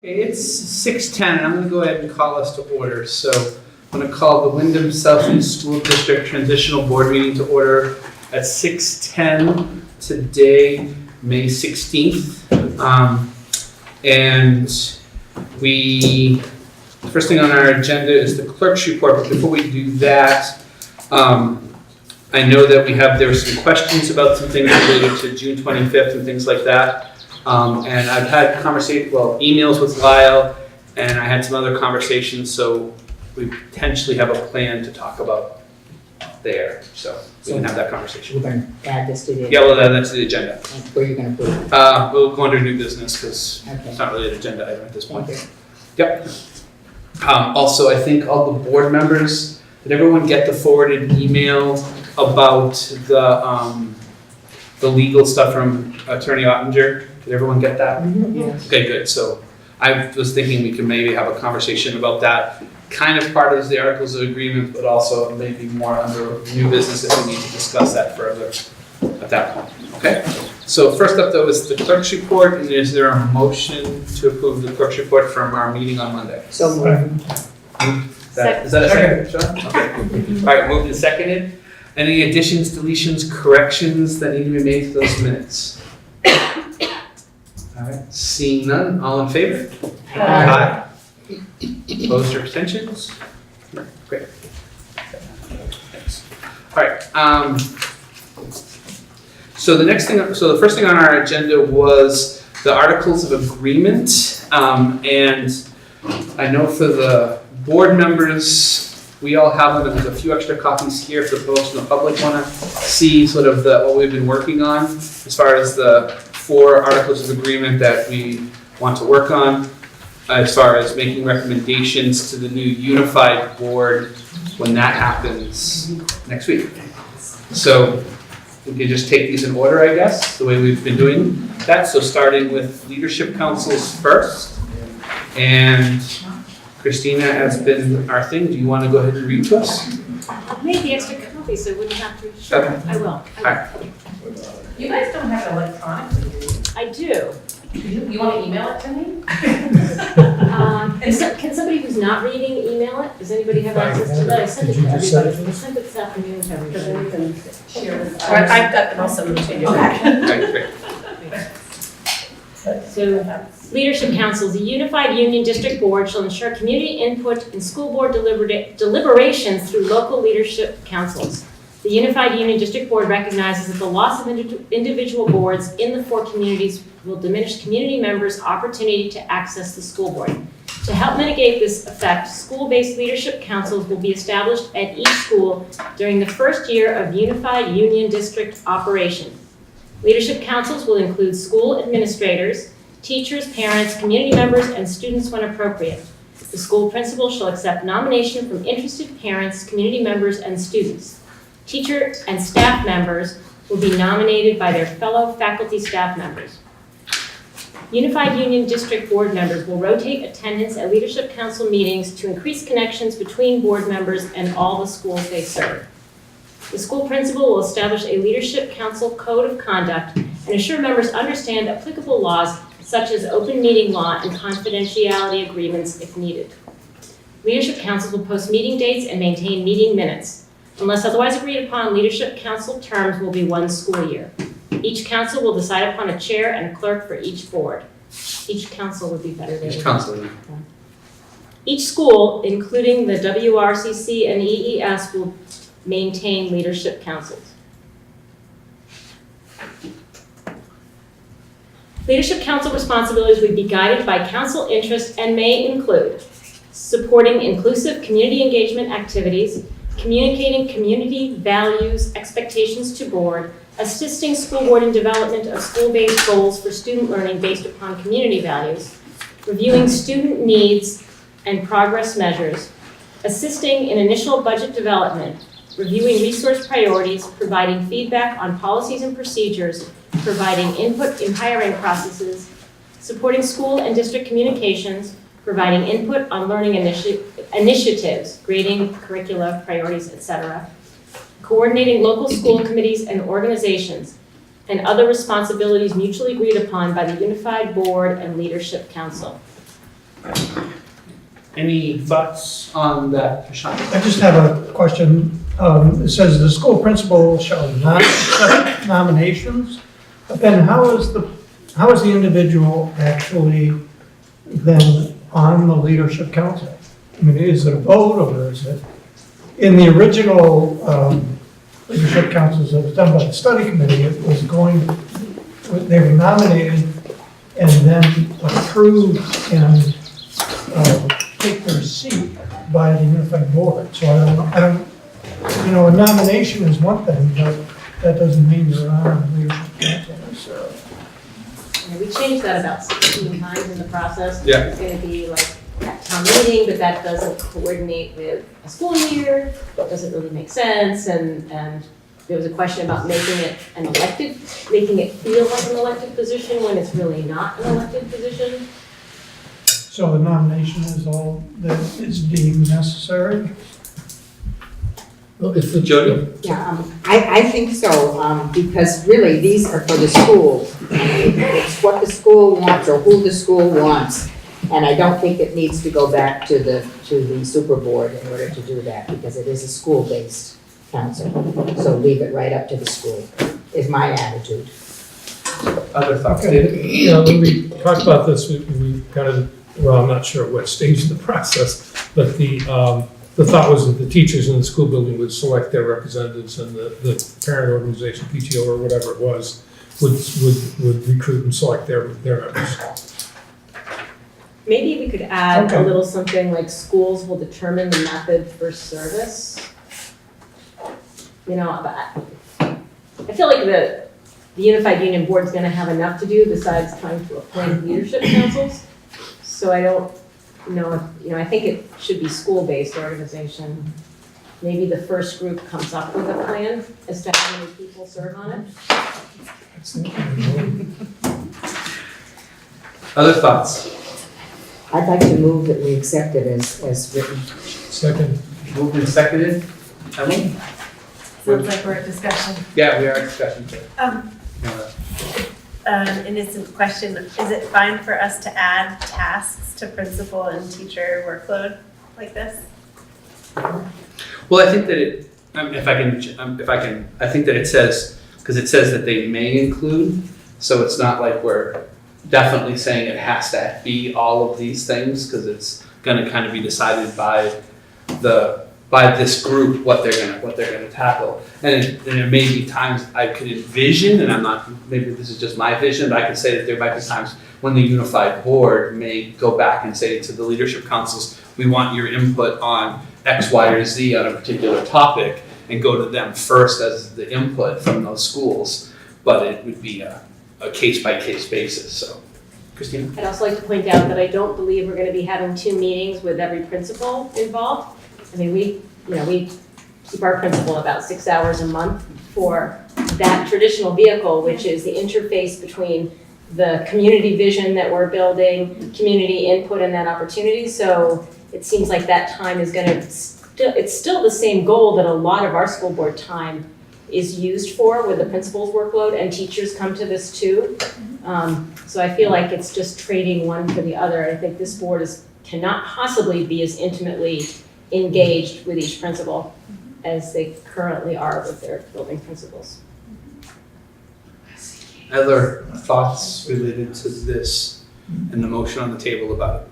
It's 6:10, and I'm going to go ahead and call us to order. So I'm going to call the Wyndham Southeast School District Transitional Board meeting to order at 6:10 today, May 16th. And the first thing on our agenda is the clerk's report, but before we do that, I know that there were some questions about some things related to June 25th and things like that. And I've had emails with Lyle, and I had some other conversations, so we potentially have a plan to talk about there. So we can have that conversation. We're going to add this to the... Yeah, well, that's the agenda. Where are you going to put it? We'll go under new business because it's not really an agenda item at this point. Okay. Yep. Also, I think all the board members, did everyone get the forwarded email about the legal stuff from Attorney Ottinger? Did everyone get that? Mm-hmm. Yes. Okay, good. So I was thinking we could maybe have a conversation about that. Kind of part of the Articles of Agreement, but also maybe more under new business if we need to discuss that further at that point. Okay? So first up though is the clerk's report, and is there a motion to approve the clerk's report from our meeting on Monday? So moved. Is that a second, Sean? Okay. All right, moved and seconded. Any additions, deletions, corrections that need to be made to those minutes? All right, seeing none, all in favor? Aye. Opposed or abstentions? Great. Thanks. All right. So the first thing on our agenda was the Articles of Agreement, and I know for the board members, we all have them, and there's a few extra copies here for those in the public want to see sort of what we've been working on as far as the 4 Articles of Agreement that we want to work on, as far as making recommendations to the new unified board when that happens next week. So we can just take these in order, I guess, the way we've been doing that. So starting with leadership councils first, and Christina has been our thing. Do you want to go ahead and read to us? I made the extra copy so I wouldn't have to. Sure. Okay. I will. Right. You guys don't have it electronically, do you? I do. You want to email it to me? Can somebody who's not reading email it? Does anybody have access to that? I sent it to everybody. I sent it this afternoon to everybody. Then we can share this. I've got them also to you. Right, great. So, Leadership Councils, the Unified Union District Board shall ensure community input in school board deliberations through local leadership councils. The Unified Union District Board recognizes that the loss of individual boards in the 4 communities will diminish community members' opportunity to access the school board. To help mitigate this effect, school-based leadership councils will be established at each school during the first year of Unified Union District operation. Leadership councils will include school administrators, teachers, parents, community members, and students when appropriate. The school principal shall accept nomination from interested parents, community members, and students. Teacher and staff members will be nominated by their fellow faculty staff members. Unified Union District Board members will rotate attendance at Leadership Council meetings to increase connections between board members and all the schools they serve. The school principal will establish a Leadership Council code of conduct and assure members understand applicable laws such as open meeting law and confidentiality agreements if needed. Leadership councils will post meeting dates and maintain meeting minutes. Unless otherwise agreed upon, Leadership Council terms will be 1 school year. Each council will decide upon a chair and a clerk for each board. Each council would be better than Each council. Each school, including the WRCC and EES, will maintain leadership councils. Leadership council responsibilities would be guided by council interest and may include supporting inclusive community engagement activities, communicating community values, expectations to board, assisting school board in development of school-based goals for student learning based upon community values, reviewing student needs and progress measures, assisting in initial budget development, reviewing resource priorities, providing feedback on policies and procedures, providing input in hiring processes, supporting school and district communications, providing input on learning initiatives, grading, curricula, priorities, etc., coordinating local school committees and organizations, and other responsibilities mutually agreed upon by the Unified Board and Leadership Council. Any thoughts on that, Prashant? I just have a question. It says the school principal shall not accept nominations, but then how is the individual actually then on the leadership council? I mean, is it a vote or is it, in the original leadership councils that was done by the study committee, it was they were nominated and then approved and take their seat by the unified board. So I don't, a nomination is one thing, but that doesn't mean you're on the leadership council necessarily. Yeah, we changed that about 16 times in the process. Yeah. It's gonna be like at town meeting, but that doesn't coordinate with a school year, that doesn't really make sense, and there was a question about making it making it feel like an elected position when it's really not an elected position. So the nomination is all that is deemed necessary? Well, if the Jody? Yeah, I think so, because really, these are for the schools. It's what the school wants or who the school wants. And I don't think it needs to go back to the super board in order to do that, because it is a school-based council. So leave it right up to the school, is my attitude. Other thoughts, Okay, David? when we talked about this, we kind of, well, I'm not sure what stage of the process, but the thought was that the teachers in the school building would select their representatives and the parent organization, PTO or whatever it was, would recruit and select their members. Maybe we could add a Okay. little something like schools will determine the method for service. But I feel like the Unified Union Board's gonna have enough to do besides trying to appoint leadership councils. So I don't know if, I think it should be school-based organization. Maybe the first group comes up with a plan as to how many people serve on it. Other thoughts? I'd like to move that we accept it as written. Second, Moved and seconded. Emily? Sounds like we're at discussion. Yeah, we are discussing today. An innocent question, is it fine for us to add tasks to principal and teacher workload like this? Well, I think that I think that it says, because it says that they may include, so it's not like we're definitely saying it has to be all of these things, because it's gonna kind of be decided by this group what they're gonna tackle. And there may be times I could envision, and maybe this is just my vision, but I could say that there might be times when the unified board may go back and say to the leadership councils, we want your input on X, Y, or Z on a particular topic, and go to them first as the input from those schools. But it would be a case-by-case basis, so. Christina? I'd also like to point out that I don't believe we're gonna be having 2 meetings with every principal involved. I mean, we keep our principal about 6 hours a month for that traditional vehicle, which is the interface between the community vision that we're building, community input and that opportunity. So it seems like that time is it's still the same goal that a lot of our school board time is used for with the principal's workload, and teachers come to this too. So I feel like it's just trading one for the other. I think this board cannot possibly be as intimately engaged with each principal as they currently are with their building principals. Other thoughts related to this and the motion on the table about it?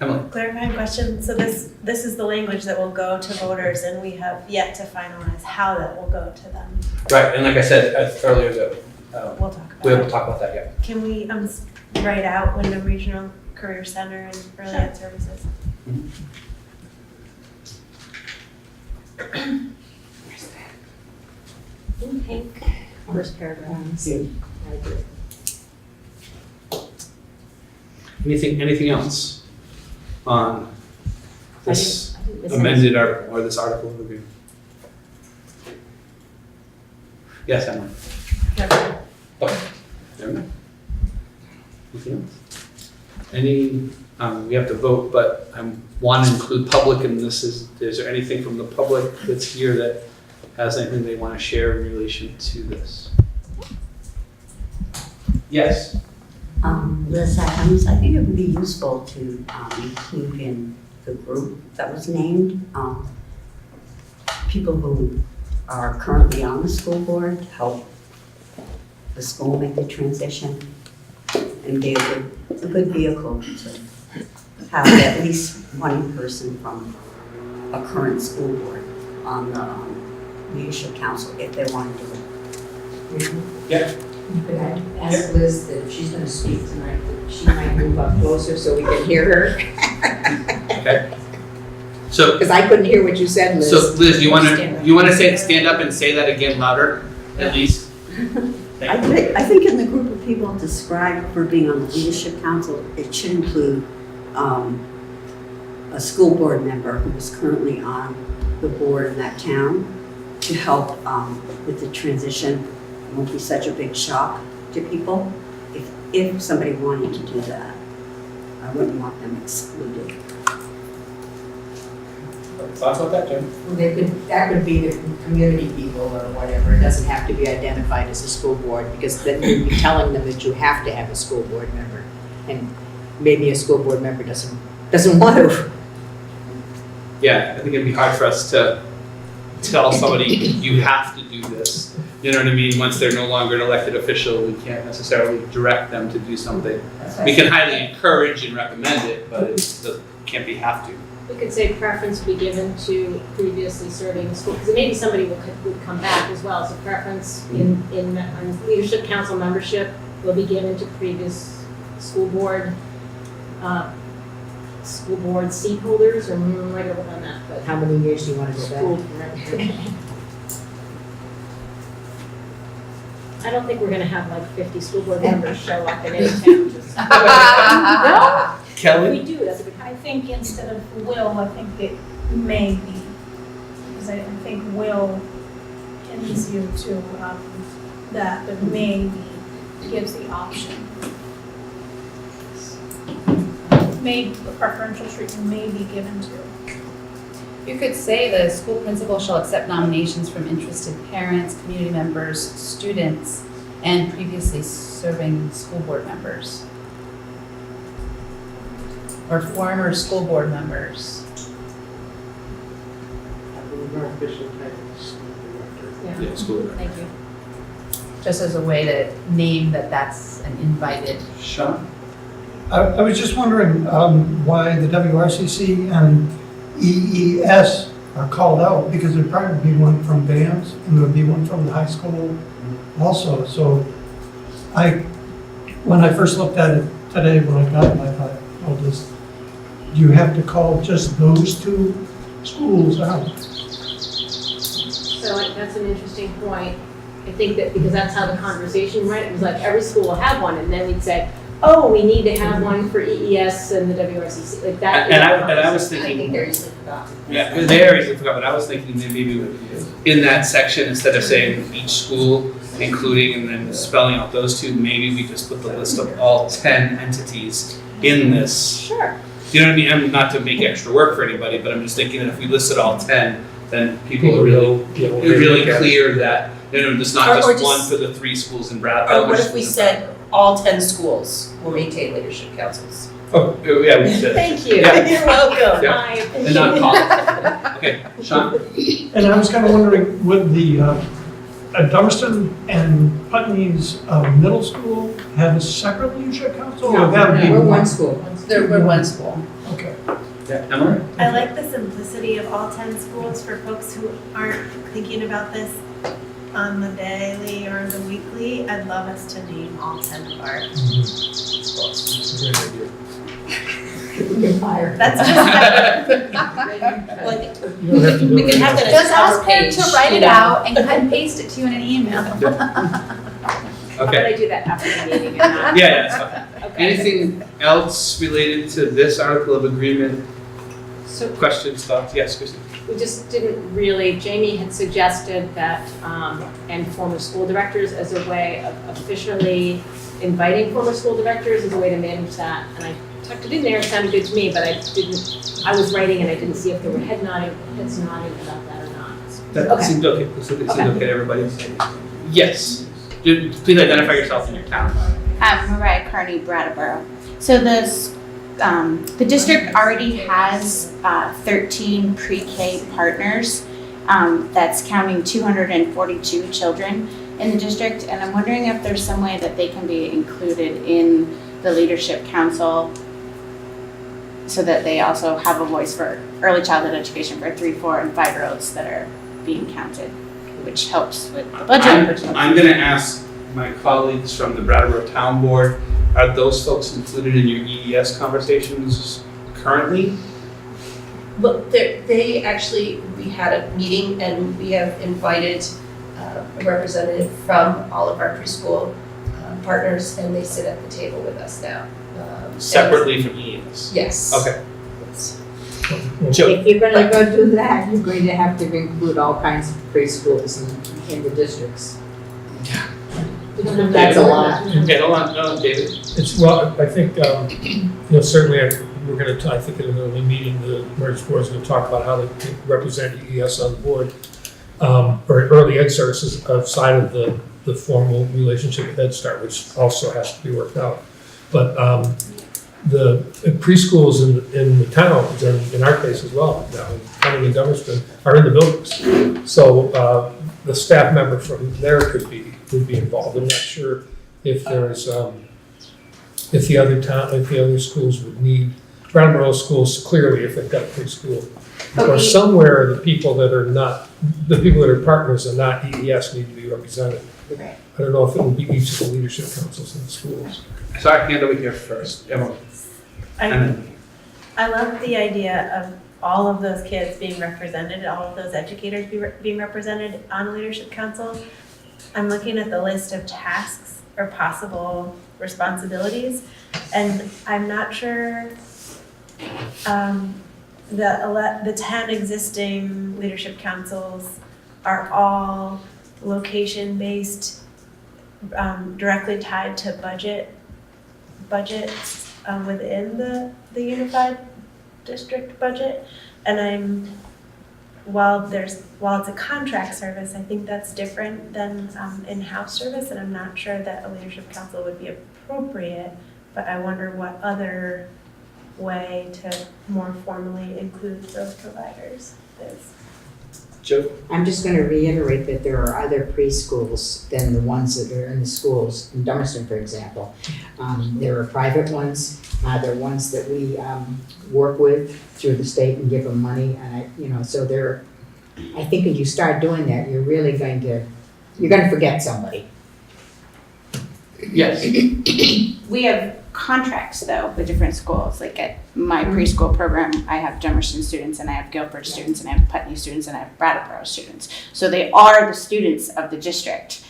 Emily? Clarifying question, so this is the language that will go to voters and we have yet to finalize how that will go to them. Right, and like I said earlier, that We'll talk about we it. will talk about that, yeah. Can we write out Wyndham Regional Career Center and Early Ed Services? In pink, first paragraph. Anything else on this I didn't miss amended article or this article of review? Yes, Emily? Never. Okay, never mind. Anything else? We have to vote, but I want to include public in this. Is there anything from the public that's here that has anything they want to share in relation to this? Yes. Liz Adams, I think it would be useful to include in the group that was named, people who are currently on the school board to help the school make the transition and be a good vehicle to have at least one person from a current school board on the leadership council if they want to do it. Yeah. Could I ask Liz that if she's gonna speak tonight, that she might move up closer so we can hear her? Okay. So, Because I couldn't hear what you said, Liz. so Liz, you wanna stand up and say that again louder, at least? I think in the group of people described for being on the leadership council, it should include a school board member who is currently on the board in that town to help with the transition. It won't be such a big shock to people if somebody wanted to do that. I wouldn't want them excluded. Thoughts about that, Jen? That could be the community people or whatever. It doesn't have to be identified as a school board, because then you'd be telling them that you have to have a school board member. And maybe a school board member doesn't want to. Yeah, I think it'd be hard for us to tell somebody, you have to do this. You know what I mean? Once they're no longer an elected official, we can't necessarily direct them to do something. We can highly encourage and recommend it, but it can't be have to. We could say preference be given to previously serving the school, because maybe somebody would come back as well. So preference in leadership council membership will be given to previous school board seat holders, or I don't know on that, but How many years do you want to go school back? director. I don't think we're gonna have like 50 school board members show up in any town. No? Kelly? We do, that's a good. I think instead of will, I think it may be, because I think will pins you to that, but may be gives the option. May, preferential treatment may be given to. You could say the school principal shall accept nominations from interested parents, community members, students, and previously serving school board members. Or former school board members. Yeah, school director. Thank you. Just as a way to name that that's an invited. Sean? I was just wondering why the WRCC and EES are called out, because there'd probably be one from bands and there'd be one from the high school also. So when I first looked at it today, when I got it, I thought, oh, do you have to call just those two schools out? So that's an interesting point. I think that because that's how the conversation went, it was like every school will have one, and then we'd say, oh, we need to have one for EES and the WRCC, like that. And I was thinking, they're easily forgotten. yeah, they are easily forgot, but I was thinking that maybe in that section, instead of saying each school, including and then spelling out those two, maybe we just put the list of all 10 entities in this. Sure. You know what I mean? I'm not to make extra work for anybody, but I'm just thinking that if we listed all 10, then people are really clear that, it's not Or just one just- for the 3 schools in Bradford. Or what if we said all 10 schools will maintain leadership councils? Oh, yeah, we said. Thank you. Yeah. You're welcome. Yeah. My And not call. Okay, Sean? And I was kind of wondering, would the Dummerston and Putney's middle school have a separate leadership council? Or that would be We're one school. We're one school. Okay. Yeah, Emily? I like the simplicity of all 10 schools for folks who aren't thinking about this on the daily or the weekly. I'd love us to name all 10 of our schools. Great idea. You're fired. That's just Like, You don't have to do we it. can have that as Just a cover ask her page. to write it you know. out and cut and paste it to you in an email. How about Okay. I do that after the meeting and not? Yeah, that's fine. Okay. Anything else related to this article of agreement? So Questions, thoughts? Yes, Christine? we just didn't really, Jamie had suggested that, and former school directors as a way of officially inviting former school directors as a way to manage that. And I tucked it in there, it sounded good to me, but I was writing and I didn't see if there were heads nodding about that or not. That Okay. seemed okay. It seemed okay Okay. to everybody? Yes. Please identify yourself in your town. Mariah Carney, Brattleboro. So the district already has 13 pre-K partners. That's counting 242 children in the district, and I'm wondering if there's some way that they can be included in the Leadership Council so that they also have a voice for early childhood education for 3, 4, and 5-year-olds that are being counted, which helps with the budget. I'm gonna ask my colleagues from the Brattleboro Town Board, are those folks included in your EES conversations currently? Well, they actually, we had a meeting and we have invited a representative from all of our preschool partners, and they sit at the table with us now. Separately from EES? Yes. Okay. Yes. Joe? If you're gonna go do that, you're going to have to include all kinds of preschools in the districts. That's a lot. Okay, hold on, David. It's, well, I think, certainly we're going to, I think in an early meeting, the emergency board is going to talk about how to represent EES on the board, or early ed services outside of the formal relationship with Head Start, which also has to be worked out. But the preschools in the towns, and in our case as well, now in Cunning and Dummerston, are in the buildings. So the staff member from there would be involved. I'm not sure if there's if the other schools would need Brattleboro schools clearly if they've got a preschool. Or somewhere the people that are partners and not EES need to be represented. Right. I don't know if it will be each of the leadership councils in the schools. So I hand over here first, Emily. And then I love the idea of all of those kids being represented, all of those educators being represented on Leadership Council. I'm looking at the list of tasks or possible responsibilities, and I'm not sure the 10 existing leadership councils are all location-based, directly tied to budgets within the unified district budget. And while it's a contract service, I think that's different than in-house service, and I'm not sure that a leadership council would be appropriate, but I wonder what other way to more formally include those providers is. Joe? I'm just gonna reiterate that there are other preschools than the ones that are in the schools, in Dummerston, for example. There are private ones, there are ones that we work with through the state and give them money, and so I think if you start doing that, you're gonna forget somebody. Yes. We have contracts though with different schools. Like at my preschool program, I have Dummerston students and I have Guilford students and I have Putney students and I have Brattleboro students. So they are the students of the district.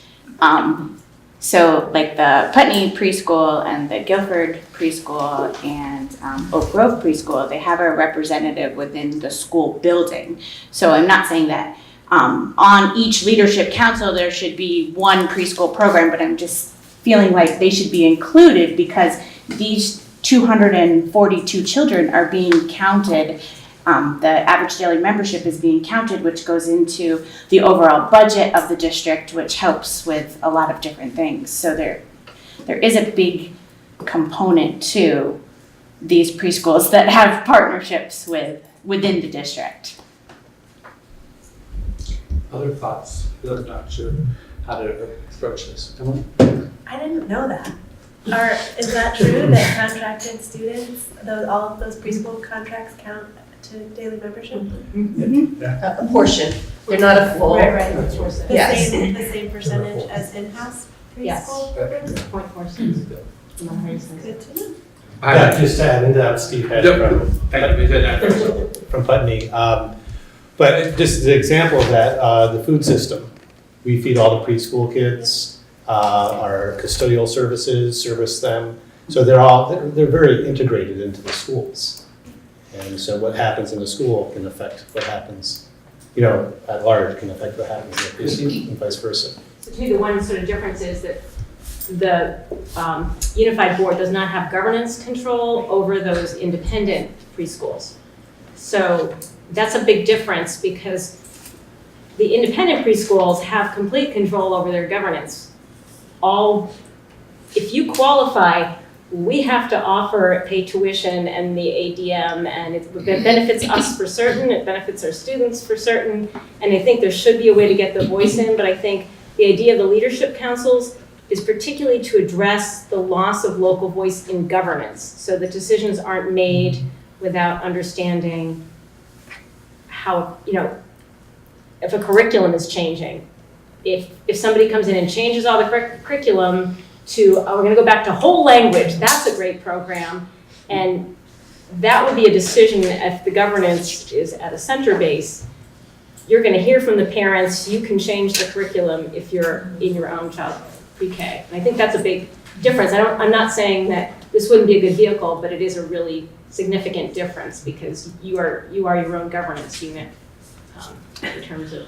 So like the Putney preschool and the Guilford preschool and Oak Grove preschool, they have a representative within the school building. So I'm not saying that on each leadership council there should be one preschool program, but I'm just feeling like they should be included because these 242 children are being counted. The average daily membership is being counted, which goes into the overall budget of the district, which helps with a lot of different things. So there is a big component to these preschools that have partnerships within the district. Other thoughts? I'm not sure how to approach this. Emily? I didn't know that. Is that true that contracted students, all of those preschool contracts count to daily membership? A portion, they're not a full. Right. Yes. The same percentage as in-house Yes. preschool programs? 0.4 Good to know. Yeah, just to add into that, Steve had from Putney. But just as an example of that, the food system. We feed all the preschool kids. Our custodial services service them. So they're very integrated into the schools. And so what happens in the school can affect what happens, at large can affect what happens in the preschool and vice versa. So to me, the one sort of difference is that the unified board does not have governance control over those independent preschools. So that's a big difference because the independent preschools have complete control over their governance. All if you qualify, we have to offer pay tuition and the ADM, and it benefits us for certain, it benefits our students for certain, and I think there should be a way to get the voice in, but I think the idea of the leadership councils is particularly to address the loss of local voice in governance, so that decisions aren't made without understanding how, if a curriculum is changing, if somebody comes in and changes all the curriculum to, we're gonna go back to whole language, that's a great program. And that would be a decision if the governance is at a center base. You're gonna hear from the parents, you can change the curriculum if you're in your own child pre-K. And I think that's a big difference. I'm not saying that this wouldn't be a good vehicle, but it is a really significant difference because you are your own governance unit in terms of.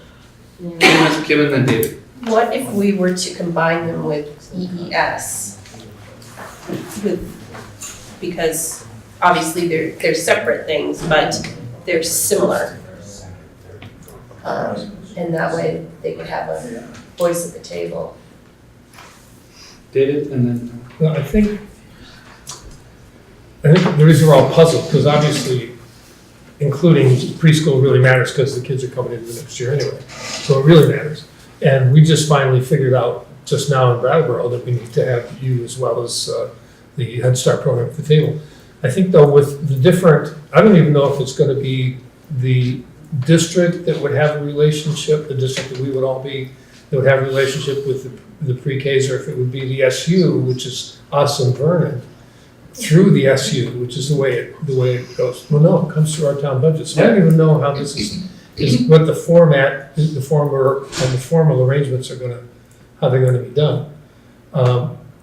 Ms. Kim and then David. What if we were to combine them with EES? Because obviously they're separate things, but they're similar. And that way they could have a voice at the table. David and then. Well, I think the reason we're all puzzled, because obviously including preschool really matters because the kids are coming into the next year anyway. So it really matters. And we just finally figured out just now in Brattleboro that we need to have you as well as the Head Start program at the table. I think though with the different, I don't even know if it's going to be the district that would have a relationship, the district that we would all be, that would have a relationship with the pre-Ks, or if it would be the SU, which is us and Vernon, through the SU, which is the way it goes. Well, no, it comes through our town budget. So I don't even know how this is what the format, the formal arrangements are how they're gonna be done.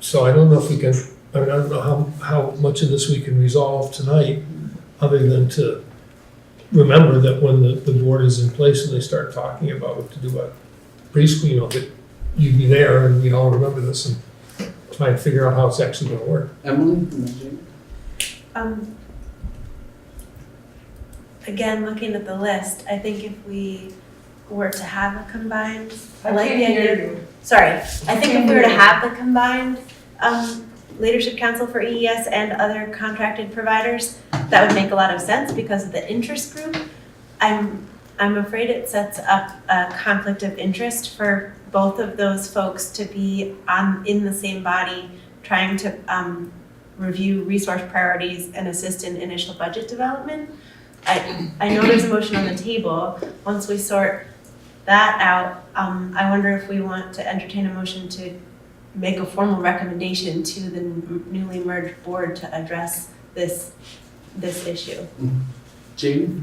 So I don't know if we can, I don't know how much of this we can resolve tonight, other than to remember that when the board is in place and they start talking about what to do about preschool, that you'd be there and we'd all remember this and try and figure out how it's actually gonna work. Emily and then Jamie. Again, looking at the list, I think if we were to have a combined, I like the idea. Sorry, I think if we were to have the combined leadership council for EES and other contracted providers, that would make a lot of sense because of the interest group. I'm afraid it sets up a conflict of interest for both of those folks to be in the same body trying to review resource priorities and assist in initial budget development. I know there's a motion on the table. Once we sort that out, I wonder if we want to entertain a motion to make a formal recommendation to the newly merged board to address this issue. Jamie?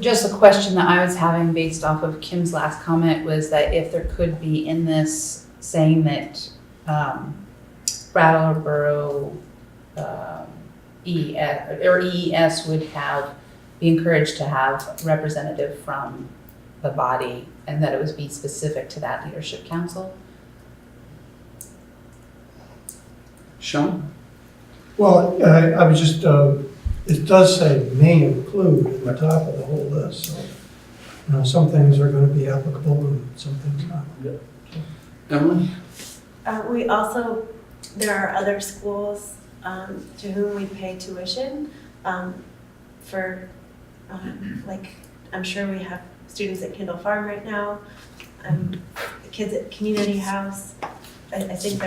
Just a question that I was having based off of Kim's last comment was that if there could be in this saying that Brattleboro EES would be encouraged to have representative from the body and that it would be specific to that leadership council. Sean? Well, I was just, it does say may include at the top of the whole list, so, some things are gonna be applicable and some things not. Emily? We also, there are other schools to whom we pay tuition for, like, I'm sure we have students at Kindle Farm right now, kids at Community House. I think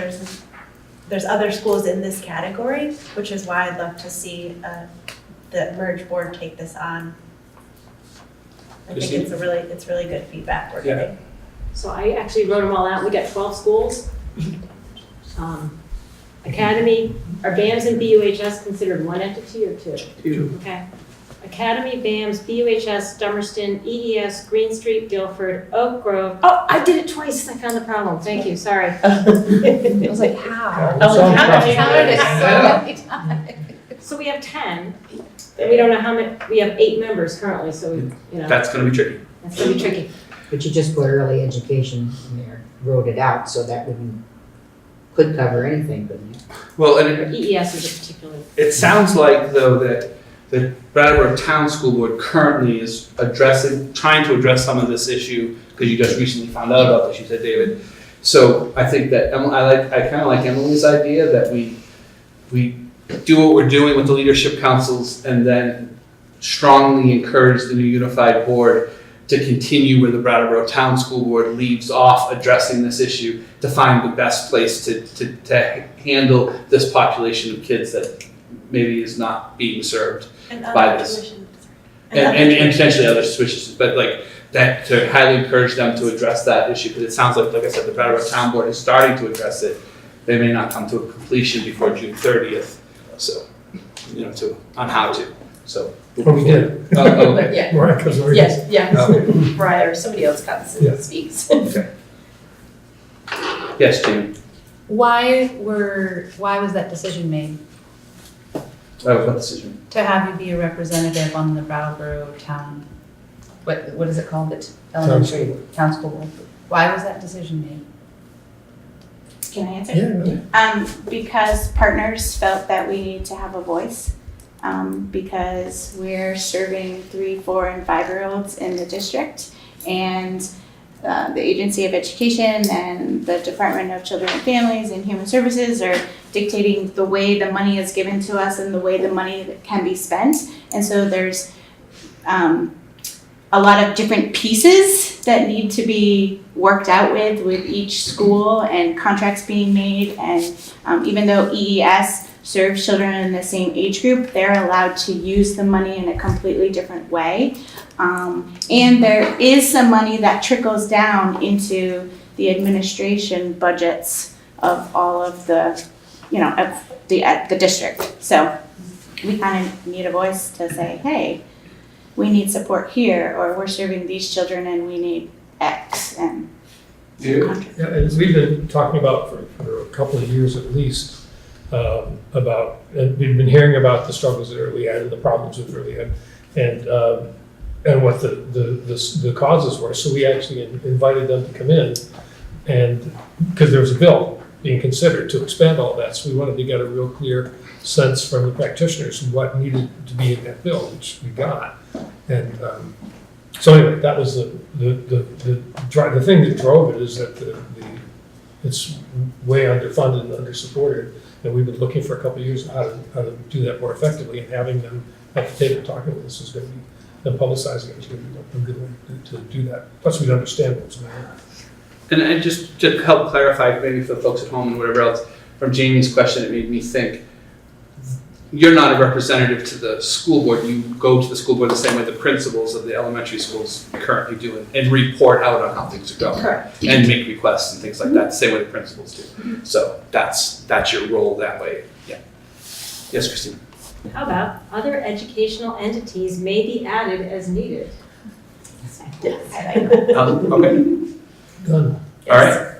there's other schools in this category, which is why I'd love to see the merge board take this on. I think it's really good feedback we're getting. So I actually wrote them all out. We got 12 schools. Academy, are BAMS and BUHS considered one entity or two? Two. Okay. Academy, BAMS, BUHS, Dummerston, EES, Green Street, Guilford, Oak Grove. Oh, I did it twice. I found the problem. Thank you. Sorry. I was like, how? How did it so many times? So we have 10. And we don't know how many. We have 8 members currently. So That's going to be tricky. That's going to be tricky. But you just put early education in there, wrote it out, so that could cover anything, couldn't it? Well, and EES is a particular. it sounds like though that the Brattleboro Town School Board currently is trying to address some of this issue, because you just recently found out about this, you said, David, So I think that, I kind of like Emily's idea that we do what we're doing with the leadership councils and then strongly encourage the new unified board to continue where the Brattleboro Town School Board leaves off addressing this issue to find the best place to handle this population of kids that maybe is not being served And by other this. tuition. And potentially other switches, but like that, to highly encourage them to address that issue, because it sounds like I said, the Brattleboro Town Board is starting to address it. They may not come to a completion before June 30th, so, on how to, so. Well, we did. But yeah, Right, because we're. yes, yeah, Brian or somebody else comes Yeah. and speaks. Yes, Jamie, Why was that decision made that was my decision. to have you be a representative on the Brattleboro Town, what is it called, it elementary, town school board? Why was that decision made? Can I answer? Yeah. Because partners felt that we need to have a voice, because we're serving 3, 4, and 5-year-olds in the district, and the Agency of Education and the Department of Children and Families and Human Services are dictating the way the money is given to us and the way the money can be spent. And so there's a lot of different pieces that need to be worked out with each school and contracts being made. And even though EES serves children in the same age group, they're allowed to use the money in a completely different way. And there is some money that trickles down into the administration budgets of all of the, of the district. So we kind of need a voice to say, hey, we need support here, or we're serving these children and we need X. And Yeah, and we've been talking about for a couple of years at least, and we've been hearing about the struggles that early ed and the problems with early ed, and what the causes were. So we actually invited them to come in, and because there was a bill being considered to expand all that, so we wanted to get a real clear sense from the practitioners what needed to be in that bill, which we got. And so anyway, that was the thing that drove it, is that it's way underfunded and undersupported, and we've been looking for a couple of years how to do that more effectively, and having them at the table talking with us is going to be, and publicizing it is going to be a good way to do that. Plus, we'd understand what's going on. And just to help clarify, maybe for the folks at home and whatever else, from Jamie's question, it made me think, you're not a representative to the school board. You go to the school board the same way the principals of the elementary schools currently do, and report out on how things are going. Correct. And make requests and things like that, the same way the principals do. So that's your role that way, yeah. Yes, Christine? How about other educational entities may be added as needed? Okay, Done. all right.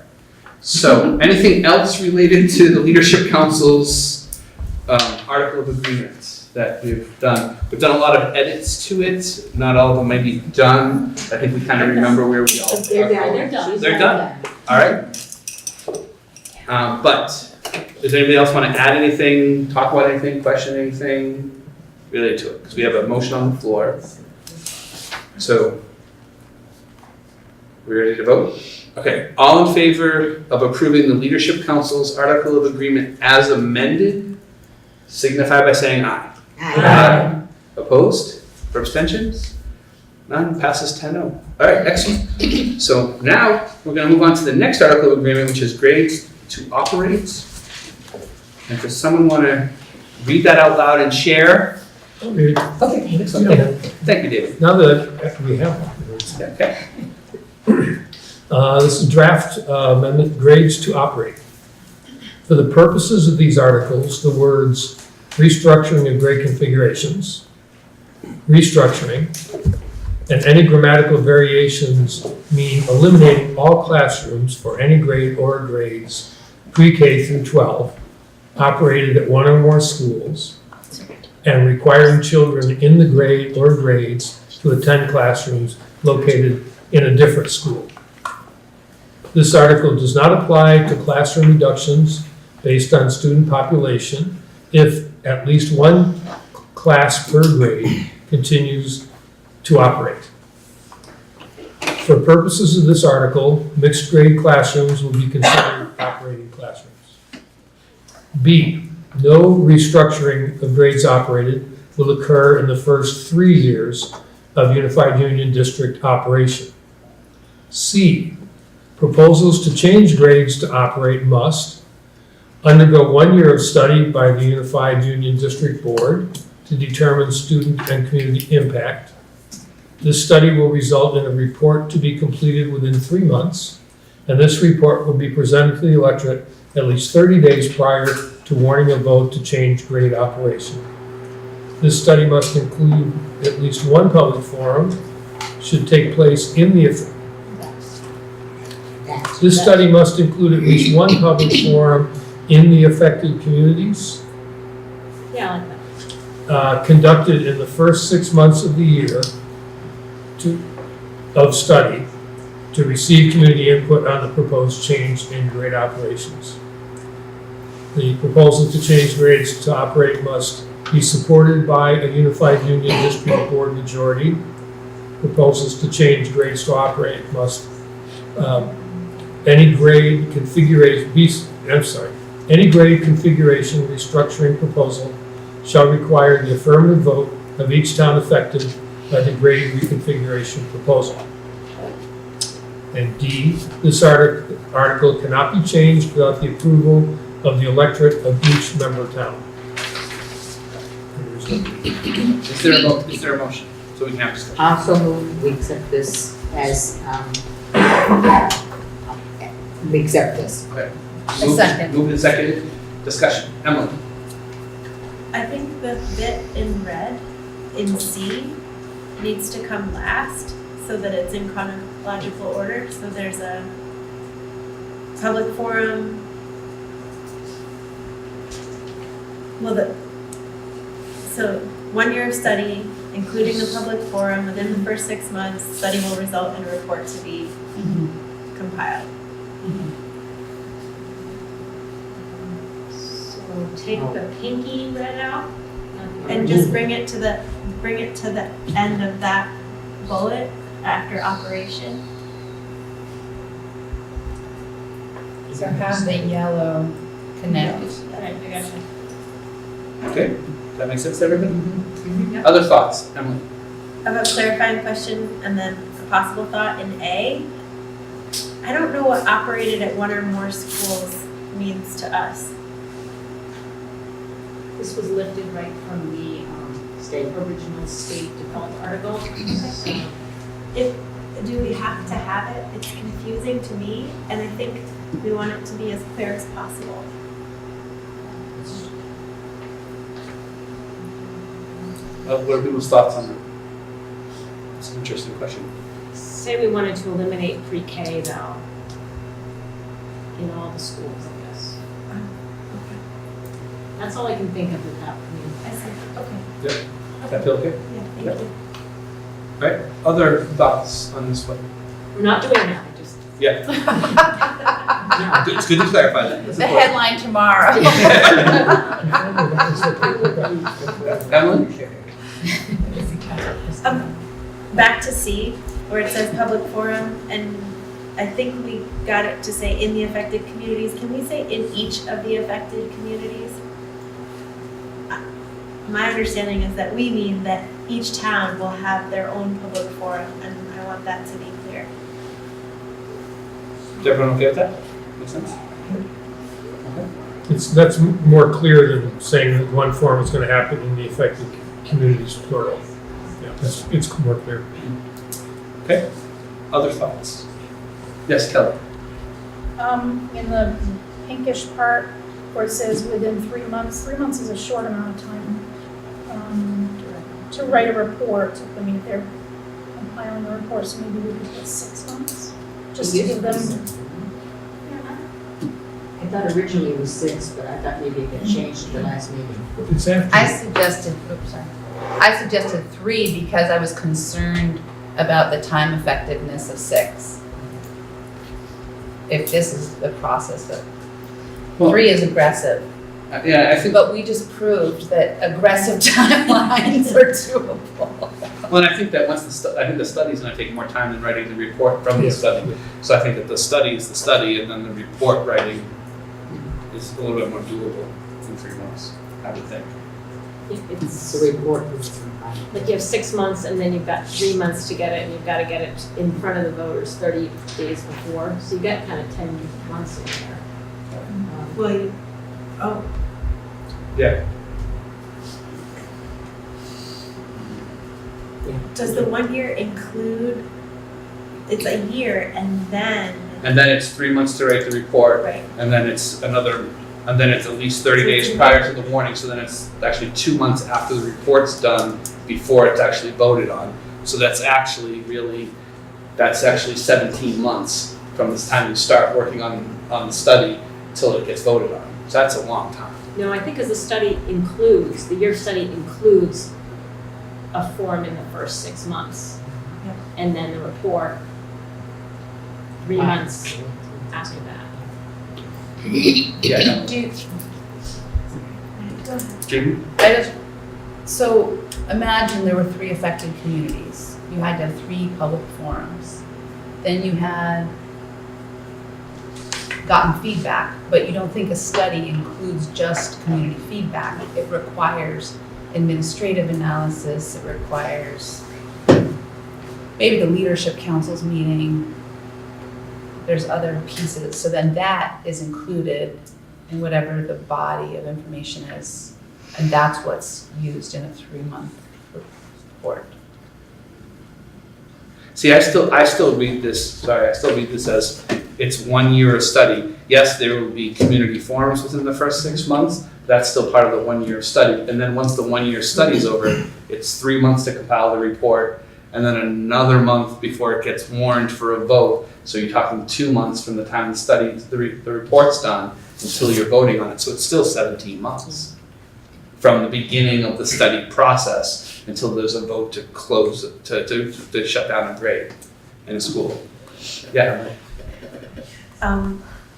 So anything else related to the Leadership Council's article of agreement that we've done? We've done a lot of edits to it. Not all of them may be done. I think we kind of remember where we all are. They're done. They're done. All right. But does anybody else want to add anything, talk about anything, question anything related to it? Because we have a motion on the floor. So, we ready to vote? Okay, all in favor of approving the Leadership Council's article of agreement as amended, signify by saying aye. Aye. Opposed or abstentions? None, passes 10-0. All right, excellent. So now, we're gonna move on to the next article of agreement, which is grades to operate. And does someone wanna read that out loud and share? Okay. Okay, excellent. Yeah. Thank you, David. Now that we have one. Okay. This is draft amendment, grades to operate. For the purposes of these articles, the words restructuring of grade configurations, restructuring, and any grammatical variations mean eliminating all classrooms for any grade or grades pre-K through 12 operated at one or more schools, and requiring children in the grade or grades to attend classrooms located in a different school. This article does not apply to classroom reductions based on student population if at least one class per grade continues to operate. For purposes of this article, mixed grade classrooms will be considered operating classrooms. B, no restructuring of grades operated will occur in the first 3 years of Unified Union District operation. C, proposals to change grades to operate must undergo 1 year of study by the Unified Union District Board to determine student and community impact. This study will result in a report to be completed within 3 months, and this report will be presented to the electorate at least 30 days prior to warning a vote to change grade operation. This study must include at least one public forum, should take place in the, this study must include at least one public forum in the affected communities, Yeah, I like that. conducted in the first 6 months of the year of study to receive community input on the proposed change in grade operations. The proposal to change grades to operate must be supported by a Unified Union District Board majority. Proposals to change grades to operate must, any grade configuration restructuring proposal shall require the affirmative vote of each town affected by the grade reconfiguration proposal. And D, this article cannot be changed without the approval of the electorate of each member town. Is there a motion? So we can have discussion. Also move, we accept this as, we accept this. Okay. A second. Moved and seconded. Discussion. Emily? I think the bit in red in C needs to come last so that it's in chronological order. So there's a public forum. So 1 year of study, including the public forum, within the first 6 months, study will result in a report to be compiled. So take the pinky red out. And just bring it to the end of that bullet after operation. So have the yellow connect. Right, I got you. Okay. Does that make sense to everybody? Other thoughts? Emily? I have a clarifying question and then a possible thought in A. I don't know what operated at one or more schools means to us. This was lifted right from the original state default article. Do we have to have it? It's confusing to me, and I think we want it to be as clear as possible. What are people's thoughts on that? It's an interesting question. Say we wanted to eliminate pre-K though, in all the schools, I guess. That's all I can think of with that. I see, okay. Does that feel okay? Yeah, thank you. All right. Other thoughts on this one? We're not doing that, I just. Yeah. It's good to clarify that. The headline tomorrow. Emily? Back to C, where it says public forum, and I think we got it to say in the affected communities. Can we say in each of the affected communities? My understanding is that we mean that each town will have their own public forum, and I want that to be clear. Is everyone okay with that? Makes sense? Okay. That's more clear than saying that one forum is going to happen in the affected communities plural. Yeah, it's more clear. Okay. Other thoughts? Yes, Kelly? In the pinkish part where it says within 3 months, 3 months is a short amount of time to write a report. I mean, if they're compiling a report, so maybe we could put 6 months, just to give them. I thought originally it was 6, but I thought maybe it got changed at the last meeting. It's after. I suggested 3 because I was concerned about the time effectiveness of 6. If this is the process of, 3 is aggressive, Yeah, I think but we just proved that aggressive timelines are doable. Well, and I think that I think the study's gonna take more time than writing the report from the Yeah. study. So I think that the study is the study, and then the report writing is a little bit more doable in 3 months, I would think. It's, The report is. like you have 6 months and then you've got 3 months to get it, and you've got to get it in front of the voters 30 days before. So you got kind of 10 months in there. Well, you, oh, Yeah. does the 1 year include, it's a year and then, And then it's 3 months to write the report, right, and then it's at least 30 days prior to the warning, so then it's actually 2 months after the report's done before it's actually voted on. So that's actually 17 months from the time you start working on the study till it gets voted on. So that's a long time. No, I think because the year study includes a form in the first 6 months. Yep. And then the report 3 months after that. Yeah, I know. go ahead. Jamie? So imagine there were 3 affected communities. You had to have 3 public forums. Then you had gotten feedback, but you don't think a study includes just community feedback. It requires administrative analysis, it requires maybe the leadership council's meeting. There's other pieces, so then that is included in whatever the body of information is, and that's what's used in a 3-month report. See, I still read this as it's 1 year of study. Yes, there will be community forums within the first 6 months. That's still part of the 1 year study. And then once the 1 year study is over, it's 3 months to compile the report, and then another month before it gets warned for a vote. So you're talking 2 months from the time the report's done until you're voting on it. So it's still 17 months from the beginning of the study process until there's a vote to close, to shut down a grade in a school. Yeah.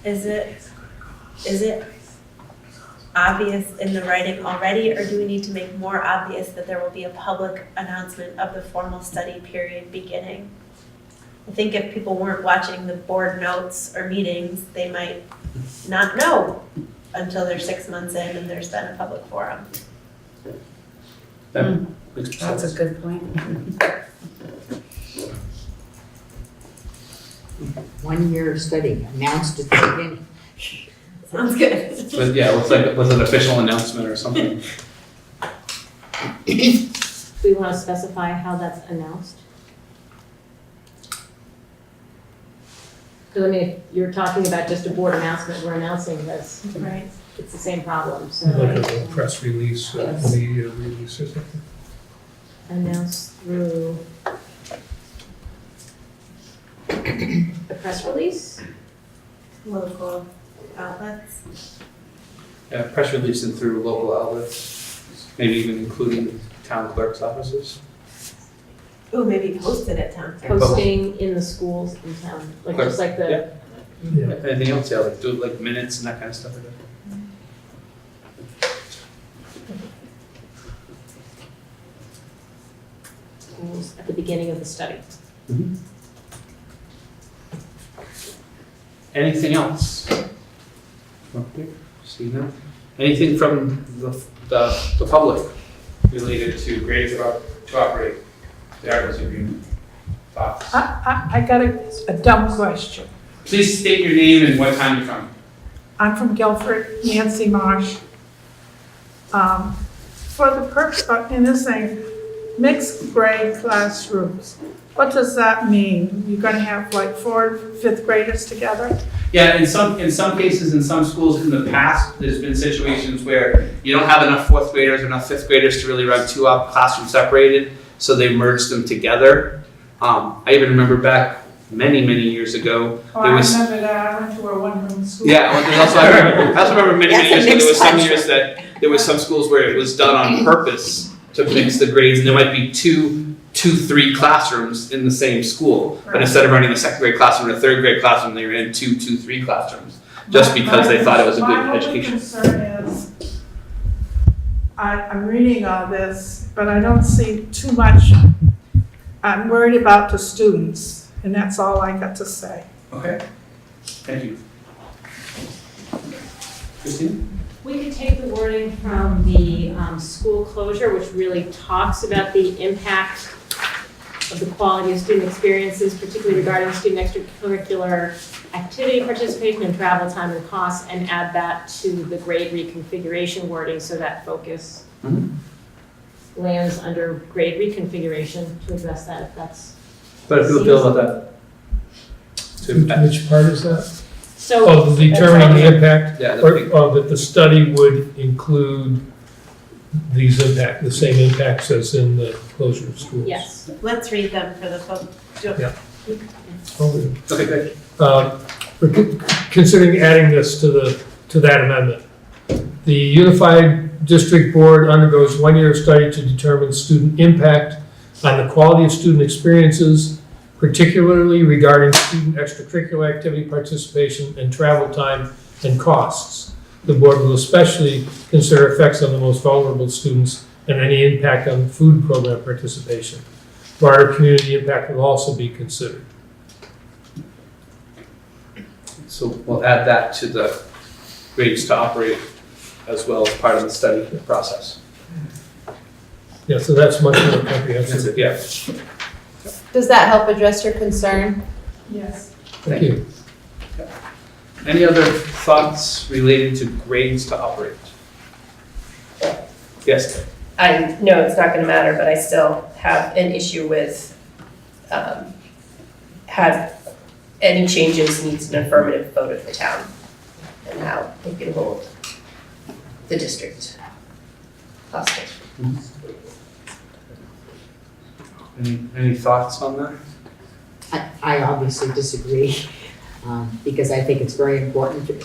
Is it obvious in the writing already, or do we need to make more obvious that there will be a public announcement of the formal study period beginning? I think if people weren't watching the board notes or meetings, they might not know until they're 6 months in and there's been a public forum. That makes That's sense. a good point. 1 year study announced at the beginning. Sounds good. But yeah, it looks like it was an official announcement or something. Do we want to specify how that's announced? Because I mean, if you're talking about just a board announcement, we're announcing this, Right. it's the same problem, so. Like a press release, Yes. media release or something. Announce through a press release? Local outlets. Yeah, press release and through local outlets, maybe even including town clerk's offices. Ooh, maybe posted at town. Posting in the schools in town, like just like the, Yeah. Anything else? Yeah, like do like minutes and that kind of stuff. Like that. schools at the beginning of the study. Anything else? Okay, see now. Anything from the public related to grades to operate the Articles of Agreement? Thoughts? I got a dumb question. Please state your name and what town you're from. I'm from Guilford, Nancy Marsh. For the purpose, in this thing, mixed grade classrooms, what does that mean? You're gonna have like 4 fifth graders together? Yeah, in some cases, in some schools in the past, there's been situations where you don't have enough 4th graders or enough 5th graders to really run 2 classrooms separated, so they merged them together. I even remember back many years ago, Oh, there I was. remember that, I went to a one-room school. Yeah, well, there's also, I also remember many That's a years ago, there was some mixed years that there was some schools where it was done on purpose to mix the grades, and there might be 3 classrooms in the same school. But instead of running a 2nd grade classroom and a 3rd grade classroom, they ran 3 classrooms, just because they thought it was a good education. My only concern is, I'm reading all this, but I don't see too much I'm worried about the students, and that's all I got to say. Okay. Thank you. Christine? We could take the wording from the school closure, which really talks about the impact of the quality of student experiences, particularly regarding student extracurricular activity participation and travel time and costs, and add that to the grade reconfiguration wording so that focus lands under grade reconfiguration to address that if that's. How do people feel about that? Which part is that? So. Oh, determining the impact, Yeah, or that the study would include the same impacts as in the closure of schools? Yes. Let's read them for the folks. Okay, great. We're considering adding this to that amendment. The Unified District Board undergoes 1 year of study to determine student impact on the quality of student experiences, particularly regarding student extracurricular activity participation and travel time and costs. The board will especially consider effects on the most vulnerable students and any impact on food program participation. Broader community impact will also be considered. So we'll add that to the grades to operate as well as part of the study process. Yeah, so that's much more That's comprehensive. it, yeah. Does that help address your concern? Yes. Thank you. Any other thoughts related to grades to operate? Yes. I know it's not gonna matter, but I still have an issue with, have any changes needs an affirmative vote of the town and how they can hold the district hostage. Any thoughts on that? I obviously disagree, because I think it's very important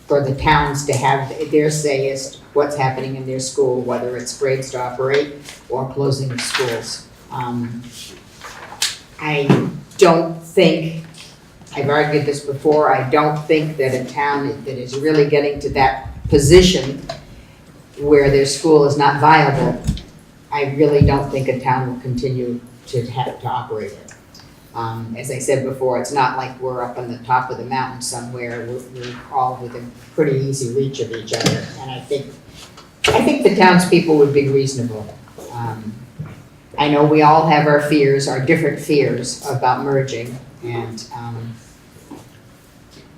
for the towns to have their say as to what's happening in their school, whether it's grades to operate or closing of schools. I don't think, I've argued this before, I don't think that a town that is really getting to that position where their school is not viable, I really don't think a town will continue to have to operate it. As I said before, it's not like we're up on the top of the mountain somewhere. We're all within pretty easy reach of each other. And I think the townspeople would be reasonable. I know we all have our fears, our different fears about merging. And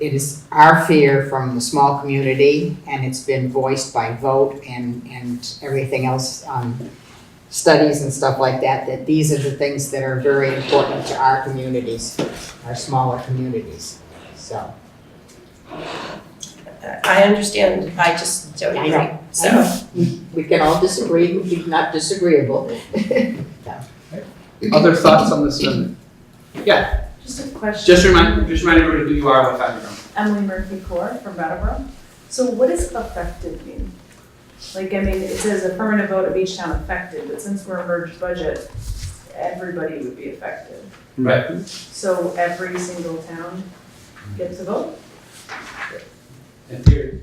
it is our fear from the small community, and it's been voiced by vote and everything else, studies and stuff like that, that these are the things that are very important to our communities, our smaller communities, so. I understand, I just don't I agree, know. so. We can all disagree, we be not disagreeable. Other thoughts on this amendment? Yeah, Just a question. just remind everybody who you are, what time you're from. Emily Murphy-Core from Brattleboro. So what does affected mean? Like, I mean, it says affirmative vote of each town affected, but since we're a merged budget, everybody would be affected. Right. So every single town gets a vote? In theory.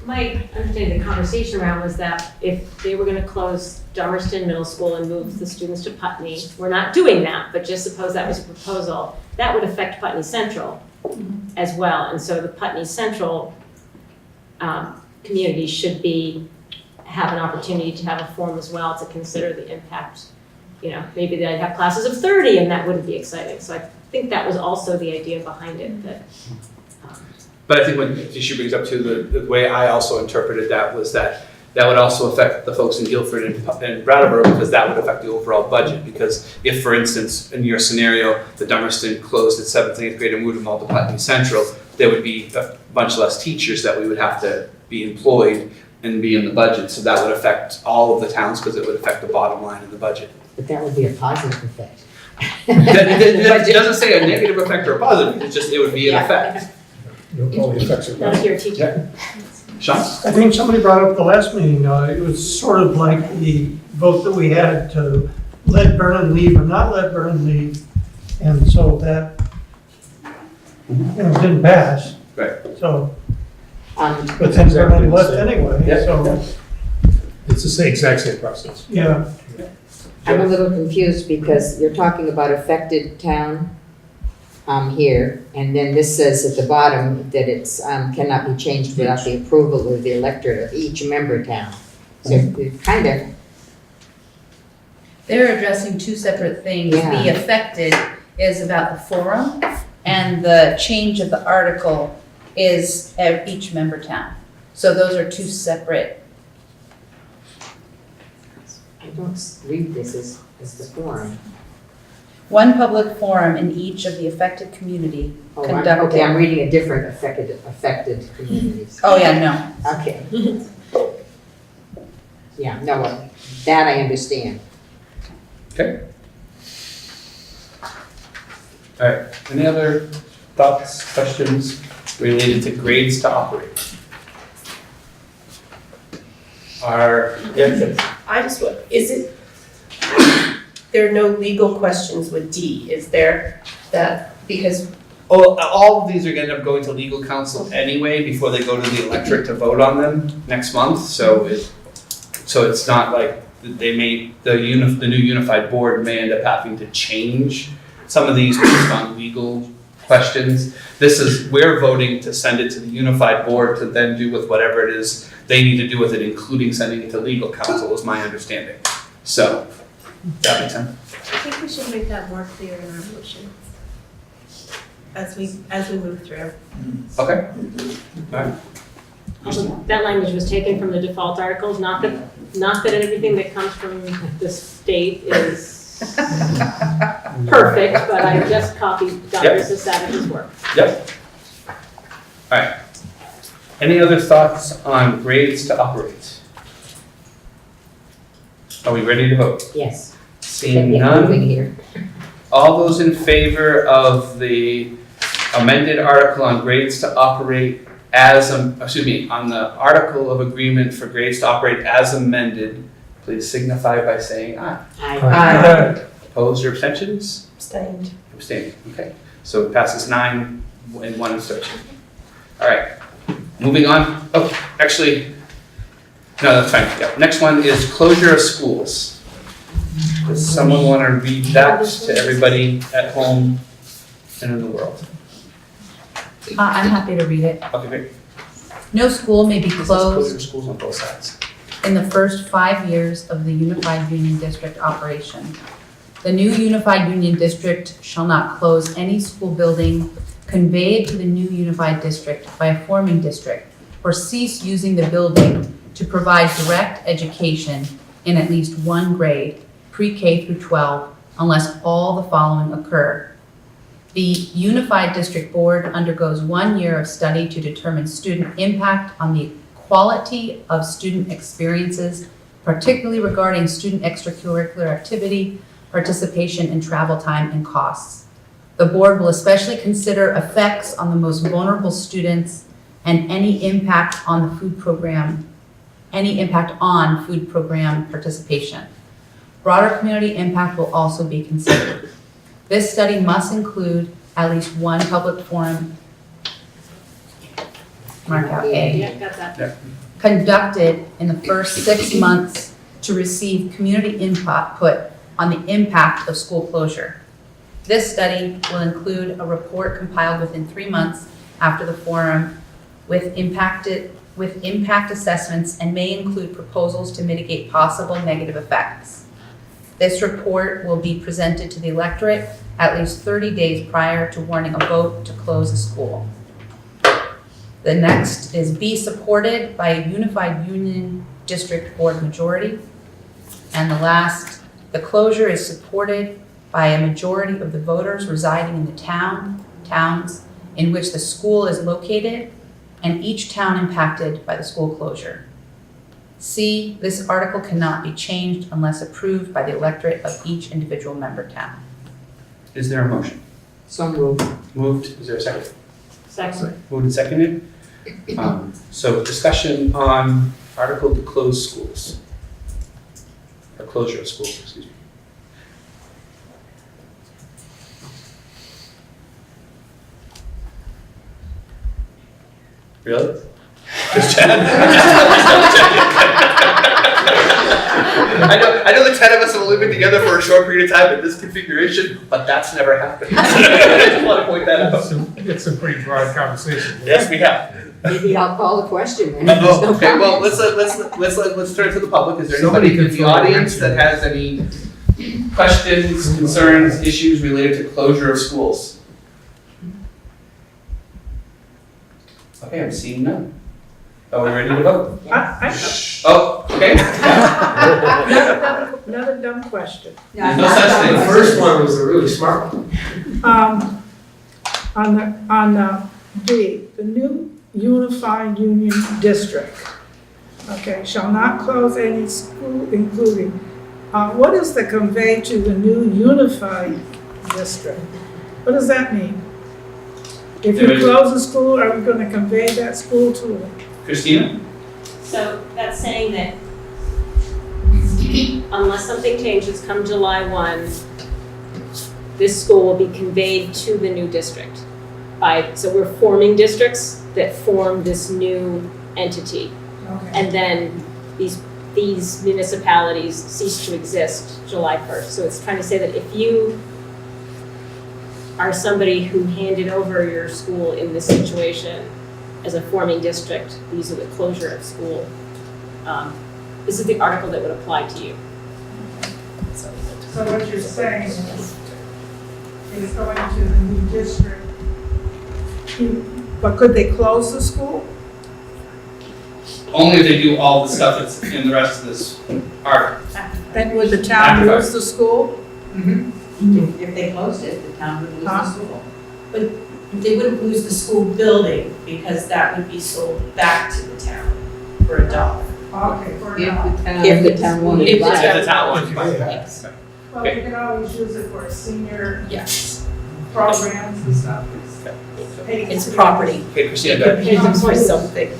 My understanding of the conversation around was that if they were gonna close Dummerston Middle School and move the students to Putney, we're not doing that, but just suppose that was a proposal, that would affect Putney Central as well. And so the Putney Central community should have an opportunity to have a forum as well to consider the impact. You know, maybe they'd have classes of 30 and that wouldn't be exciting. So I think that was also the idea behind it, that. But I think what the issue brings up too, the way I also interpreted that was that would also affect the folks in Guilford and Brattleboro, because that would affect the overall budget. Because if, for instance, in your scenario, the Dummerston closed at 7th and 8th grade and moved them all to Putney Central, there would be a bunch less teachers that we would have to be employed and be in the budget. So that would affect all of the towns, because it would affect the bottom line of the budget. But that would be a positive effect. It doesn't say a negative effect or a positive, it's just, it would be an effect. All the effects are That was your teacher. Sean? I think somebody brought up the last meeting, it was sort of like the vote that we had to let Vernon leave or not let Vernon leave. And so that, didn't pass. Right. So, Um, but then Vernon left anyway, Yeah. so. It's the same, exact same process. Yeah, I'm a little confused because you're talking about affected town here, and then this says at the bottom that it's cannot be changed without the approval of the electorate of each member town. So it kind of, They're addressing two separate things. Yeah. The affected is about the forum, and the change of the article is at each member town. So those are two separate. I don't read this as the forum. One public forum in each of the affected community Oh, conducted. okay, I'm reading a different affected communities. Oh, yeah, no. Okay. Yeah, no, that I understand. Okay. All right, any other thoughts, questions related to grades to operate? I just, is it, there are no legal questions with D, is there? That, because, All of these are gonna end up going to legal counsel anyway before they go to the electorate to vote on them next month, so it's not like they may, the new unified board may end up having to change some of these based on legal questions. We're voting to send it to the unified board to then do with whatever it is they need to do with it, including sending it to legal counsel, is my understanding. So, that makes sense? I think we should make that more clear in our motion as we move through. Okay. All right. Also, that language was taken from the default articles, not that everything that comes from the state is perfect, but I just copied Dr. Sasada's work. Yep. All right. Any other thoughts on grades to operate? Are we ready to vote? Yes. Seeing Get none, moving here. all those in favor of the amended article on grades to operate on the article of agreement for grades to operate as amended, please signify by saying aye. Aye. Opposed or abstentions? abstained. Abstaining, okay. So it passes 9 and 1 abstention. All right, moving on. Oh, actually, no, that's fine. Yeah. Next one is closure of schools. Does someone want to read that to everybody at home and in the world? I'm happy to read it. Okay, great. No school may be This is closed closure of schools on both sides. in the first 5 years of the Unified Union District operation. The new Unified Union District shall not close any school building conveyed to the new Unified District by a forming district or cease using the building to provide direct education in at least one grade, pre-K through 12, unless all the following occur. The Unified District Board undergoes 1 year of study to determine student impact on the quality of student experiences, particularly regarding student extracurricular activity, participation in travel time and costs. The board will especially consider effects on the most vulnerable students and any impact on food program participation. Broader community impact will also be considered. This study must include at least one public forum, mark out A, Yeah, got that. conducted in the first 6 months to receive community input on the impact of school closure. This study will include a report compiled within 3 months after the forum with impact assessments and may include proposals to mitigate possible negative effects. This report will be presented to the electorate at least 30 days prior to warning a vote to close a school. The next is be supported by a Unified Union District Board majority. And the last, the closure is supported by a majority of the voters residing in the towns in which the school is located and each town impacted by the school closure. C, this article cannot be changed unless approved by the electorate of each individual member town. Is there a motion? So moved. Moved, is there a second? Second. Moved and seconded. So discussion on article to close schools. Or closure of schools, excuse me. Really? Just Chad? I know the 10 of us have only been together for a short period of time in this configuration, but that's never happened. I just want to point that out. It's a pretty broad conversation. Yes, we have. Maybe I'll call a question then. if there's no Oh, okay, well, comments. let's turn to the public. Is there Somebody anybody in could the throw a audience wrench in that has any questions, concerns, issues related to closure of schools? Okay, I'm seeing none. Are we ready to vote? Oh, okay. Another dumb question. There's no such thing. The First one was a really smart one. On the B, the new unified union district, okay, shall not close any school including, what is the convey to the new unified district? What does that mean? If you close a school, are we gonna convey that school to them? Christina? So that's saying that unless something changes come July 1, this school will be conveyed to the new district. So we're forming districts that form this new entity. Okay. And then these municipalities cease to exist July 1st. So it's trying to say that if you are somebody who handed over your school in this situation as a forming district, these are the closure of school. This is the article that would apply to you. So what you're saying is going to the new district, but could they close the school? Only if they do all the stuff that's in the rest of this article. Then would the town lose the school? If they closed it, the town would lose the school. They wouldn't lose the school building because that would be sold back to the town for $1. Okay, for now. If the town wanted to If the buy If it. the town wants to buy it. Yes. Well, you can always use it for senior Yes. programs and stuff. It's property. Okay, Christina, go ahead. Here's a point, Something.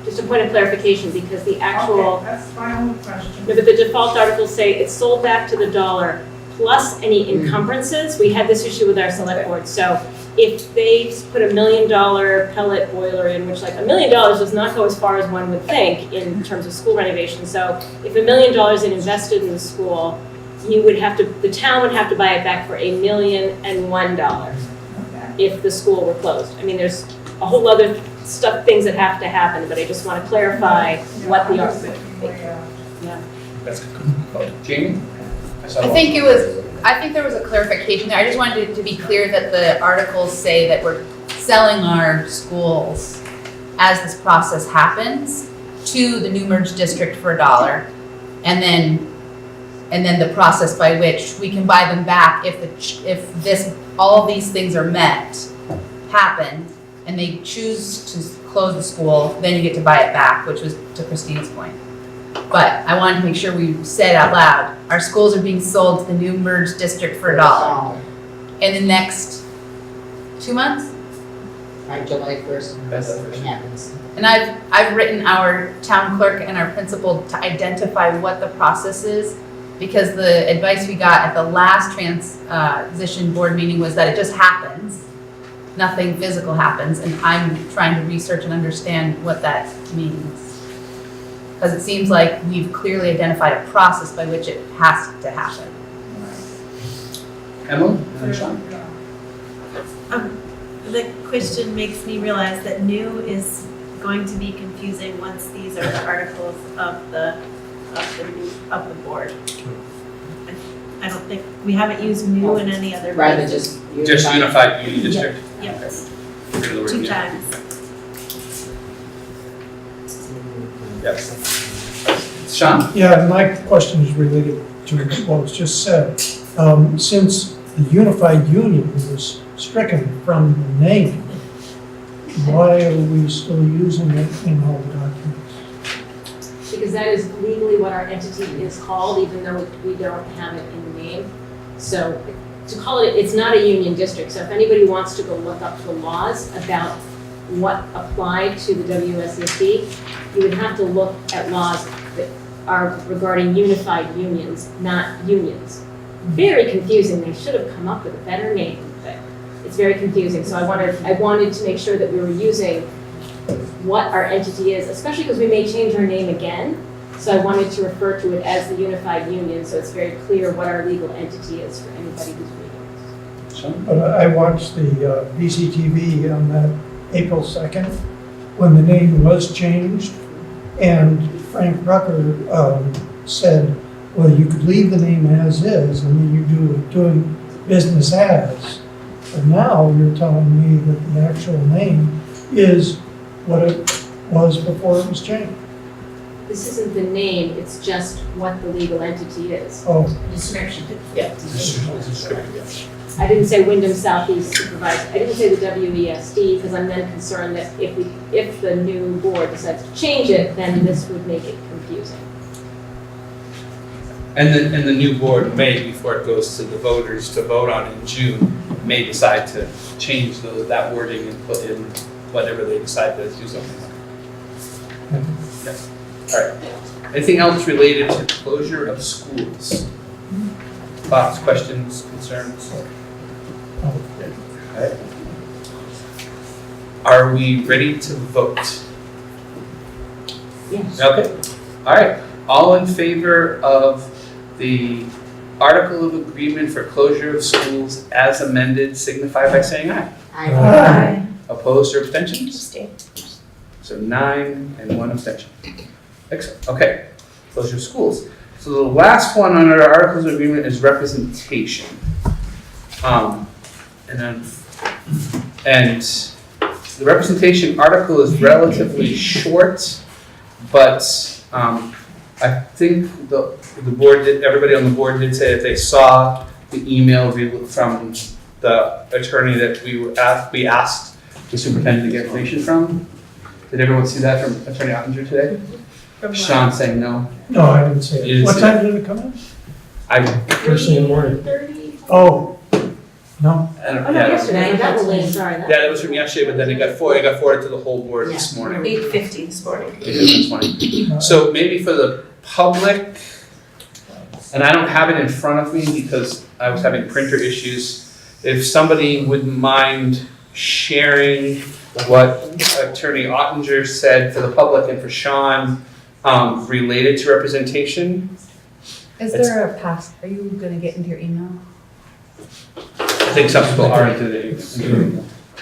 just a point of clarification, because the actual, Okay, that's my only question. no, but the default articles say it's sold back to the dollar plus any encumbrances. We had this issue with our select board. So if they put $1 million pellet boiler in, which like $1 million does not go as far as one would think in terms of school renovation. So if $1 million is invested in the school, the town would have to buy it back for $1,000,001 if the school were closed. I mean, there's a whole other things that have to happen, but I just want to clarify what the article. That's good. Jamie? I think there was a clarification there. I just wanted it to be clear that the articles say that we're selling our schools as this process happens to the new merged district for $1. And then the process by which we can buy them back if all these things are met, happen, and they choose to close the school, then you get to buy it back, which was to Christina's point. But I wanted to make sure we said out loud, our schools are being sold to the new merged district for $1 in the next 2 months. Right, July 1st, unless something happens. And I've written our town clerk and our principal to identify what the process is, because the advice we got at the last transition board meeting was that it just happens. Nothing physical happens, and I'm trying to research and understand what that means. Because it seems like we've clearly identified a process by which it has to happen. Emily? And then Sean? The question makes me realize that new is going to be confusing once these are the articles of the board. I don't think, we haven't used new in any other. Rather places. just Unified Union District? Yep, Get rid of the word 2 new. times. Yes. Sean? Yeah, my question is related to what was just said. Since the unified union was stricken from the name, why are we still using it in all the documents? Because that is legally what our entity is called, even though we don't have it in the name. So to call it, it's not a union district. So if anybody wants to go look up the laws about what applied to the WSESD, you would have to look at laws that are regarding unified unions, not unions. Very confusing. They should have come up with a better name, but it's very confusing. So I wanted to make sure that we were using what our entity is, especially because we may change our name again. So I wanted to refer to it as the unified union, so it's very clear what our legal entity is for anybody who's reading But I watched the VCTV on that April 2nd, when the name was changed, and Frank Rucker said, well, you could leave the name as is, and then you're doing business as. But now you're telling me that the actual name is what it was before it was changed. This isn't the name, it's just what the legal entity is. Oh, Description. I didn't say Wyndham Southeast Supervisor, I didn't say the WESD, because I'm then concerned that if the new board decides to change it, then this would make it confusing. And the new board may, before it goes to the voters to vote on in June, may decide to change that wording and put in whatever they decide to do something like. Yes. All right. Anything else related to closure of schools? Thoughts, questions, concerns? Okay. Are we ready to vote? Yes. Okay. All right. All in favor of the article of agreement for closure of schools as amended signify by saying aye. Aye. Opposed or abstentions? Abstain. So 9 and 1 abstention. Excellent. Okay. Closure of schools. So the last one on our articles of agreement is representation. And the representation article is relatively short, but I think the board did, everybody on the board did say that they saw the email from the attorney that we asked the superintendent to get information from. Did everyone see that from Attorney Ottinger today? Sean saying no. no, I didn't see You it. didn't What see time did it come in? First thing in the morning. 3:30? Oh, no. Oh, no, yesterday, that was late, sorry. That was from yesterday, but then it got forwarded to the whole board this morning. 8:50 this morning. This morning. So maybe for the public, and I don't have it in front of me because I was having printer issues, if somebody wouldn't mind sharing what Attorney Ottinger said for the public and for Sean related to representation. Is there a pass, are you gonna get into your email? I think some people are into the.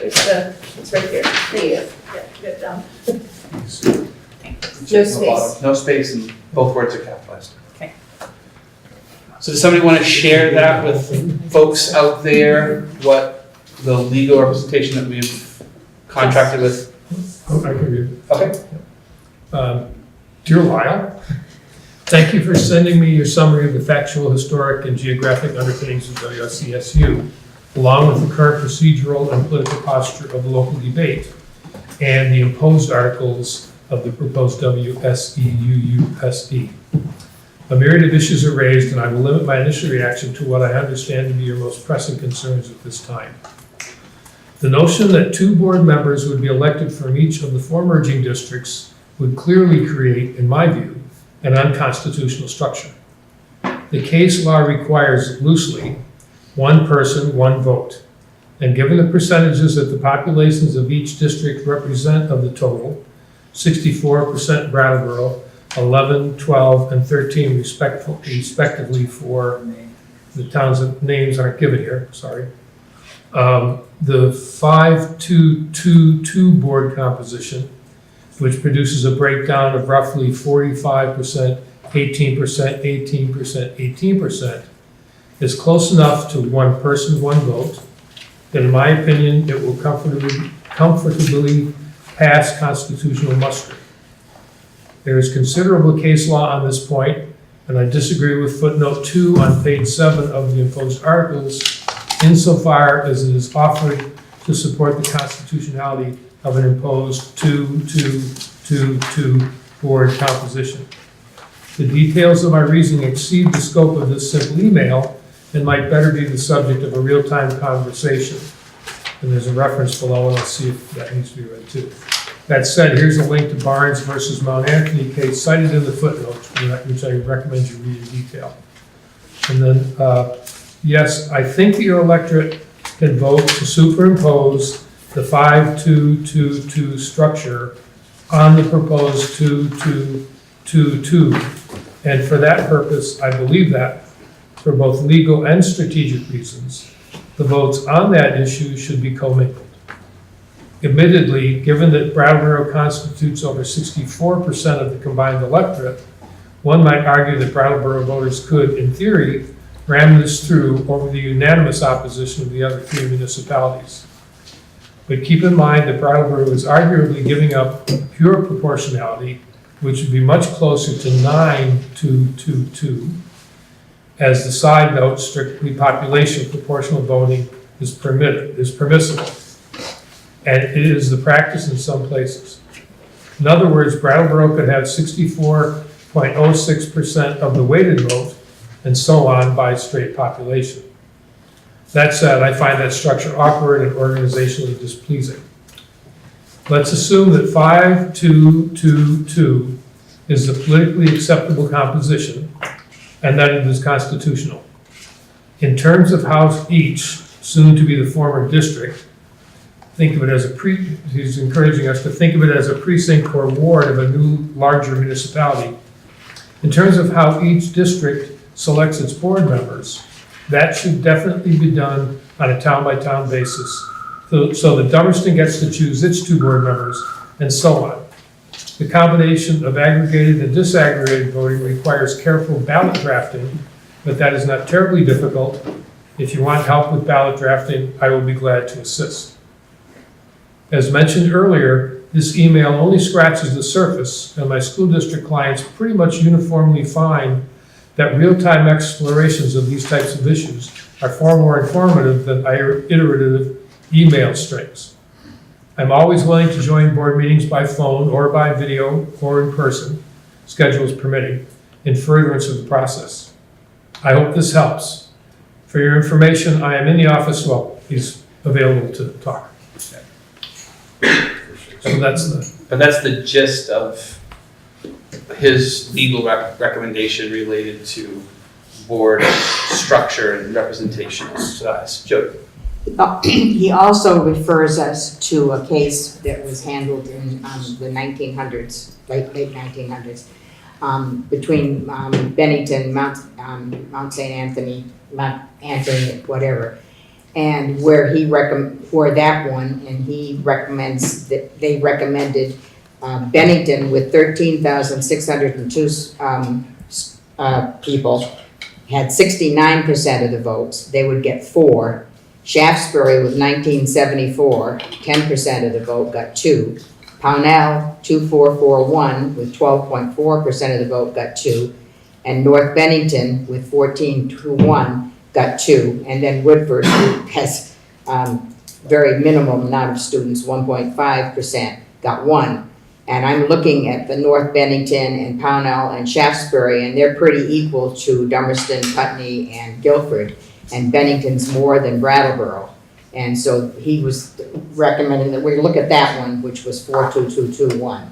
It's right here. There you go. Yeah, get down. No space. No space and both words are capitalized. Okay. So does somebody want to share that with folks out there, what the legal representation that we've contracted with? I can read it. Okay. Dear Lyle, thank you for sending me your summary of the factual, historic, and geographic underpinnings of WSESU, along with the current procedural and political posture of the local debate, and the imposed articles of the proposed WSEUUSD. A myriad of issues are raised, and I will limit my initial reaction to what I understand to be your most pressing concerns at this time. The notion that 2 board members would be elected from each of the 4 merging districts would clearly create, in my view, an unconstitutional structure. The case law requires loosely 1 person, 1 vote. And given the percentages that the populations of each district represent of the total, 64% Brattleboro, 11, 12, and 13 respectively for the towns that names aren't given here, sorry. The 5-2-2-2 board composition, which produces a breakdown of roughly 45%, 18%, 18%, 18%, is close enough to 1 person, 1 vote, that in my opinion, it will comfortably pass constitutional muster. There is considerable case law on this point, and I disagree with footnote 2 on page 7 of the imposed articles, insofar as it is offered to support the constitutionality of an imposed 2-2-2-2 board composition. The details of my reasoning exceed the scope of this simple email and might better be the subject of a real-time conversation. And there's a reference below, and I'll see if that needs to be read too. That said, here's a link to Barnes versus Mount Anthony case cited in the footnote, which I recommend you read in detail. And then, yes, I think that your electorate can vote to superimpose the 5-2-2-2 structure on the proposed 2-2 And for that purpose, I believe that, for both legal and strategic reasons, the votes on that issue should be commingled. Admittedly, given that Brattleboro constitutes over 64% of the combined electorate, one might argue that Brattleboro voters could, in theory, ram this through over the unanimous opposition of the other three municipalities. But keep in mind that Brattleboro is arguably giving up pure proportionality, which would be much closer to 9-2-2-2. As the side note, strictly population proportional voting is permissible. And it is the practice in some places. In other words, Brattleboro could have 64.06% of the weighted vote, and so on by straight population. That said, I find that structure awkward and organizationally displeasing. Let's assume that 5-2-2-2 is the politically acceptable composition, and that it is constitutional. In terms of how each, soon to be the former district, think of it as he's encouraging us to think of it as a precinct or ward of a new, larger municipality. In terms of how each district selects its board members, that should definitely be done on a town-by-town basis. So that Dummerston gets to choose its 2 board members, and so on. The combination of aggregated and disaggregated voting requires careful ballot drafting, but that is not terribly difficult. If you want help with ballot drafting, I will be glad to assist. As mentioned earlier, this email only scratches the surface, and my school district clients pretty much uniformly find that real-time explorations of these types of issues are far more informative than iterative email strings. I'm always willing to join board meetings by phone or by video or in person, schedules permitting, in furtherance of the process. I hope this helps. For your information, I am in the office, well, he's available to talk. So that's the gist of his legal recommendation related to board structure and representation. So, Jody. He also refers us to a case that was handled in the 1900s, late 1900s, between Bennington, Mount St. Anthony, whatever, and where for that one, and he recommends that they recommended Bennington with 13,602 people had 69% of the votes. They would get 4. Shaftesbury with 1974, 10% of the vote got 2. Pownell 2441 with 12.4% of the vote got 2. And North Bennington with 14-1 got 2. And then Woodford, who has very minimal amount of students, 1.5%, got 1. And I'm looking at the North Bennington and Pownell and Shaftesbury, and they're pretty equal to Dummerston, Putney, and Guilford. And Bennington's more than Brattleboro. And so he was recommending that we look at that one, which was 42221.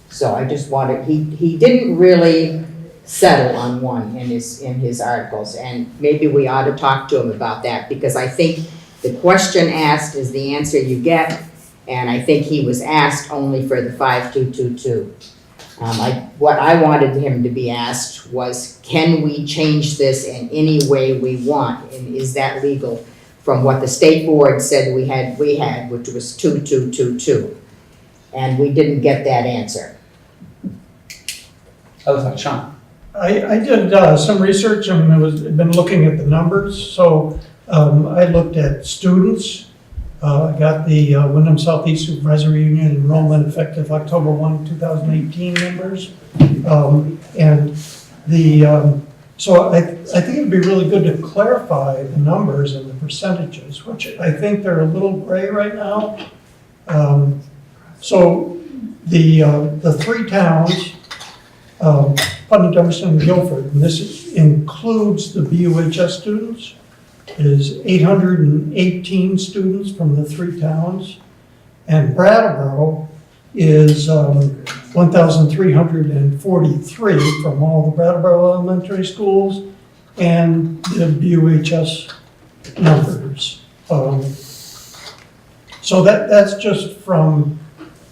So I just wanted, he didn't really settle on one in his articles, and maybe we ought to talk to him about that, because I think the question asked is the answer you get, and I think he was asked only for the 5222. What I wanted him to be asked was, can we change this in any way we want? And is that legal from what the state board said we had, which was 2222. And we didn't get that answer. Sean. I did some research and been looking at the numbers. So I looked at students. I got the Wyndham Southeast Supervisory Union enrollment effective October 1, 2018 numbers. So I think it'd be really good to clarify the numbers and the percentages, which I think they're a little gray right now. So the 3 towns, Putney, Dummerston, and Guilford, and this includes the BUHS students, is 818 students from the 3 towns, and Brattleboro is 1,343 from all the Brattleboro elementary schools and the BUHS numbers. So that's just from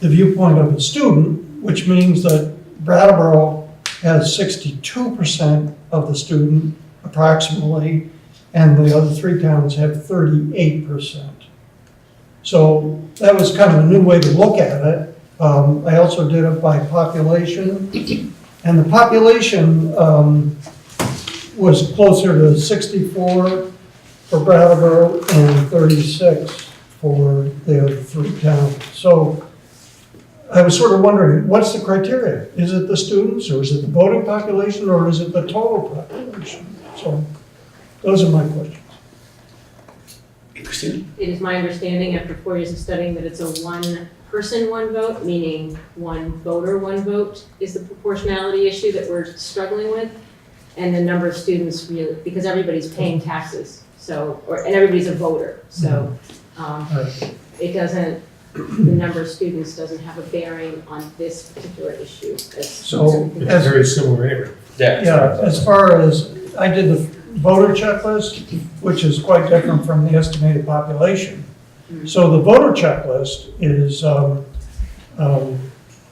the viewpoint of a student, which means that Brattleboro has 62% of the student approximately, and the other three towns have 38%. So that was kind of a new way to look at it. I also did it by population, and the population was closer to 64 for Brattleboro and 36 for the other three towns. So I was sort of wondering, what's the criteria? Is it the students, or is it the voting population, or is it the total population? So those are my questions. Christina? It is my understanding after 4 years of studying that it's a one person, one vote, meaning one voter, one vote is the proportionality issue that we're struggling with. And the number of students really, because everybody's paying taxes, so, and everybody's a voter, so it doesn't, the number of students doesn't have a bearing on this particular issue. So It's very similar anyway. Yeah, as far as, I did the voter checklist, which is quite different from the estimated population. So the voter checklist is,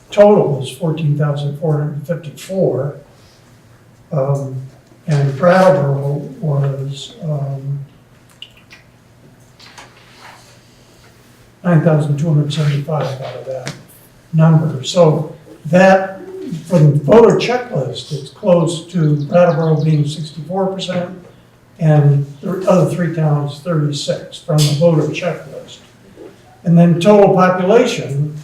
total is 14,454. And Brattleboro was 9,275 out of that number. So that, for the voter checklist, it's close to Brattleboro being 64% and the other three towns 36 from the voter checklist. And then total population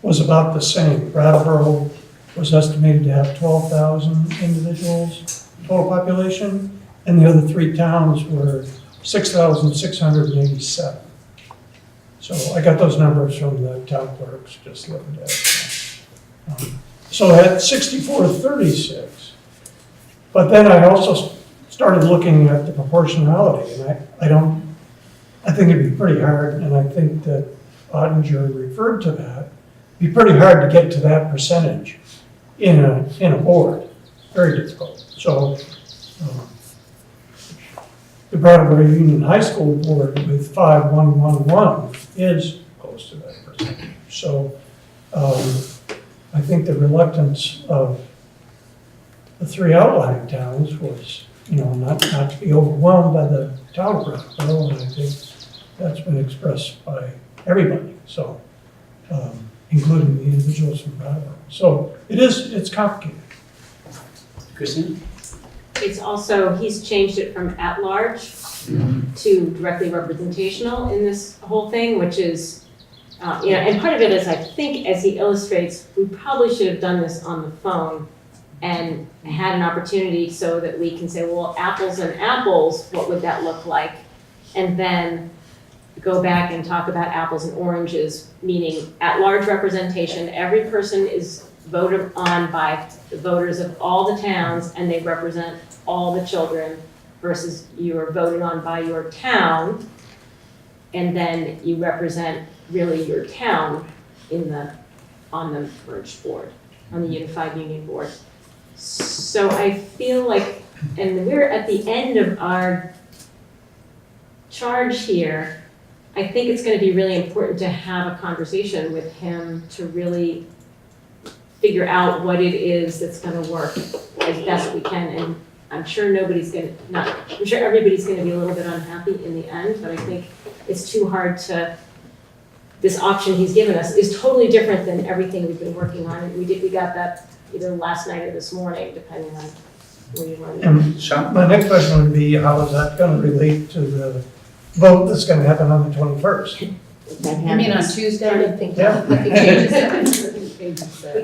was about the same. Brattleboro was estimated to have 12,000 individuals total population, and the other three towns were 6,687. So I got those numbers from the town clerks just the other day. So at 64-36, but then I also started looking at the proportionality, and I think it'd be pretty hard, and I think that Ottinger referred to that, it'd be pretty hard to get to that percentage in a board, very difficult. So the Brattleboro Union High School board with 5111 is close to that percentage. So I think the reluctance of the three outlying towns was, not to be overwhelmed by the town of Brattleboro, and I think that's been expressed by everybody. So, including the individuals from Brattleboro. So it's complicated. Christina? It's also, he's changed it from at-large to directly representational in this whole thing, which is, and part of it is, I think, as he illustrates, we probably should have done this on the phone and had an opportunity so that we can say, well, apples and apples, what would that look like? And then go back and talk about apples and oranges, meaning at-large representation. Every person is voted on by the voters of all the towns, and they represent all the children, versus you are voted on by your town, and then you represent really your town on the merged board, on the unified union board. So I feel like, and we're at the end of our charge here, I think it's going to be really important to have a conversation with him to really figure out what it is that's going to work as best we can. And I'm sure everybody's going to be a little bit unhappy in the end, but I think it's too hard to, this option he's given us is totally different than everything we've been working on. And we got that either last night or this morning, depending on where you want to. Sean? My next question would be, how is that going to relate to the vote that's going to happen on the 21st? You mean on Tuesday? I think Yeah. nothing changes.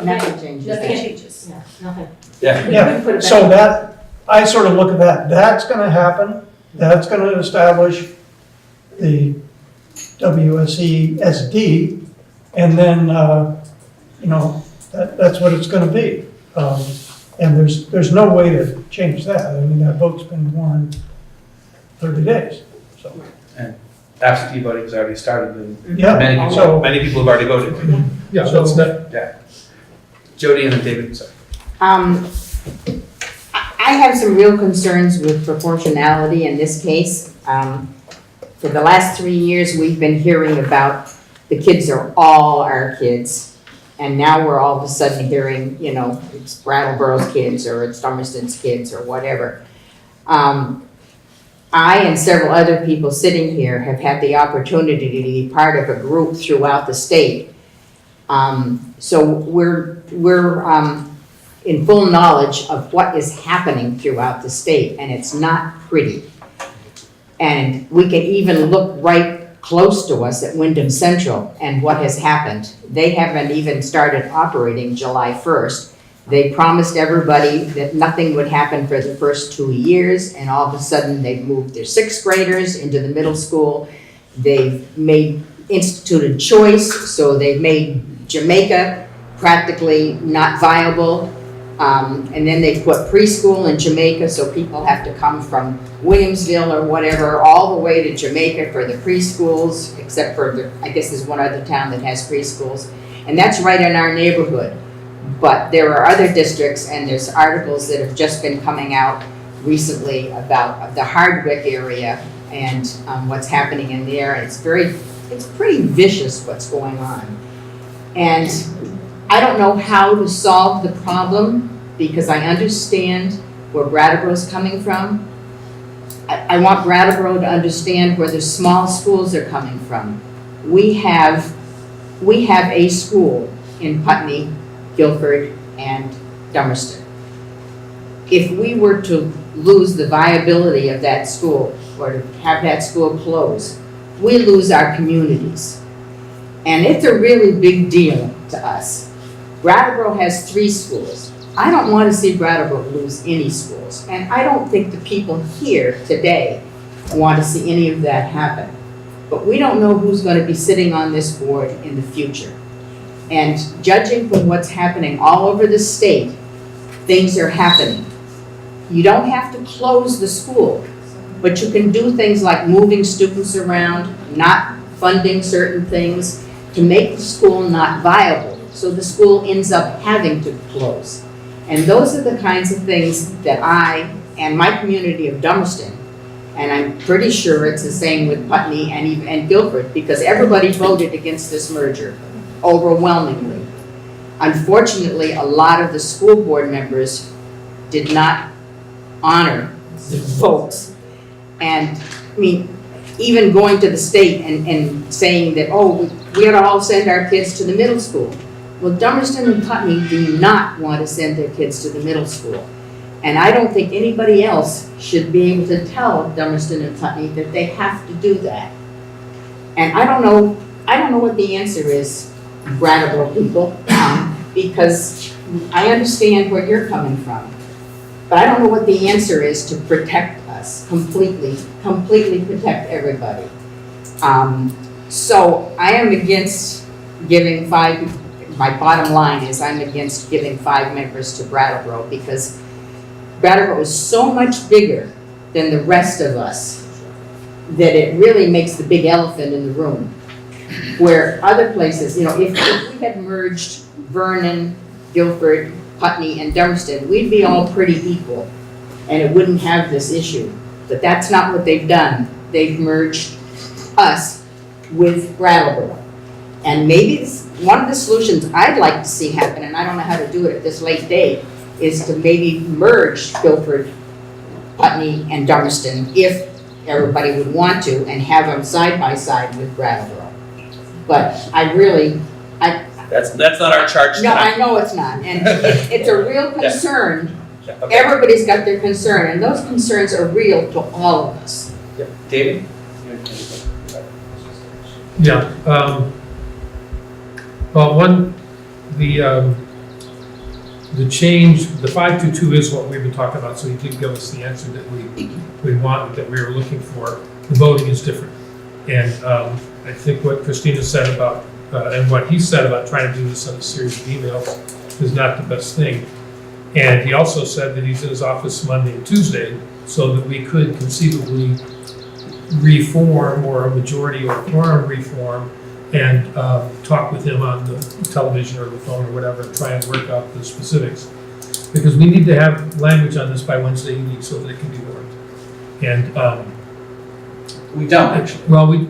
Nothing changes. Nothing changes. Yeah, nothing. Yeah. We Yeah, put it so back. that, I sort of look at that, that's going to happen, that's going to establish the WSESD, and then, that's what it's going to be. And there's no way to change that. I mean, that vote's been won 30 days, so. Absentee voting has already started, and Yeah, many people have already voted. Yeah, that's that. Yeah. Jody and then David, sorry. I have some real concerns with proportionality in this case. For the last 3 years, we've been hearing about the kids are all our kids. And now we're all of a sudden hearing, you know, it's Brattleboro's kids or it's Dummerston's kids or whatever. I and several other people sitting here have had the opportunity to be part of a group throughout the state. So we're in full knowledge of what is happening throughout the state, and it's not pretty. And we can even look right close to us at Wyndham Central and what has happened. They haven't even started operating July 1st. They promised everybody that nothing would happen for the first 2 years, and all of a sudden they've moved their 6th graders into the middle school. They've instituted choice, so they've made Jamaica practically not viable. And then they put preschool in Jamaica, so people have to come from Williamsville or whatever, all the way to Jamaica for the preschools, except for, I guess there's one other town that has preschools. And that's right in our neighborhood. But there are other districts, and there's articles that have just been coming out recently about the Hardwick area and what's happening in there. And it's pretty vicious what's going on. And I don't know how to solve the problem, because I understand where Brattleboro's coming from. I want Brattleboro to understand where the small schools are coming from. We have a school in Putney, Guilford, and Dummerston. If we were to lose the viability of that school, or to have that school close, we lose our communities. And it's a really big deal to us. Brattleboro has 3 schools. I don't want to see Brattleboro lose any schools. And I don't think the people here today want to see any of that happen. But we don't know who's going to be sitting on this board in the future. And judging from what's happening all over the state, things are happening. You don't have to close the school, but you can do things like moving students around, not funding certain things, to make the school not viable, so the school ends up having to close. And those are the kinds of things that I and my community of Dummerston, and I'm pretty sure it's the same with Putney and Guilford, because everybody voted against this merger overwhelmingly. Unfortunately, a lot of the school board members did not honor the votes. And I mean, even going to the state and saying that, oh, we ought to all send our kids to the middle school. Well, Dummerston and Putney do not want to send their kids to the middle school. And I don't think anybody else should be able to tell Dummerston and Putney that they have to do that. And I don't know what the answer is, Brattleboro people, because I understand where you're coming from. But I don't know what the answer is to protect us completely protect everybody. So I am against giving 5, my bottom line is I'm against giving 5 members to Brattleboro, because Brattleboro is so much bigger than the rest of us that it really makes the big elephant in the room. Where other places, you know, if we had merged Vernon, Guilford, Putney, and Dummerston, we'd be all pretty equal, and it wouldn't have this issue. But that's not what they've done. They've merged us with Brattleboro. And maybe one of the solutions I'd like to see happen, and I don't know how to do it at this late date, is to maybe merge Guilford, Putney, and Dummerston, if everybody would want to, and have them side by side with Brattleboro. But I really, That's not our charge no, tonight. I know it's not, and it's a real concern. Yeah, okay. Everybody's got their concern, and those concerns are real to all of us. Yeah. David? Yeah, well, the change, the 522 is what we've been talking about, so he did give us the answer that we wanted, that we were looking for. The voting is different. And I think what Christina said about, and what he said about trying to do this on a series of emails is not the best thing. And he also said that he's in his office Monday and Tuesday, so that we could conceivably reform, or a majority or quorum reform, and talk with him on the television or the phone or whatever, and try and work out the specifics. Because we need to have language on this by Wednesday evening so that it can be worked. And We don't, actually. well,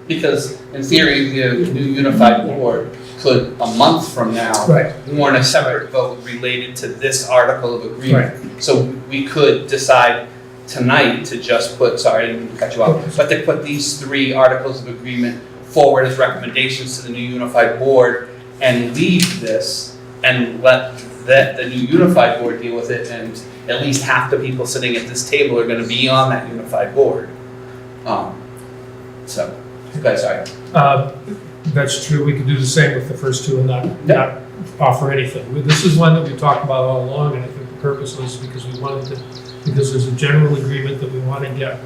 Because in theory, the new unified board could, a month from now, Right. warn a separate vote related to this article of agreement. So we could decide tonight to just put, sorry, I didn't mean to cut you off, but to put these 3 articles of agreement forward as recommendations to the new unified board and leave this and let the new unified board deal with it, and at least half the people sitting at this table are gonna be on that unified board. So, okay, sorry. That's true, we could do the same with the first 2 and not offer anything. This is one that we talked about all along, and I think the purpose was because because there's a general agreement that we want to get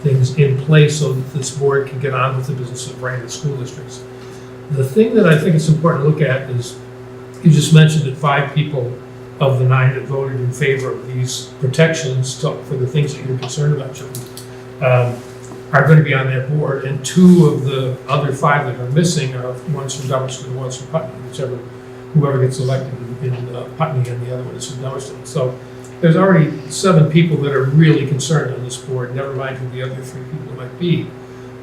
things in place so that this board can get on with the business of running the school districts. The thing that I think it's important to look at is, you just mentioned that 5 people of the 9 that voted in favor of these protections for the things that you're concerned about, children, are going to be on that board, and 2 of the other 5 that are missing are ones from Dummerston and ones from Putney, whoever gets elected in Putney, and the other one is from Dummerston. So there's already 7 people that are really concerned on this board, never mind who the other 3 people might be,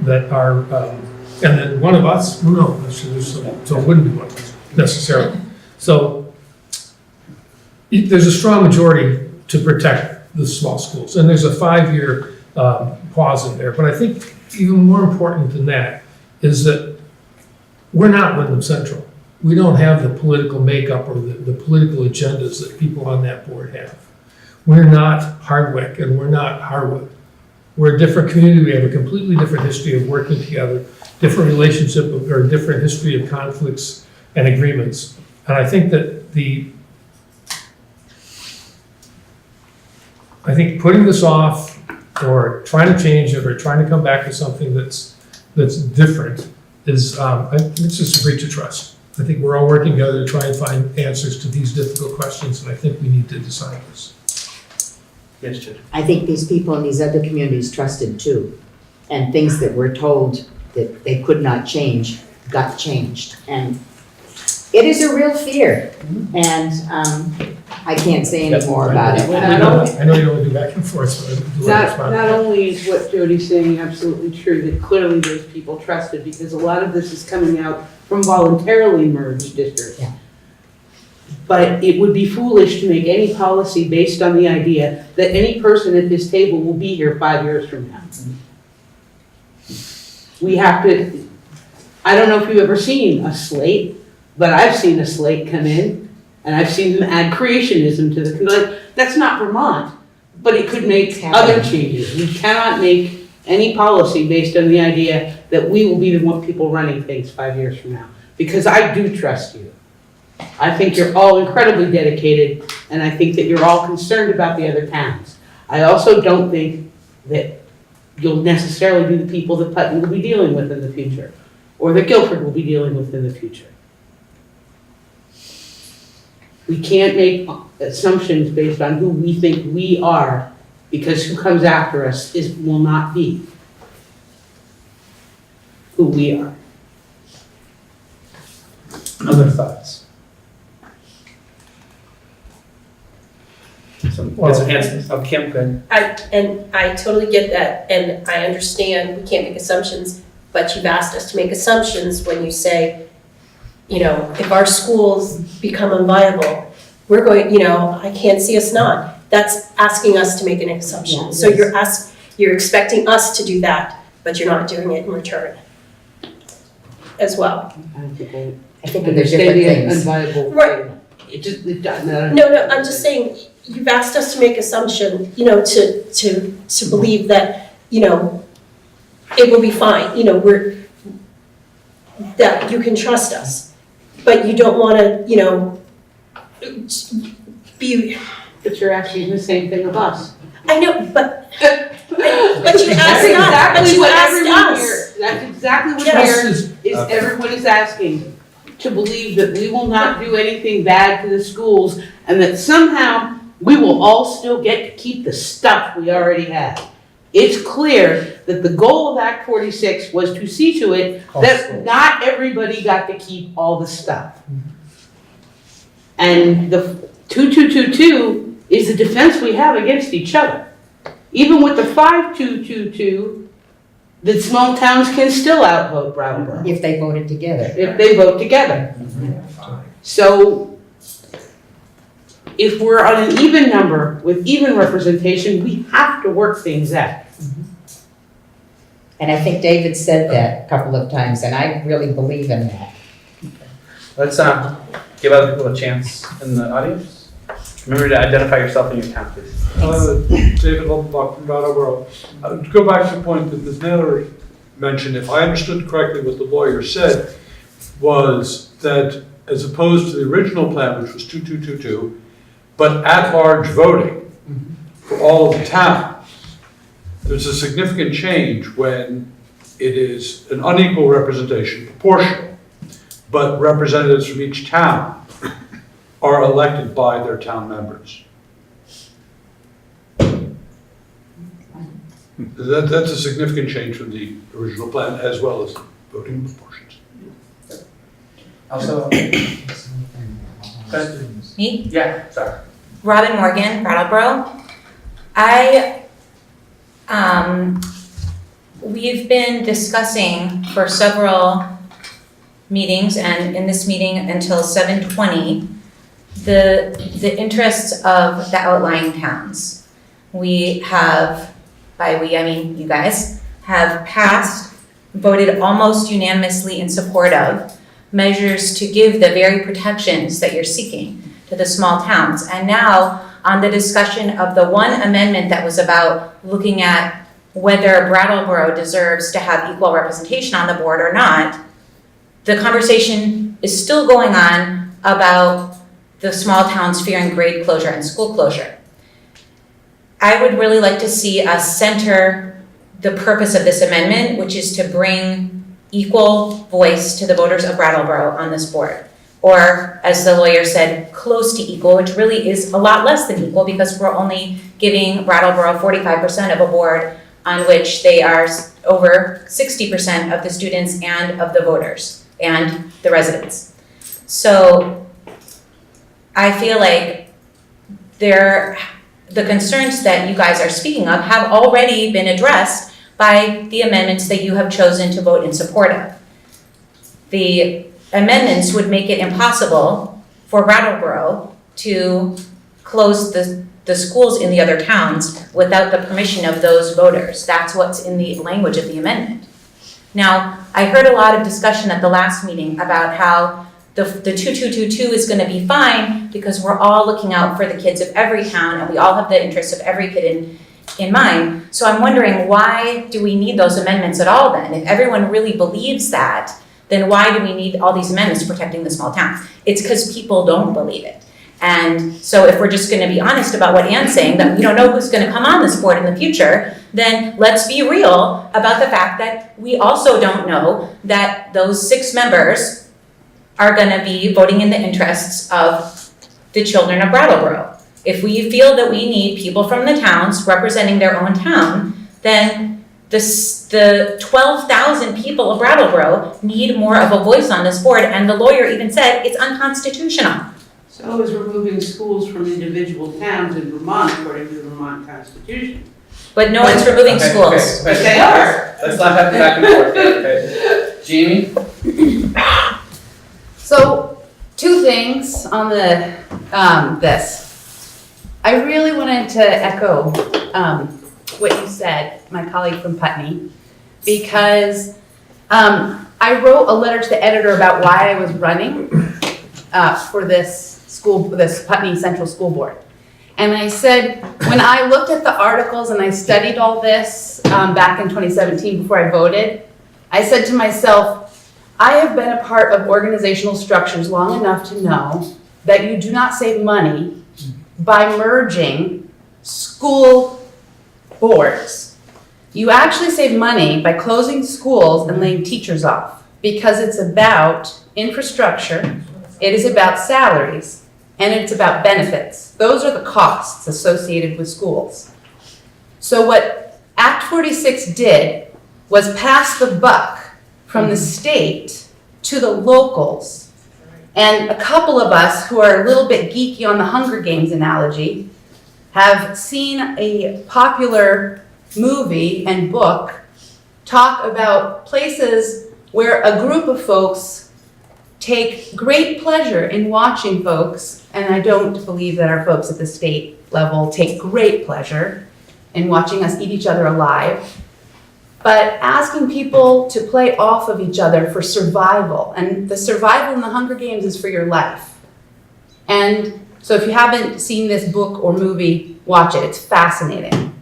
that are, and then one of us, no, so it wouldn't be one of us necessarily. So there's a strong majority to protect the small schools, and there's a 5-year pause in there. But I think even more important than that is that we're not Wyndham Central. We don't have the political makeup or the political agendas that people on that board have. We're not Hardwick and we're not Harwood. We're a different community. We have a completely different history of working together, different relationship or different history of conflicts and agreements. And I think that putting this off or trying to change it or trying to come back to something that's different is, it's just a breach of trust. I think we're all working together to try and find answers to these difficult questions, and I think we need to decide this. Yes, Judge. I think these people in these other communities trusted too. And things that were told that they could not change, got changed. And it is a real fear. And I can't say any more about it. I know you don't want to do back and forth, so I do respond. Not only is what Jody's saying absolutely true, that clearly those people trusted, because a lot of this is coming out from voluntarily merged districts. Yeah. But it would be foolish to make any policy based on the idea that any person at this table will be here 5 years from now. We have to, I don't know if you've ever seen a slate, but I've seen a slate come in, and I've seen them add creationism to the, that's not Vermont, but it could make other changes. We cannot make any policy based on the idea that we will be the one people running things 5 years from now. Because I do trust you. I think you're all incredibly dedicated, and I think that you're all concerned about the other towns. I also don't think that you'll necessarily be the people that Putney will be dealing with in the future, or that Guilford will be dealing with in the future. We can't make assumptions based on who we think we are, because who comes after us will not be who we are. Other thoughts? Get some hands. Oh, Kim, go ahead. I totally get that, and I understand we can't make assumptions, but you've asked us to make assumptions when you say, if our schools become unviable, we're going, I can't see us not. That's asking us to make an assumption. Yeah, So yes. you're expecting us to do that, but you're not doing it in return as well. I think that there's different things. Unviable. Right. No, I'm just saying, you've asked us to make assumption, to believe that, it will be fine, that you can trust us. But you don't wanna, be. But you're asking the same thing of us. I know, but you asked us. That's exactly what Yes. here is everyone is asking, to believe that we will not do anything bad to the schools, and that somehow we will all still get to keep the stuff we already have. It's clear that the goal of Act 46 was to see to it that not everybody got to keep all the stuff. And the 2222 is the defense we have against each other. Even with the 5222, the small towns can still outvote Brattleboro If they voted together. if they vote together. So if we're on an even number with even representation, we have to work things out. And I think David said that a couple of times, and I really believe in that. Let's give other people a chance in the audience. Remember to identify yourself and your town, please. David Lumberbuck from Brattleboro. To go back to the point that Ms. Naylor mentioned, if I understood correctly what the lawyer said, was that as opposed to the original plan, which was 2222, but at-large voting for all of the towns, there's a significant change when it is an unequal representation, proportional, but representatives from each town are elected by their town members. That's a significant change from the original plan, as well as voting proportions. Also, Me? yeah, sorry. Robin Morgan, Brattleboro. We've been discussing for several meetings, and in this meeting until 7:20, the interests of the outlying towns. We have, by we I mean you guys, have passed, voted almost unanimously in support of measures to give the very protections that you're seeking to the small towns. And now on the discussion of the one amendment that was about looking at whether Brattleboro deserves to have equal representation on the board or not, the conversation is still going on about the small towns fearing grade closure and school closure. I would really like to see us center the purpose of this amendment, which is to bring equal voice to the voters of Brattleboro on this board. Or, as the lawyer said, close to equal, which really is a lot less than equal because we're only giving Brattleboro 45% of a board on which they are over 60% of the students and of the voters and the residents. So I feel like the concerns that you guys are speaking of have already been addressed by the amendments that you have chosen to vote in support of. The amendments would make it impossible for Brattleboro to close the schools in the other towns without the permission of those voters. That's what's in the language of the amendment. Now, I heard a lot of discussion at the last meeting about how the 2222 is going to be fine because we're all looking out for the kids of every town and we all have the interests of every kid in mind. So I'm wondering, why do we need those amendments at all then? If everyone really believes that, then why do we need all these amendments protecting the small towns? It's because people don't believe it. And so if we're just going to be honest about what Ann's saying, that we don't know who's going to come on this board in the future, then let's be real about the fact that we also don't know that those 6 members are going to be voting in the interests of the children of Brattleboro. If we feel that we need people from the towns representing their own town, then the 12,000 people of Brattleboro need more of a voice on this board, and the lawyer even said it's unconstitutional. So is removing schools from individual towns in Vermont according to the Vermont Constitution. But no one's removing schools. Okay. But they are. Let's not have the back and forth here, okay? Jamie? So, 2 things on the this. I really wanted to echo what you said, my colleague from Putney, because I wrote a letter to the editor about why I was running for this Putney Central School Board. And I said, when I looked at the articles and I studied all this back in 2017 before I voted, I said to myself, I have been a part of organizational structures long enough to know that you do not save money by merging school boards. You actually save money by closing schools and laying teachers off because it's about infrastructure, it is about salaries, and it's about benefits. Those are the costs associated with schools. So what Act 46 did was pass the buck from the state to the locals. And a couple of us who are a little bit geeky on the Hunger Games analogy have seen a popular movie and book talk about places where a group of folks take great pleasure in watching folks, and I don't believe that our folks at the state level take great pleasure in watching us eat each other alive, but asking people to play off of each other for survival. And the survival in the Hunger Games is for your life. And so if you haven't seen this book or movie, watch it. It's fascinating.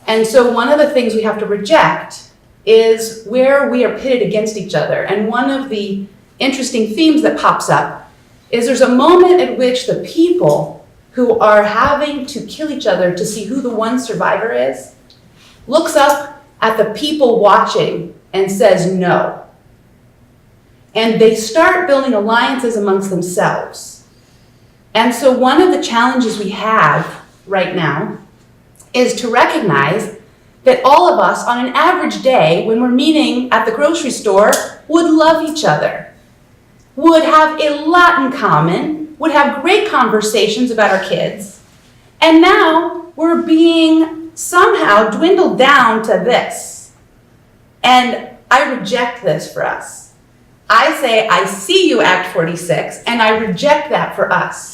And so one of the things we have to reject is where we are pitted against each other. And one of the interesting themes that pops up is there's a moment at which the people who are having to kill each other to see who the one survivor is looks up at the people watching and says no. And they start building alliances amongst themselves. And so one of the challenges we have right now is to recognize that all of us on an average day when we're meeting at the grocery store would love each other, would have a lot in common, would have great conversations about our kids. And now we're being somehow dwindled down to this. And I reject this for us. I say, I see you, Act 46, and I reject that for us.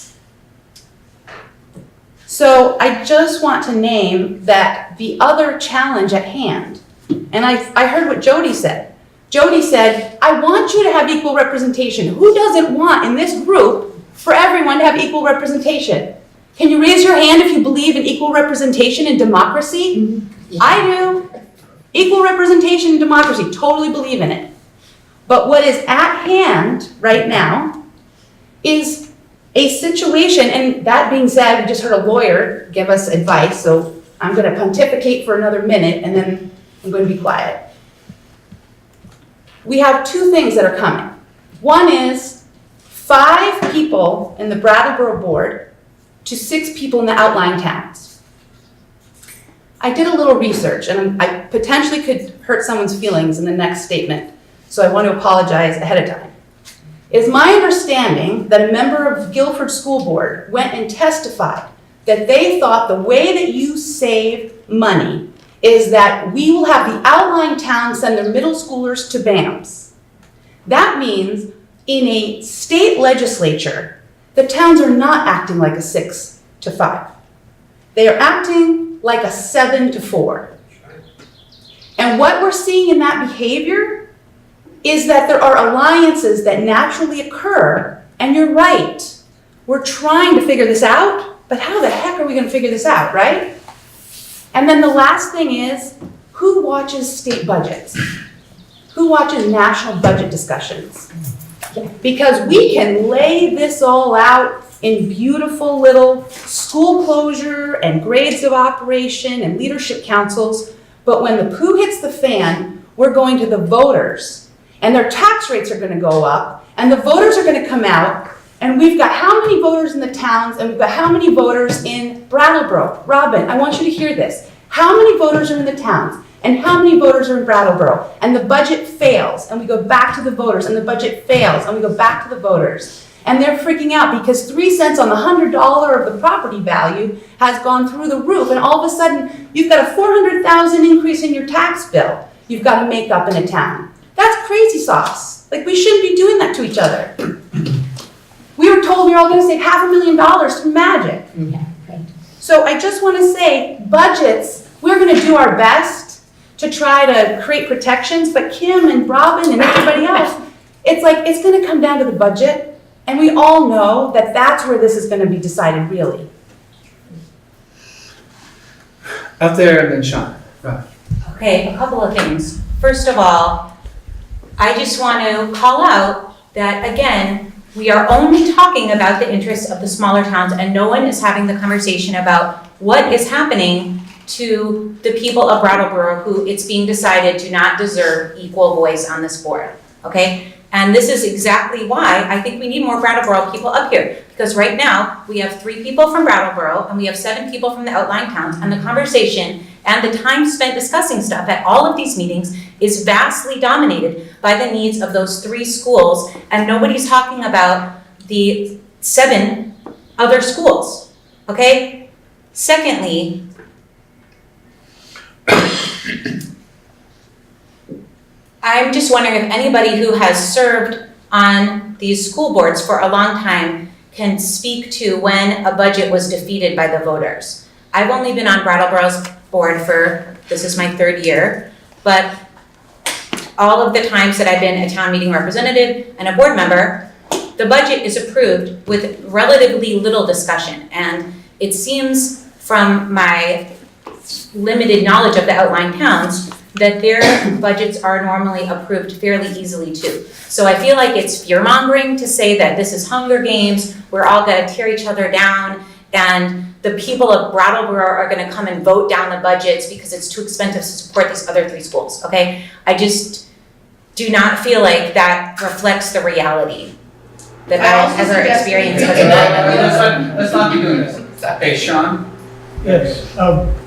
So I just want to name that the other challenge at hand, and I heard what Jody said. Jody said, I want you to have equal representation. Who doesn't want in this group for everyone to have equal representation? Can you raise your hand if you believe in equal representation and democracy? Mm-hmm. Yeah. I do. Equal representation and democracy, totally believe in it. But what is at hand right now is a situation, and that being said, we just heard a lawyer give us advice, so I'm going to pontificate for another minute and then I'm going to be quiet. We have two things that are coming. One is 5 people in the Brattleboro board to 6 people in the outlying towns. I did a little research, and I potentially could hurt someone's feelings in the next statement, so I want to apologize ahead of time. It is my understanding that a member of Guilford School Board went and testified that they thought the way that you save money is that we will have the outlying towns send their middle schoolers to BAMS. That means in a state legislature, the towns are not acting like a 6 to 5. They are acting like a 7 to 4. And what we're seeing in that behavior is that there are alliances that naturally occur, and you're right. We're trying to figure this out, but how the heck are we going to figure this out, right? And then the last thing is, who watches state budgets? Who watches national budget discussions? Because we can lay this all out in beautiful little school closure and grades of operation and leadership councils, but when the poo hits the fan, we're going to the voters, and their tax rates are going to go up, and the voters are going to come out, and we've got how many voters in the towns, and we've got how many voters in Brattleboro. Robin, I want you to hear this. How many voters are in the towns, and how many voters are in Brattleboro? And the budget fails, and we go back to the voters, and the budget fails, and we go back to the voters. And they're freaking out because 3 cents on the $100 of the property value has gone through the roof, and all of a sudden, you've got a $400,000 increase in your tax bill you've got to make up in a town. That's crazy sauce. Like, we shouldn't be doing that to each other. We were told we were all going to save $500,000 through magic. Yeah, right. So I just want to say, budgets, we're going to do our best to try to create protections, but Kim and Robin and everybody else, it's like, it's going to come down to the budget, and we all know that that's where this is going to be decided, really. Out there, and then Sean. Right. Okay, a couple of things. First of all, I just want to call out that, again, we are only talking about the interests of the smaller towns, and no one is having the conversation about what is happening to the people of Brattleboro who it's being decided do not deserve equal voice on this board, okay? And this is exactly why I think we need more Brattleboro people up here, because right now we have 3 people from Brattleboro and we have 7 people from the outlying towns, and the conversation and the time spent discussing stuff at all of these meetings is vastly dominated by the needs of those 3 schools, and nobody's talking about the 7 other schools, okay? Secondly, I'm just wondering if anybody who has served on these school boards for a long time can speak to when a budget was defeated by the voters. I've only been on Brattleboro's board this is my 3rd year, but all of the times that I've been a town meeting representative and a board member, the budget is approved with relatively little discussion. And it seems from my limited knowledge of the outlying towns that their budgets are normally approved fairly easily too. So I feel like it's fear-mongering to say that this is Hunger Games, we're all gonna tear each other down, and the people of Brattleboro are gonna come and vote down the budgets because it's too expensive to support these other 3 schools, okay? I just do not feel like that reflects the reality that I ever experienced as a board member. Let's not be doing this. Okay, Sean? Yes,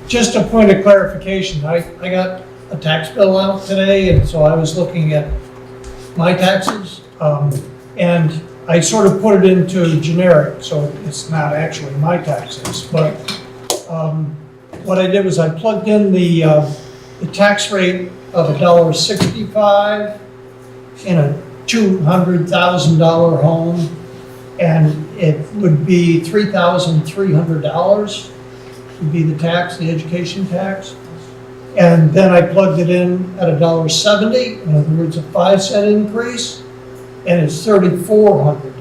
just a point of clarification, I got a tax bill out today, and so I was looking at my taxes, and I sort of put it into generic, so it's not actually my taxes, but what I did was I plugged in the tax rate of $1.65 in a $200,000 home, and it would be $3,300 would be the tax, the education tax. And then I plugged it in at $1.70, in other words, a 5-cent increase, and it's $3,400.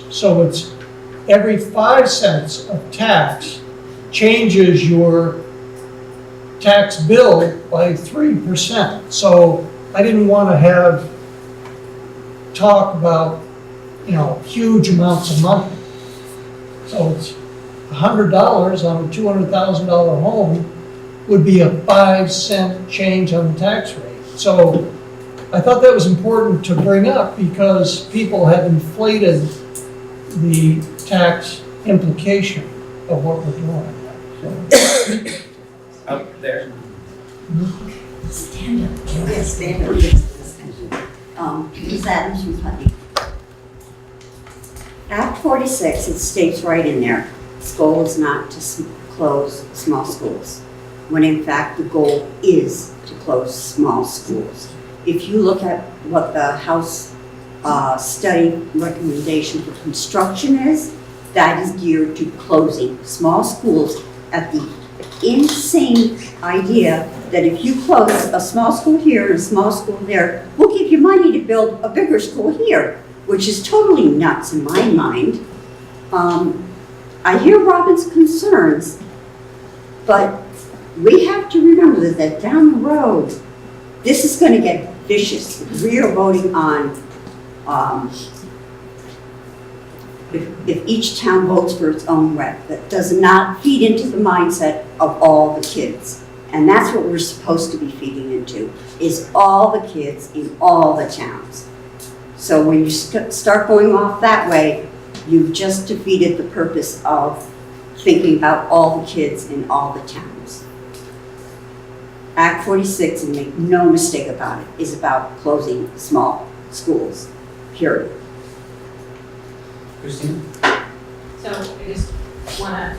So it's every 5 cents of tax changes your tax bill by 3%. So I didn't want to have talk about, huge amounts of money. So it's $100 on a $200,000 home would be a 5-cent change on the tax rate. So I thought that was important to bring up because people have inflated the tax implication of what we're doing. Up there. Stand up. Yes, stand up. Ms. Adams from Putney. Act 46, it states right in there, the goal is not to close small schools, when in fact the goal is to close small schools. If you look at what the House study recommendation for construction is, that is geared to closing small schools at the insane idea that if you close a small school here and a small school there, we'll give you money to build a bigger school here, which is totally nuts in my mind. I hear Robin's concerns, but we have to remember that down the road, this is going to get vicious. We are voting on if each town votes for its own rep. That does not feed into the mindset of all the kids. And that's what we're supposed to be feeding into, is all the kids in all the towns. So when you start going off that way, you've just defeated the purpose of thinking about all the kids in all the towns. Act 46, and make no mistake about it, is about closing small schools, period. Christine? So I just want to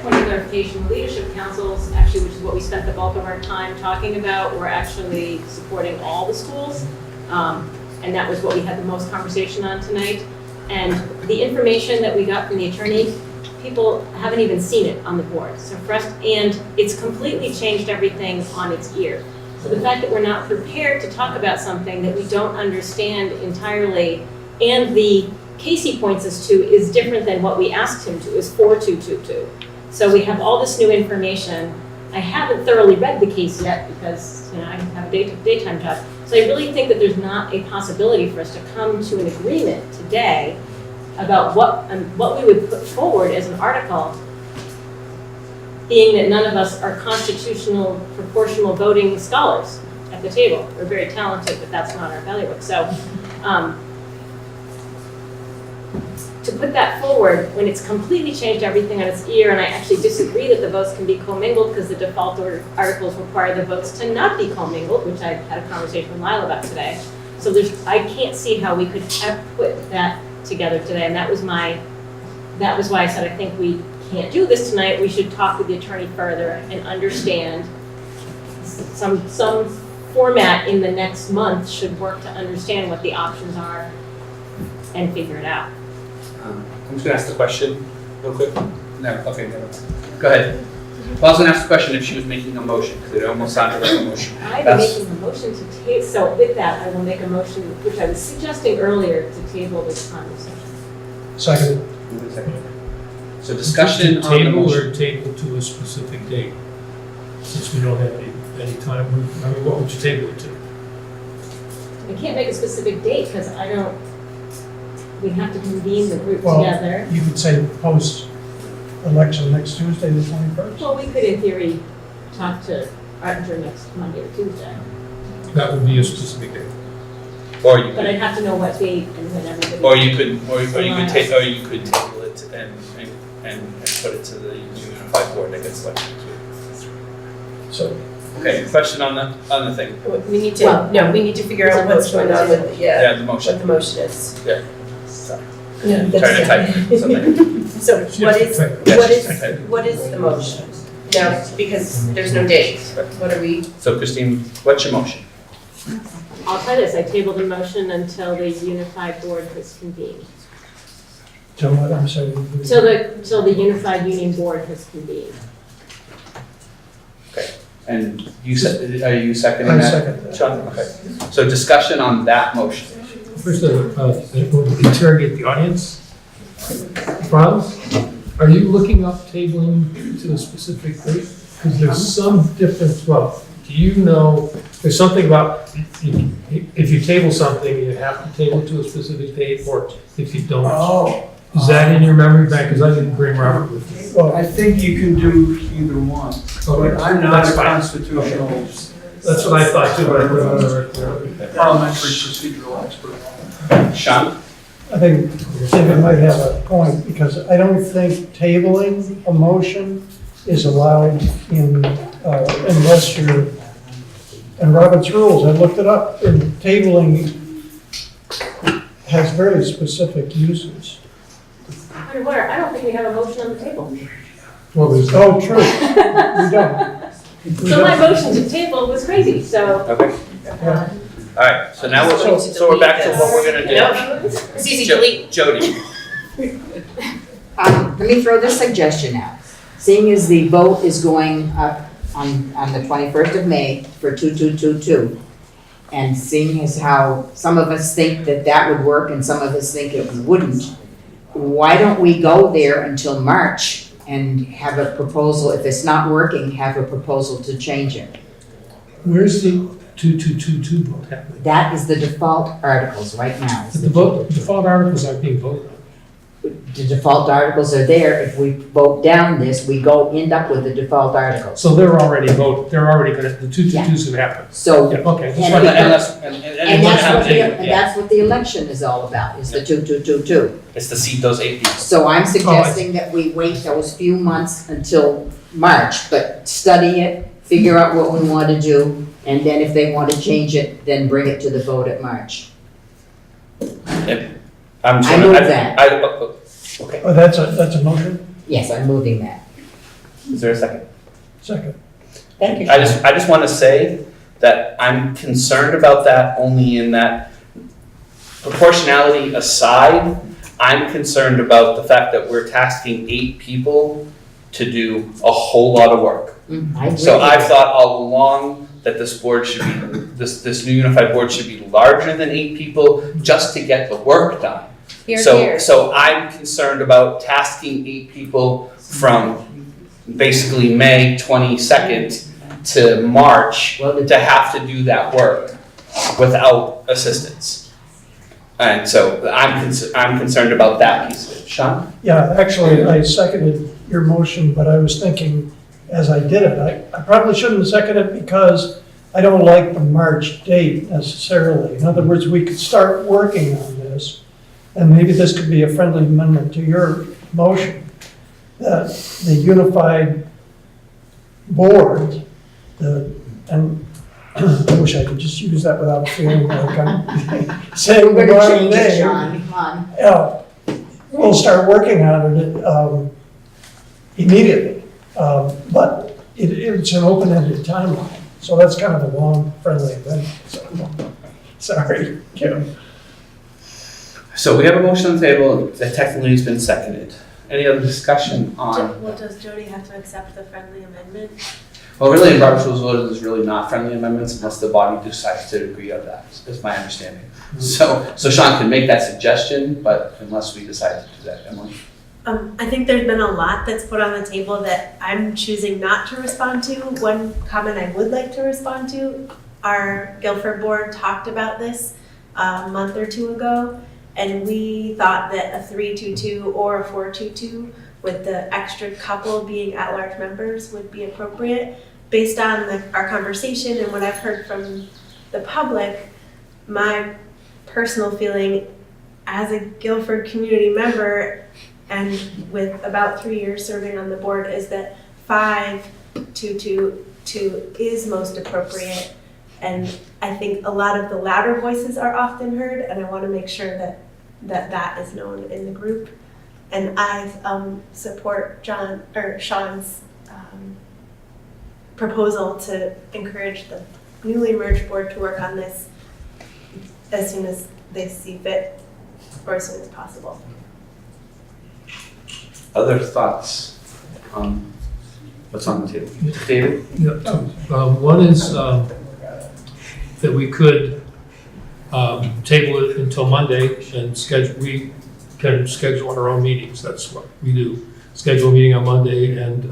point of clarification, the leadership councils, actually, which is what we spent the bulk of our time talking about, we're actually supporting all the schools. And that was what we had the most conversation on tonight. And the information that we got from the attorney, people haven't even seen it on the board. So for us, and it's completely changed everything on its ear. So the fact that we're not prepared to talk about something that we don't understand entirely, and the case he points us to is different than what we asked him to, is 4222. So we have all this new information. I haven't thoroughly read the case yet because I have a daytime job. So I really think that there's not a possibility for us to come to an agreement today about what we would put forward as an article, being that none of us are constitutional proportional voting scholars at the table. We're very talented, but that's not our bailiwick. So to put that forward when it's completely changed everything on its ear, and I actually disagree that the votes can be commingled because the default order articles require the votes to not be commingled, which I had a conversation with Lila about today. So I can't see how we could have put that together today, and that was why I said I think we can't do this tonight. We should talk with the attorney further and understand some format in the next month should work to understand what the options are and figure it out. I'm just gonna ask the question real quick. No, okay, never mind. Go ahead. Well, I was gonna ask the question if she was making a motion, because it almost sounded like a motion. I'm That's- making a motion to table, so with that, I will make a motion, which I was suggesting earlier, to table this conversation. Second. Move in second. So discussion on the Table motion. or table to a specific date? Since we don't have any time, I mean, what would you table it to? I can't make a specific date, because I don't, we have to convene the group Well, together. You could say post-election next Tuesday, the 21st. Well, we could in theory talk to Archer next Monday or Tuesday, That would be a specific date. Or you but I'd could, have to know what date and when everybody. or you could table it and put it to the unified board that gets elected. So Okay, question on the thing. We need to, no, we need to figure out what's going on with, Yeah, the what motion. the motion is. Yeah. Sorry. Yeah, Trying to type something. So Yes, what is the motion? Now, because there's no date, what are we? So Christine, what's your motion? I'll try this, I tabled a motion until the unified board has convened. Till what, I'm sorry. Till the unified union board has convened. And you said, are you seconding I that? second that. Sean, okay. So discussion on that motion. First, interrogate the audience. Franz, are you looking up tabling to a specific date? Because there's some difference, well, do you know, there's something about, if you table something, you have to table to a specific date, or if you don't? Oh. Is that in your memory bank? Because I didn't bring Robert with me. Well, I think you can do either one, but I'm not That's a fine. constitutional That's what I thought too, but I put it on the record. parliamentary procedural expert. Sean? I think David might have a point, because I don't think tabling a motion is allowed in, unless you're, in Robert's rules, I looked it up, and tabling has very specific uses. Point of order, I don't think we have a motion on the table. Well, there's Oh, true, we don't. We So my don't. motion to table was crazy, so. Okay. All right, so now we're back to what we're gonna do. It's easy to delete. Jody, Let me throw this suggestion out. Seeing as the vote is going up on the 21st of May for 2222, and seeing as how some of us think that that would work and some of us think it wouldn't, why don't we go there until March and have a proposal, if it's not working, have a proposal to change it? Where's the 2222 vote happening? That is the default articles right now. The vote, default articles aren't being voted on. The default articles are there. If we vote down this, we end up with the default articles. So they're already voted, they're already gonna, the 222s have happened. So, Yeah, okay. that's And fine. we- and that's what the election is all about, is the 2222. it's to seat those 8 people. So I'm suggesting that we wait those few months until March, but study it, figure out what we want to do, and then if they want to change it, then bring it to the vote at March. I move that. Okay, Oh, that's a motion? Yes, I'm moving that. is there a second? Second. Thank you. I just want to say that I'm concerned about that only in that, proportionality aside, I'm concerned about the fact that we're tasking 8 people to do a whole lot of work. I agree. So I've thought all along that this board should be, this new unified board should be larger than 8 people just to get the work done. Here, So, here. so I'm concerned about tasking 8 people from basically May 22nd to March to have to do that work without assistance. And so I'm concerned about that piece of it. Sean? Yeah, actually, I seconded your motion, but I was thinking, as I did it, I probably shouldn't have seconded it because I don't like the March date necessarily. In other words, we could start working on this, and maybe this could be a friendly amendment to your motion, that the unified board, and I wish I could just use that without feeling like I'm saying We're the gonna wrong change it, name. Sean, come on. Yeah, we'll start working on it immediately, but it's an open-ended timeline. So that's kind of a long, friendly amendment, so, sorry, Kim. So we have a motion on the table that technically has been seconded. Any other discussion on? Well, does Jody have to accept the friendly amendment? Well, really, in Robert's Rules of Order, there's really not friendly amendments unless the body decides to agree on that, is my understanding. So Sean can make that suggestion, but unless we decide to do that, Emily. I think there's been a lot that's put on the table that I'm choosing not to respond to. One comment I would like to respond to, our Guilford board talked about this a month or two ago, and we thought that a 3-2-2 or a 4-2-2 with the extra couple being at-large members would be appropriate. Based on our conversation and what I've heard from the public, my personal feeling as a Guilford community member and with about 3 years serving on the board is that 5-2-2 is most appropriate. And I think a lot of the louder voices are often heard, and I want to make sure that is known in the group. And I support Sean's proposal to encourage the newly merged board to work on this as soon as they see fit or as soon as possible. Other thoughts on what's on the table? David? Yeah, one is that we could table it until Monday and we can schedule our own meetings. That's what we do. Schedule a meeting on Monday and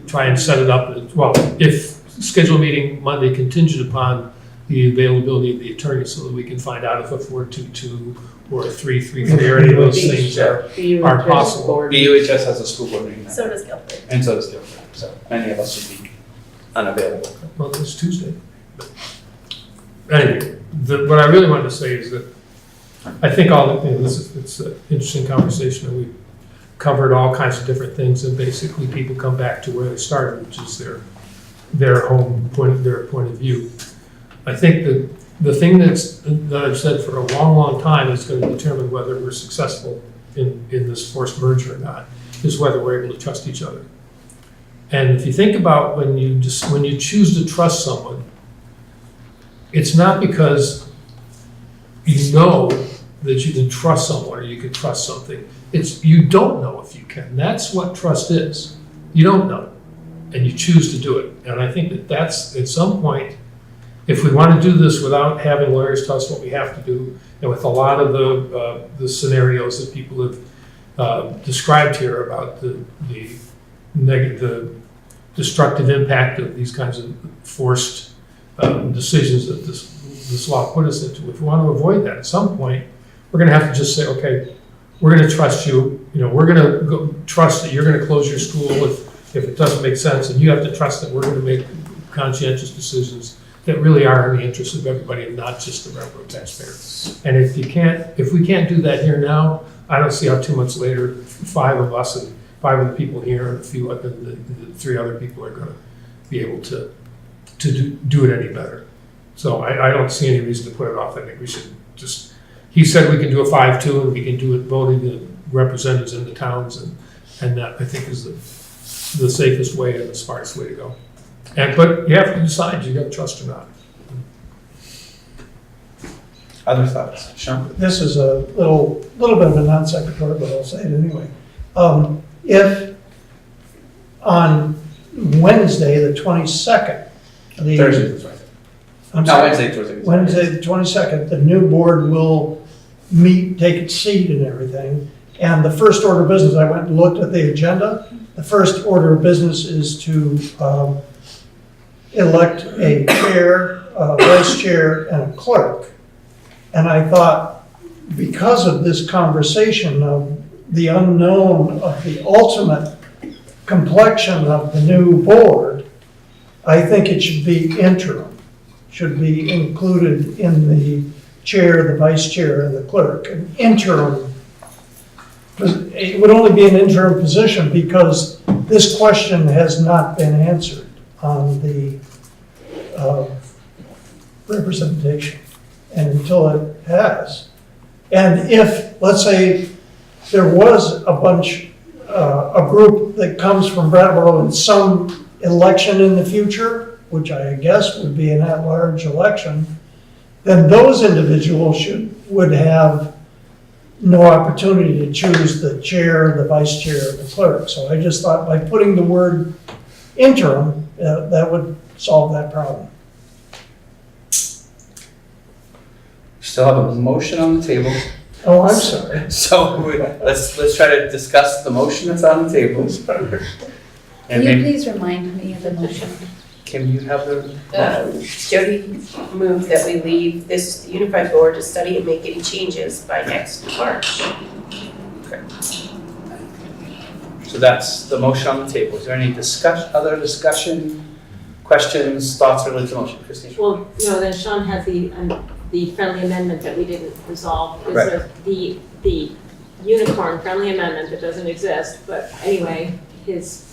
try and set it up. Well, if schedule a meeting Monday contingent upon the availability of the attorney so that we can find out if a 4-2-2 or a 3-3-3 or any of those things are possible. BUHS has a school board meeting. So does Guilford. And so does Guilford. So many of us would be unavailable. Well, it's Tuesday. Anyway, what I really wanted to say is that I think it's an interesting conversation, and we've covered all kinds of different things, and basically people come back to where they started, which is their home point, their point of view. I think that the thing that I've said for a long, long time is going to determine whether we're successful in this forced merger or not, is whether we're able to trust each other. And if you think about when you choose to trust someone, it's not because you know that you can trust someone or you can trust something. It's you don't know if you can. That's what trust is. You don't know, and you choose to do it. And I think that's at some point, if we want to do this without having lawyers tell us what we have to do, and with a lot of the scenarios that people have described here about the destructive impact of these kinds of forced decisions that this law put us into. If we want to avoid that, at some point, we're going to have to just say, okay, we're going to trust you. We're going to trust that you're going to close your school if it doesn't make sense, and you have to trust that we're going to make conscientious decisions that really are in the interest of everybody and not just the railroad taxpayer. And if we can't do that here now, I don't see how 2 months later, 5 of us and 5 of the people here and the 3 other people are going to be able to do it any better. So I don't see any reason to put it off. I think we should just, he said we can do a 5-2 and we can do it voting the representatives in the towns, and that I think is the safest way and the smartest way to go. But you have to decide, you got to trust or not. Other thoughts? Sean? This is a little bit of a non sequitur, but I'll say it anyway. If on Wednesday, the 22nd, Thursday the 22nd. I'm No, sorry, Wednesday. Wednesday, the 22nd, the new board will meet, take its seat and everything. And the first order of business, I went and looked at the agenda. The first order of business is to elect a chair, a vice chair, and a clerk. And I thought, because of this conversation of the unknown of the ultimate complexion of the new board, I think it should be interim, should be included in the chair, the vice chair, and the clerk. An interim, it would only be an interim position because this question has not been answered on the representation, and until it has. And if, let's say, there was a group that comes from Brattleboro in some election in the future, which I guess would be an at-large election, then those individuals would have no opportunity to choose the chair, the vice chair, the clerk. So I just thought by putting the word interim, that would solve that problem. Still have a motion on the table. Oh, I'm sorry. So let's try to discuss the motion that's on the table. And Can you maybe, please remind me of the motion? can you have the, Jody moved that we leave this unified board to study and make any changes by next March. so that's the motion on the table. Is there any other discussion, questions, thoughts related to the motion? Christine? Well, no, then Sean has the friendly amendment that we didn't resolve. Is Right. the unicorn friendly amendment that doesn't exist, but anyway, his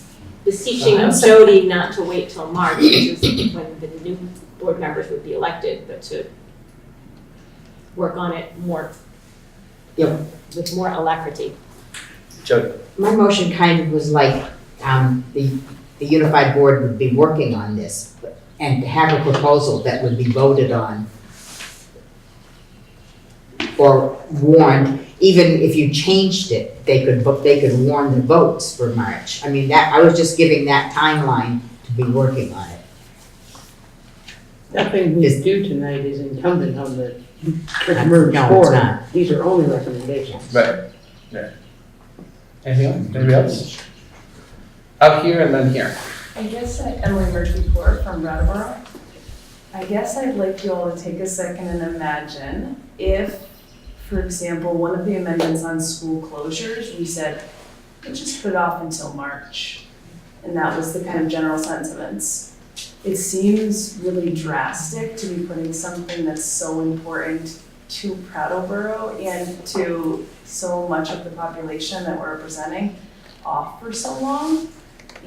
beseeching of Jody not to wait till March, which is when the new board members would be elected, but to work on it more, with more alacrity. Jody? My motion kind of was like, the unified board would be working on this and have a proposal that would be voted on or warned. Even if you changed it, they could warn the votes for March. I mean, I was just giving that timeline to be working on it. Nothing we do tonight is incumbent on the merged No, it's board. not. These are only recommendations. Right. Anything else? Anybody else? Out here and then here. I guess Emily Murphy Court from Brattleboro. I guess I'd like you all to take a second and imagine if, for example, one of the amendments on school closures, we said, let's just put it off until March. And that was the kind of general sentiments. It seems really drastic to be putting something that's so important to Brattleboro and to so much of the population that we're representing off for so long.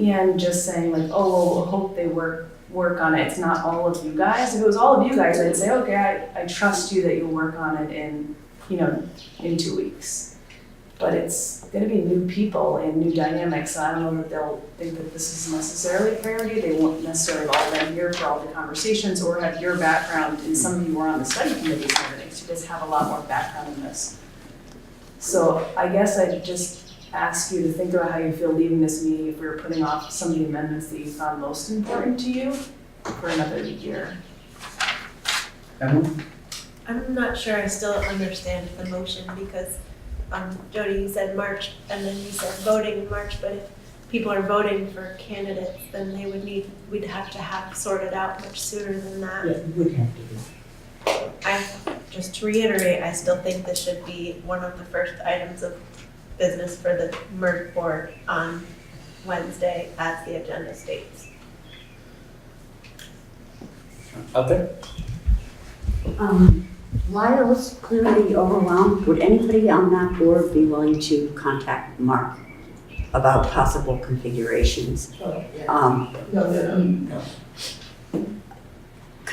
And just saying like, oh, well, we'll hope they work on it. It's not all of you guys. If it was all of you guys, I'd say, okay, I trust you that you'll work on it in 2 weeks. But it's gonna be new people and new dynamics, so I don't know that they'll think that this is necessarily a priority. They won't necessarily have all been here for all the conversations or have your background, and some of you were on the study committees and everything, so you guys have a lot more background in this. So I guess I'd just ask you to think about how you feel leaving this meeting if we were putting off some of the amendments that you found most important to you for another year. Emily? I'm not sure I still understand the motion because, Jody, you said March and then you said voting in March, but if people are voting for candidates, then we'd have to have sorted out much sooner than that. Yeah, we would have to do. Just to reiterate, I still think this should be one of the first items of business for the merge board on Wednesday as the agenda states. Out there? Lyle's clearly overwhelmed. Would anybody on that board be willing to contact Mark about possible configurations? Because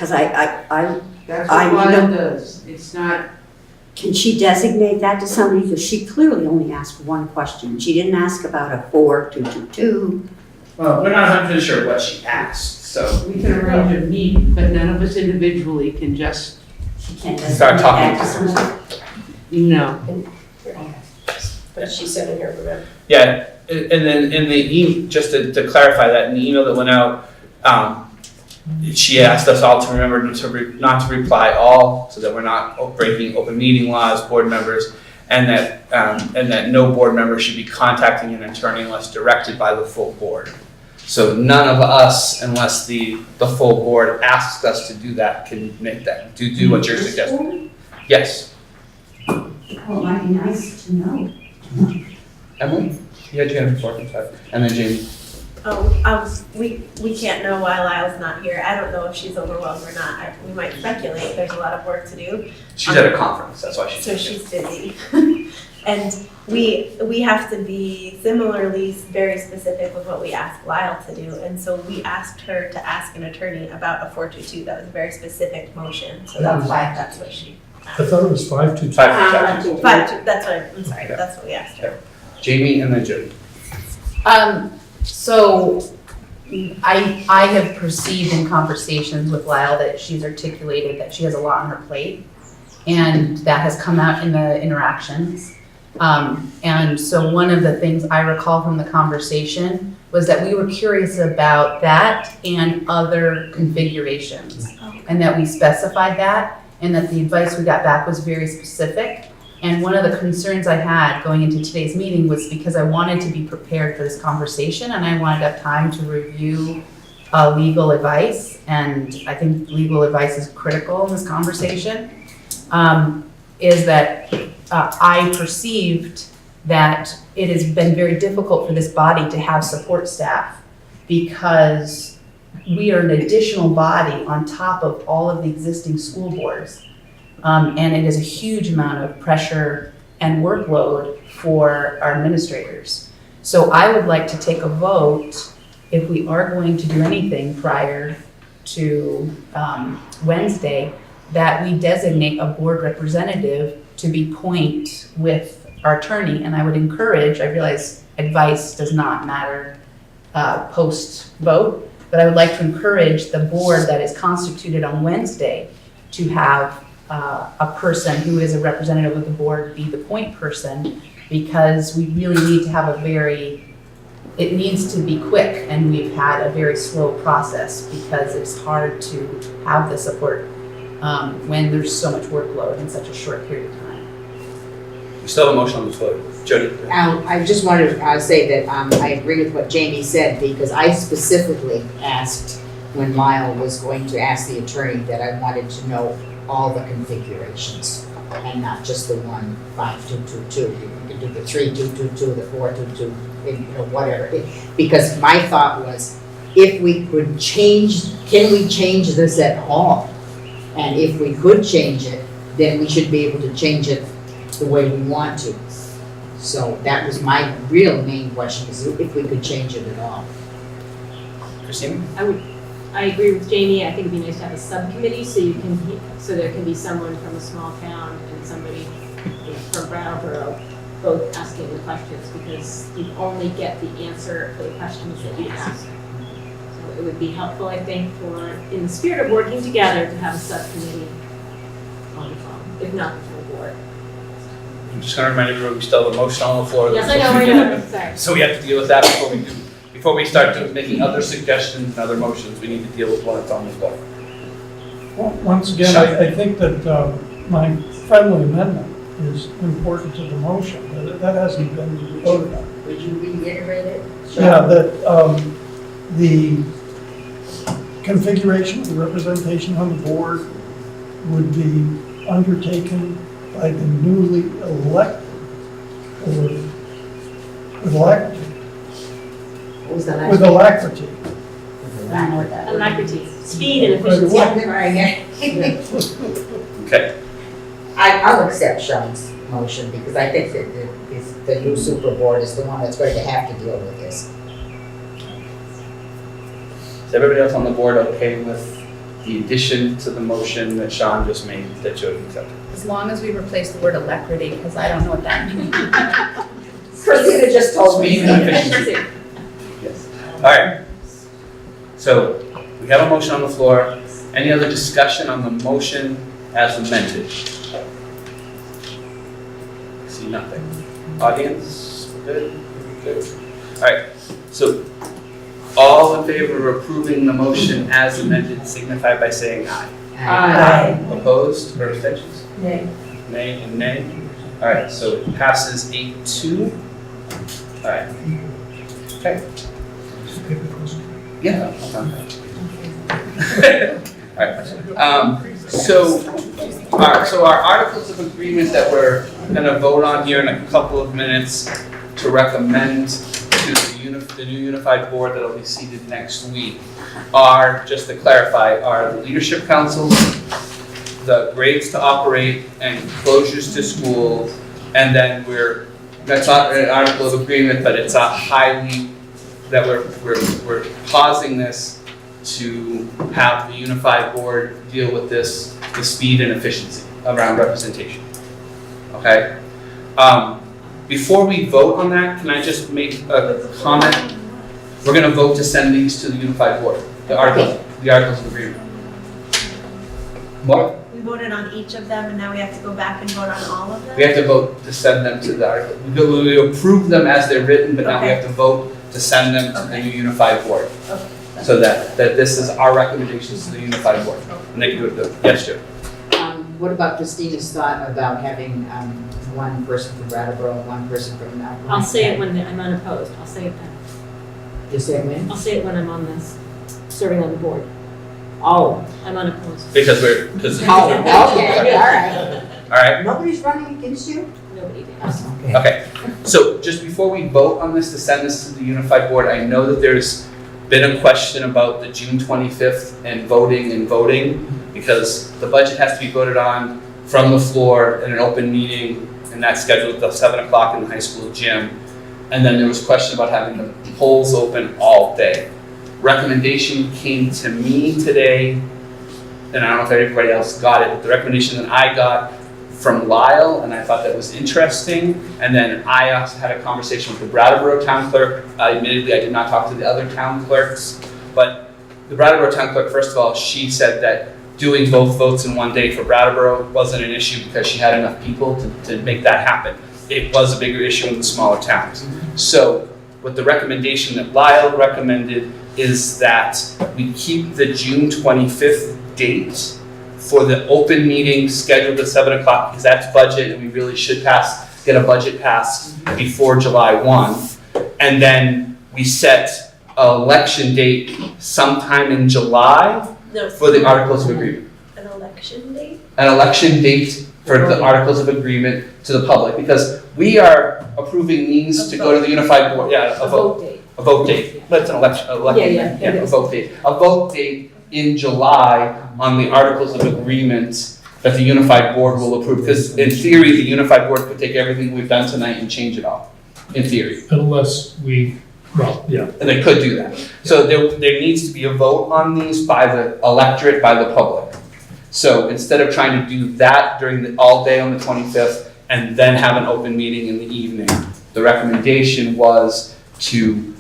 That's what Lyle does. It's not. Can she designate that to somebody? Because she clearly only asked one question. She didn't ask about a 4222. Well, we're not 100% sure what she asked, so. We can arrange a meeting, but none of us individually can just. She can't Start designate talking that to to somebody. No. But she said in here, remember? Yeah, and then in the just to clarify that, in the email that went out, she asked us all to remember not to reply all, so that we're not breaking open meeting laws, board members, and that no board member should be contacting an attorney unless directed by the full board. So none of us, unless the full board asks us to do that, can make that, do what you're suggesting. Yes. Oh, might be nice to know. Emily? You had your hand before, and then Jamie. We can't know why Lyle's not here. I don't know if she's overwhelmed or not. We might speculate. There's a lot of work to do. She's at a conference, that's why she's. So she's busy. And we have to be similarly very specific with what we ask Lyle to do. And so we asked her to ask an attorney about a 422. That was a very specific motion. So that's why that's what she asked. I thought it was 522. 522. That's what I'm sorry. Yeah. That's what we asked her. Jamie and then Jody. So I have perceived in conversations with Lyle that she's articulated that she has a lot on her plate, and that has come out in the interactions. And so one of the things I recall from the conversation was that we were curious about that and other configurations, and that we specified that, and that the advice we got back was very specific. And one of the concerns I had going into today's meeting was because I wanted to be prepared for this conversation, and I wanted to have time to review legal advice, and I think legal advice is critical in this conversation, is that I perceived that it has been very difficult for this body to have support staff because we are an additional body on top of all of the existing school boards. And it is a huge amount of pressure and workload for our administrators. So I would like to take a vote, if we are going to do anything prior to Wednesday, that we designate a board representative to be point with our attorney. And I would encourage, I realize advice does not matter post-vote, but I would like to encourage the board that is constituted on Wednesday to have a person who is a representative of the board be the point person, because we really need to have it needs to be quick, and we've had a very slow process because it's hard to have the support when there's so much workload in such a short period of time. We still have a motion on the floor. Jody? I just wanted to say that I agree with what Jamie said, because I specifically asked when Lyle was going to ask the attorney that I wanted to know all the configurations and not just the 1, 5, 2, 2, 2. You can do the 3, 2, 2, 2, the 4, 2, 2, whatever. Because my thought was, if we could change, can we change this at all? And if we could change it, then we should be able to change it the way we want to. So that was my real main question, is if we could change it at all. Christine? I agree with Jamie. I think it'd be nice to have a subcommittee so there can be someone from a small town and somebody from Brattleboro both asking the questions, because you only get the answer for the questions that you ask. So it would be helpful, I think, in the spirit of working together, to have a subcommittee on the phone, if not the full board. I'm just gonna remind everyone, we still have a motion on the floor. Yes, I know, sorry. So we have to deal with that before we start making other suggestions and other motions. We need to deal with one that's on the floor. Well, once again, I think that my friendly amendment is important to the motion. That hasn't been voted on. Would you reiterate it? Yeah, that the configuration of the representation on the board would be undertaken by the newly elected, or with alacrity. What was the last With name? alacrity. Alacrity, speed and efficiency. Okay. I'll accept Sean's motion, because I think that the new super board is the one that's going to have to deal with this. Is everybody else on the board okay with the addition to the motion that Sean just made, that Jody accepted? As long as we replace the word alacrity, because I don't know what that means. Christina just told me. Speed and efficiency. Yes. All right. So we have a motion on the floor. Any other discussion on the motion as amended? See nothing. Audience, good? Good. All right. So all in favor of approving the motion as amended signify by saying aye. Aye. Opposed or abstentions? Nay. Nay and nay. All right, so it passes 8-2. All right. Okay. Yeah. All right. So our articles of agreement that we're going to vote on here in a couple of minutes to recommend to the new unified board that will be seated next week are, just to clarify, are the leadership councils, the grades to operate, and closures to schools, and then that's not an article of agreement, but it's a highly, that we're pausing this to have the unified board deal with this, the speed and efficiency around representation. Okay? Before we vote on that, can I just make a comment? we're gonna vote to send these to the unified board, the articles of agreement. What? We voted on each of them and now we have to go back and vote on all of them? We have to vote to send them to the article. We approve them as they're written, but now we have to vote to send them to the unified board. Okay. So that this is our recommendations to the unified board. And they can do it, yes, Jim? What about Christina's thought about having, one person from Brattleboro, one person from Mount? I'll say it when I'm unopposed, I'll say it then. You say it when? I'll say it when I'm on this, serving on the board. Oh. I'm unopposed. Because Oh, okay, all right. All right. Nobody's running against you? Nobody did. Okay. Okay, so just before we vote on this to send this to the unified board, I know that there's been a question about the June 25th and voting, because the budget has to be voted on from the floor in an open meeting, and that's scheduled until 7 o'clock in the high school gym. And then there was a question about having the polls open all day. Recommendation came to me today, and I don't know if everybody else got it, but the recommendation that I got from Lyle, and I thought that was interesting. And then I also had a conversation with the Brattleboro town clerk. Admittedly, I did not talk to the other town clerks, but the Brattleboro town clerk, first of all, she said that doing both votes in one day for Brattleboro wasn't an issue because she had enough people to make that happen. It was a bigger issue in the smaller towns. So what the recommendation that Lyle recommended is that we keep the June 25th date for the open meeting scheduled at 7 o'clock, because that's budget and we really should get a budget passed before July 1. And then we set an election date sometime in July for the Articles of Agreement. An election date? An election date for the Articles of Agreement to the public, because we are approving these to go to the unified board, a vote date. A vote date, but it's an election, a vote date. A vote date in July on the Articles of Agreement that the unified board will approve, because in theory, the unified board could take everything we've done tonight and change it all, in theory. Unless we, well, yeah. And they could do that. So there needs to be a vote on these by the electorate, by the public. So instead of trying to do that during all day on the 25th and then have an open meeting in the evening, the recommendation was to,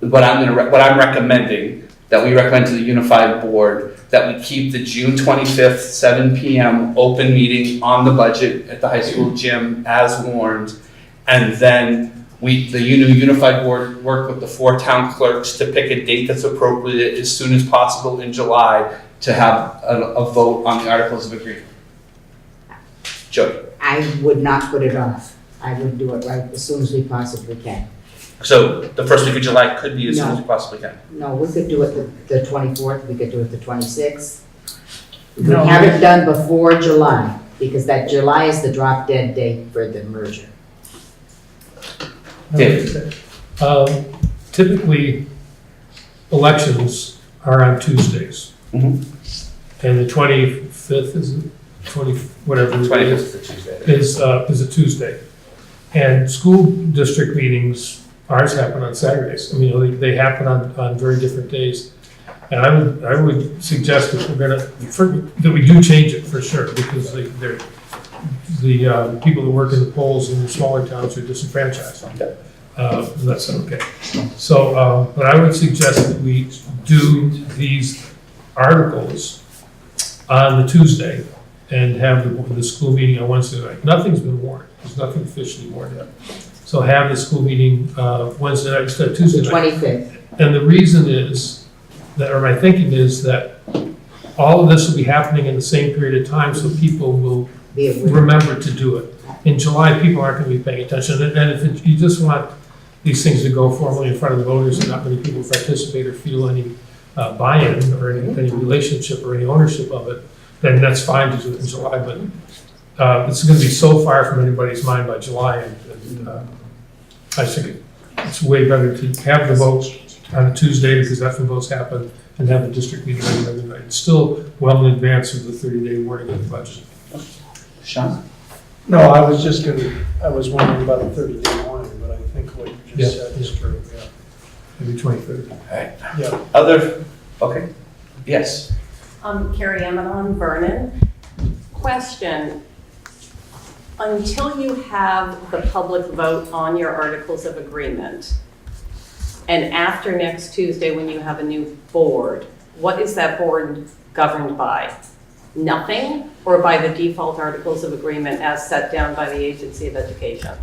what I'm recommending, that we recommend to the unified board, that we keep the June 25th, 7 p.m. open meeting on the budget at the high school gym as warned, and then the unified board work with the 4 town clerks to pick a date that's appropriate as soon as possible in July to have a vote on the Articles of Agreement. Jody. I would not put it off. I would do it right as soon as we possibly can. So the first week of July could be as soon as we possibly can. No, we could do it the 24th, we could do it the 26th. We No. could have it done before July, because that July is the drop dead date for the merger. David. Typically, elections are on Tuesdays. Mhm. And the 25th is, 20, whatever it 25th is, is a Tuesday. is a Tuesday. And school district meetings, ours happen on Saturdays. I mean, they happen on very different days. And I would suggest that that we do change it for sure, because the people that work in the polls in the smaller towns are disenfranchised. That's okay. So, but I would suggest that we do these articles on the Tuesday and have the school meeting on Wednesday night. Nothing's been warned. There's nothing officially warned yet. So have the school meeting Wednesday night instead of Tuesday night. 25th. And the reason is that, or my thinking is that all of this will be happening in the same period of time, so people will remember to do it. In July, people aren't going to be paying attention. And if you just want these things to go formally in front of the voters and not many people participate or feel any buy-in or any relationship or any ownership of it, then that's fine to do it in July. But it's going to be so far from anybody's mind by July, and I think it's way better to have the votes on a Tuesday, because that's when votes happen, and have the district meeting on the other night. It's still well in advance of the 30-day warning of the budget. Sean? No, I was wondering about the 30-day warning, but I think what you just said is true, yeah. Maybe 23rd. All right. Yeah. Okay. Yes. Carrie Emmett Vernon. Question. Until you have the public vote on your Articles of Agreement, And after next Tuesday, when you have a new board, what is that board governed by? Nothing, or by the default articles of agreement as set down by the Agency of Education?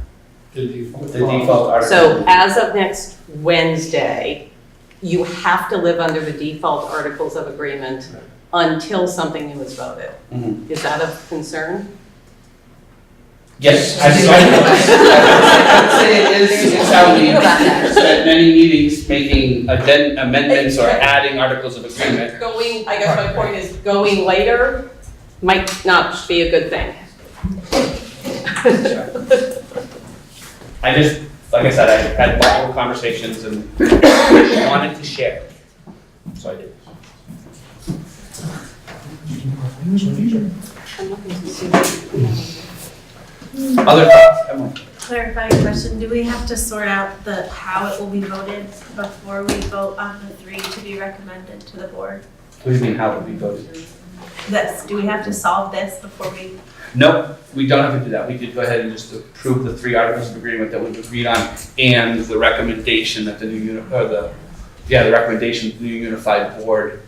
The default article. So as of next Wednesday, you have to live under the default articles of agreement until something new is voted. Mhm. Is that of concern? Yes, I think I'd say it is, it's how we spent many meetings making amendments or adding articles of agreement. I guess my point is, going later might not be a good thing. I just, like I said, I had multiple conversations and wanted to share, so I did. Other thoughts, Emily? Clarifying question, do we have to sort out how it will be voted before we vote on the 3 to be recommended to the board? What do you mean, how would we vote? Do we have to solve this before we? Nope, we don't have to do that. We could go ahead and just approve the 3 articles of agreement that we've agreed on and the recommendation that the recommendation the new unified board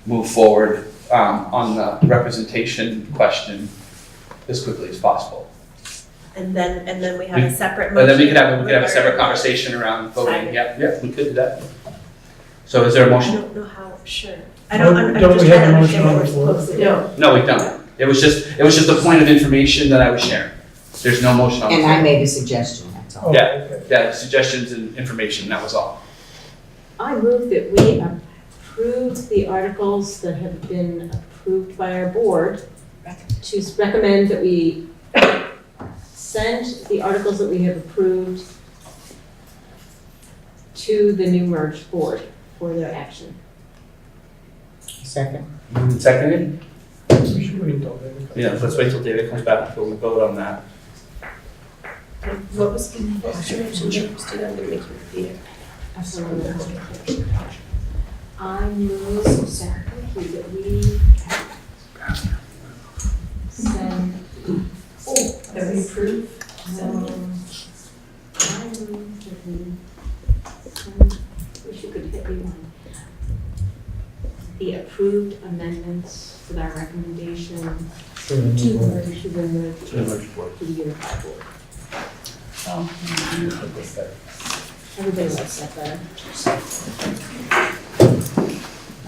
move forward on the representation question as quickly as possible. And then we have a separate And motion. then we could have a separate conversation around voting. Yeah, we could do that. So is there a I motion? don't know how, sure. I'm Don't just we trying have to a understand motion what on we're the floor? supposed to do. No, we don't. It was just a point of information that I was sharing. There's no motion on the And floor. I made a suggestion, that's all. Oh, Yeah. okay. Yeah, suggestions and information, that was all. I move that we approve the articles that have been approved by our board to recommend that we send the articles that we have approved to the new merged board for their action. Second. Moved and seconded? We should wait until David comes. Yeah, let's wait till David comes back before we vote on that. What was the motion? I'm gonna make you repeat it. I move that we send, That we approve? I move that we send, wish you could hit me one. The approved amendments with our recommendation to the unified board. Everybody likes that better.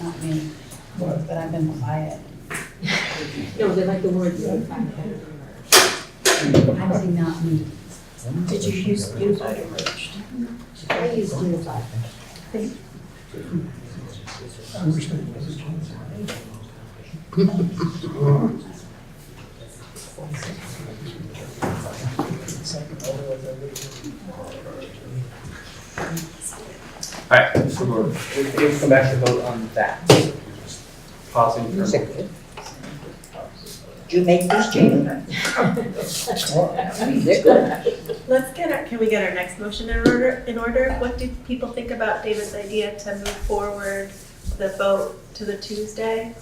Not me, but I've been quiet. No, they like the word unified better than merged. How does he not me? Did you use unified or merged? I used unified. I wish they would. All right, so we'll come back to vote on that. Pausing for a Is it moment. good? Did you make this, Jamie? I mean, they're good. Can we get our next motion in order? What do people think about David's idea to move forward the vote to the Tuesday,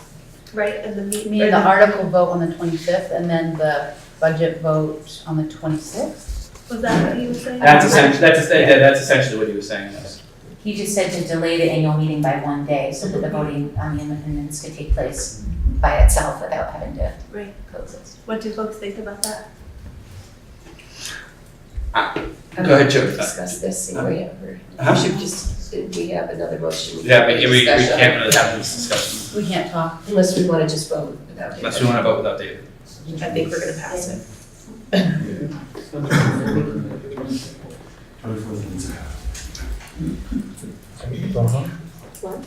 right, and the You meeting? mean the article vote on the 25th and then the budget vote on the 26th? Was that what he was saying? That's essentially what he was saying, yes. He just said to delay the annual meeting by 1 day so that the voting on the amendments could take place by itself without having to Right. close it. What do folks think about that? Go ahead, Joe. Discuss this, see where you ever. Huh? We should just, we have another motion. Yeah, but we Discussion. can't really have this discussion We can't talk. Unless we wanna just vote without it. unless we want to vote without David. I think we're gonna pass it. What?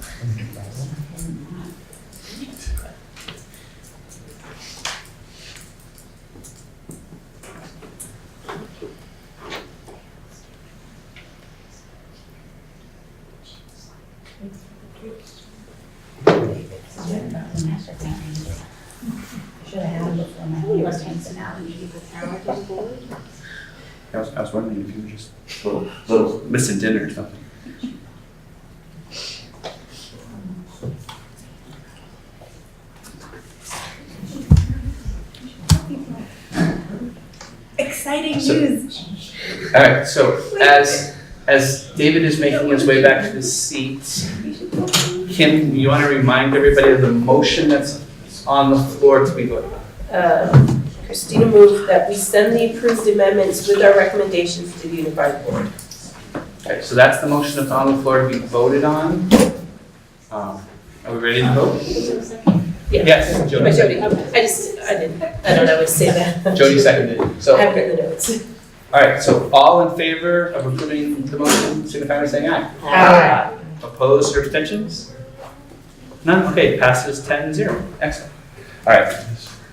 Should have had it before my You must husband have sent some out. allergies board. I was wondering if you were just a little missing dinner or something. Exciting So- news. All right, so as as David is making his way back to his seat, Kim, you want to remind everybody of the motion that's on the floor to be voted on? Christina moved that we send the approved amendments with our recommendations to the unified board. Okay, so that's the motion that's on the floor to be voted on. Are we ready to vote? Yes, Jody. Jody, I don't always say that. Jody seconded. So, I have it in the notes. all right, so all in favor of approving the motion, signify by saying aye. Aye. Opposed or abstentions? None? Okay, passes 10-0. Excellent. All right.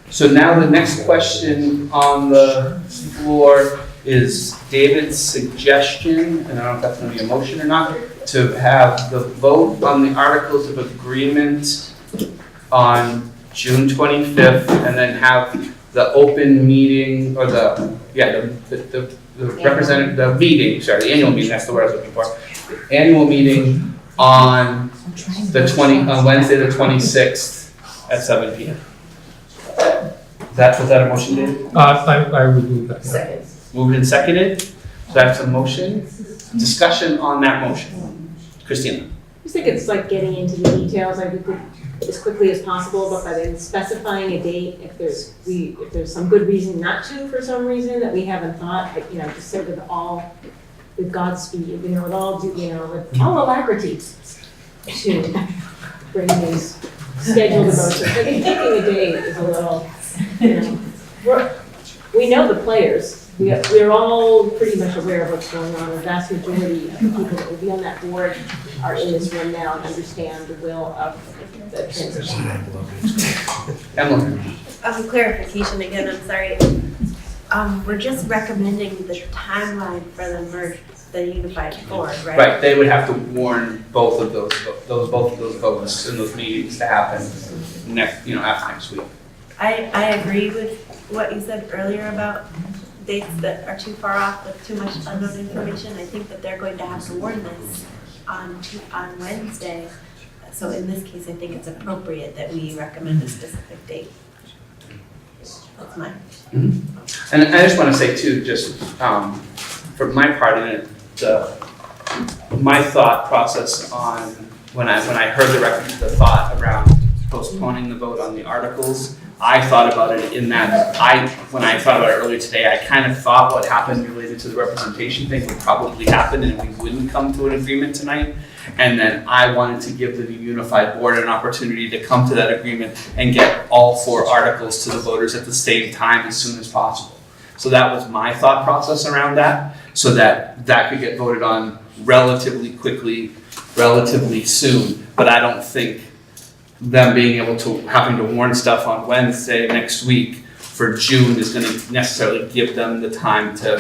So now the next question on the floor is David's suggestion, and I don't know if that's going to be a motion or not, to have the vote on the Articles of Agreement on June 25th, and then have the open meeting, or the annual meeting, that's the word I was looking for. The annual meeting on on Wednesday the 26th at 7 p.m. Was that a motion, David? I would move that. Yeah. Second. Moved and seconded. So that's a motion. Discussion on that motion. Christina. I just think it's like getting into the details, I think, as quickly as possible, but by then specifying a date, if there's some good reason not to, for some reason, that we haven't thought, but, just say with Godspeed, with all alacrity to bring these scheduled votes. I think picking a date is a little, we know the players. We're all pretty much aware of what's going on. The vast majority of the people that will be on that board are in this room now and understand the will of the transition. Emily. Clarification again, I'm sorry. We're just recommending the timeline for the unified board, right? Right, they would have to warn both of those votes and those meetings to happen after next week. I agree with what you said earlier about dates that are too far off with too much unknown information. I think that they're going to have to warn this on Wednesday. So in this case, I think it's appropriate that we recommend a specific date. That's mine. Mm-hmm. And I just want to say too, just for my part in it, my thought process on when I heard the thought around postponing the vote on the articles, I thought about it in that when I thought about it earlier today, I kind of thought what happened related to the representation thing would probably happen and we wouldn't come to an agreement tonight. And then I wanted to give the unified board an opportunity to come to that agreement and get all 4 articles to the voters at the same time as soon as possible. So that was my thought process around that, so that could get voted on relatively quickly, relatively soon. But I don't think them having to warn stuff on Wednesday next week for June is going to necessarily give them the time to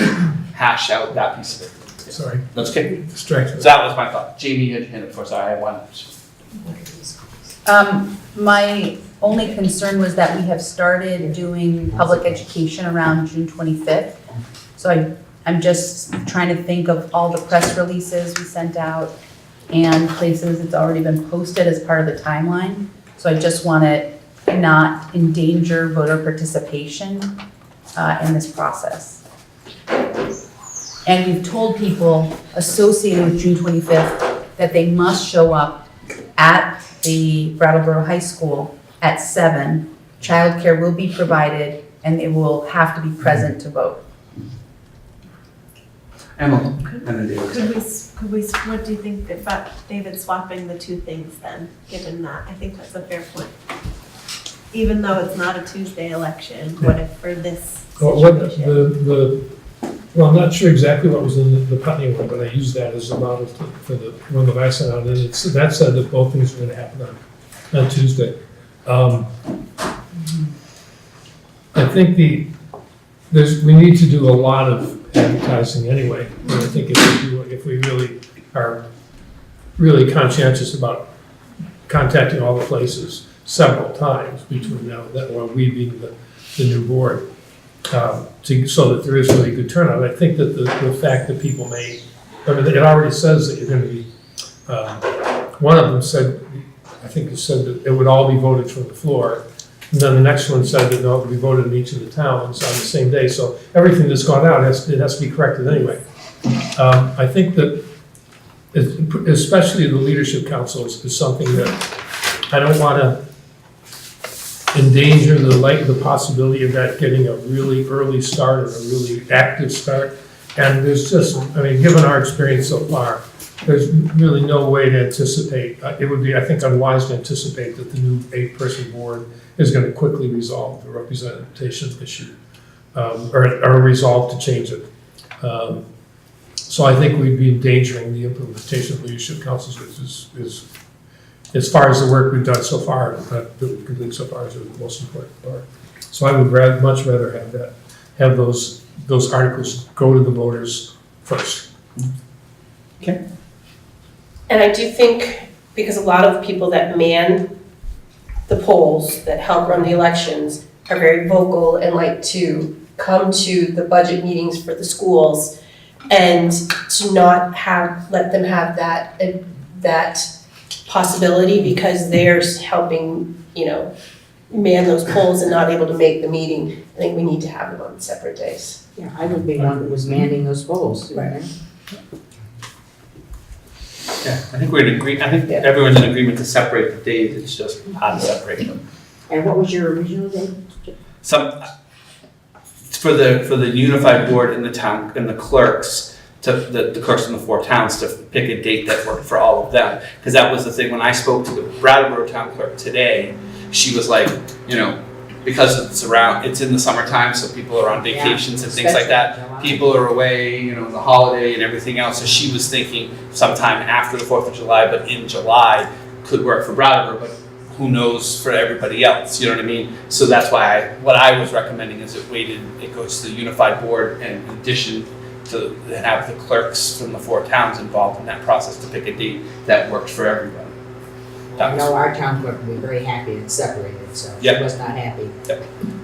hash out that piece of it. Sorry. That's okay. Distracted. So that was my thought. Jamie, you had your hand up first. I had one. My only concern was that we have started doing public education around June 25th. So I'm just trying to think of all the press releases we sent out and places it's already been posted as part of the timeline. So I just want to not endanger voter participation in this process. And we've told people associated with June 25th that they must show up at the Brattleboro High School at 7. Childcare will be provided and they will have to be present to vote. Emily, and then David. Could we, what do you think about David swapping the two things then, given that? I think that's a fair point. Even though it's not a Tuesday election, what if for this situation? Well, I'm not sure exactly what was in the Putney one, but I used that as a model for the one that I sent out, and that said that both things are going to happen on Tuesday. I think we need to do a lot of advertising anyway, and I think if we really are really conscientious about contacting all the places several times between now and then, while we being the new board, so that there is really good turnout. I think that the fact that people it already says that you're going to be, one of them said, I think it said that it would all be voted from the floor. And then the next one said that no, it would be voted in each of the towns on the same day. So everything that's gone out, it has to be corrected anyway. I think that, especially the leadership councils, is something that I don't want to endanger the possibility of that getting a really early start or a really active start. And there's just, I mean, given our experience so far, there's really no way to anticipate. It would be, I think, unwise to anticipate that the new 8-person board is going to quickly resolve the representation issue or resolve to change it. So I think we'd be endangering the implementation of leadership councils, which is as far as the work we've done so far, that we've completed so far, is the most important part. So I would much rather have those articles go to the voters first. And I do think, because a lot of the people that man the polls, that help run the elections, are very vocal and like to come to the budget meetings for the schools, and to not let them have that possibility because they're helping, man those polls and not able to make the meeting. I think we need to have them on separate days. Yeah, I would be one that was manning those polls. Right. Yeah, I think we're in agreement. I think everyone's in agreement to separate the days. It's just how to separate them. And what was your original date? For the unified board in the town and the clerks, to the clerks in the 4 towns to pick a date that worked for all of them. Because that was the thing, when I spoke to the Brattleboro town clerk today, she was like, because it's in the summertime, so people are on vacations and things like that. People are away, the holiday and everything else. So she was thinking sometime after the 4th of July, but in July could work for Brattleboro, but who knows for everybody else, you know what I mean? So that's why what I was recommending is it goes to the unified board, and in addition to have the clerks from the 4 towns involved in that process to pick a date that worked for everybody. I know our town clerk would be very happy it's separated, so she was not happy.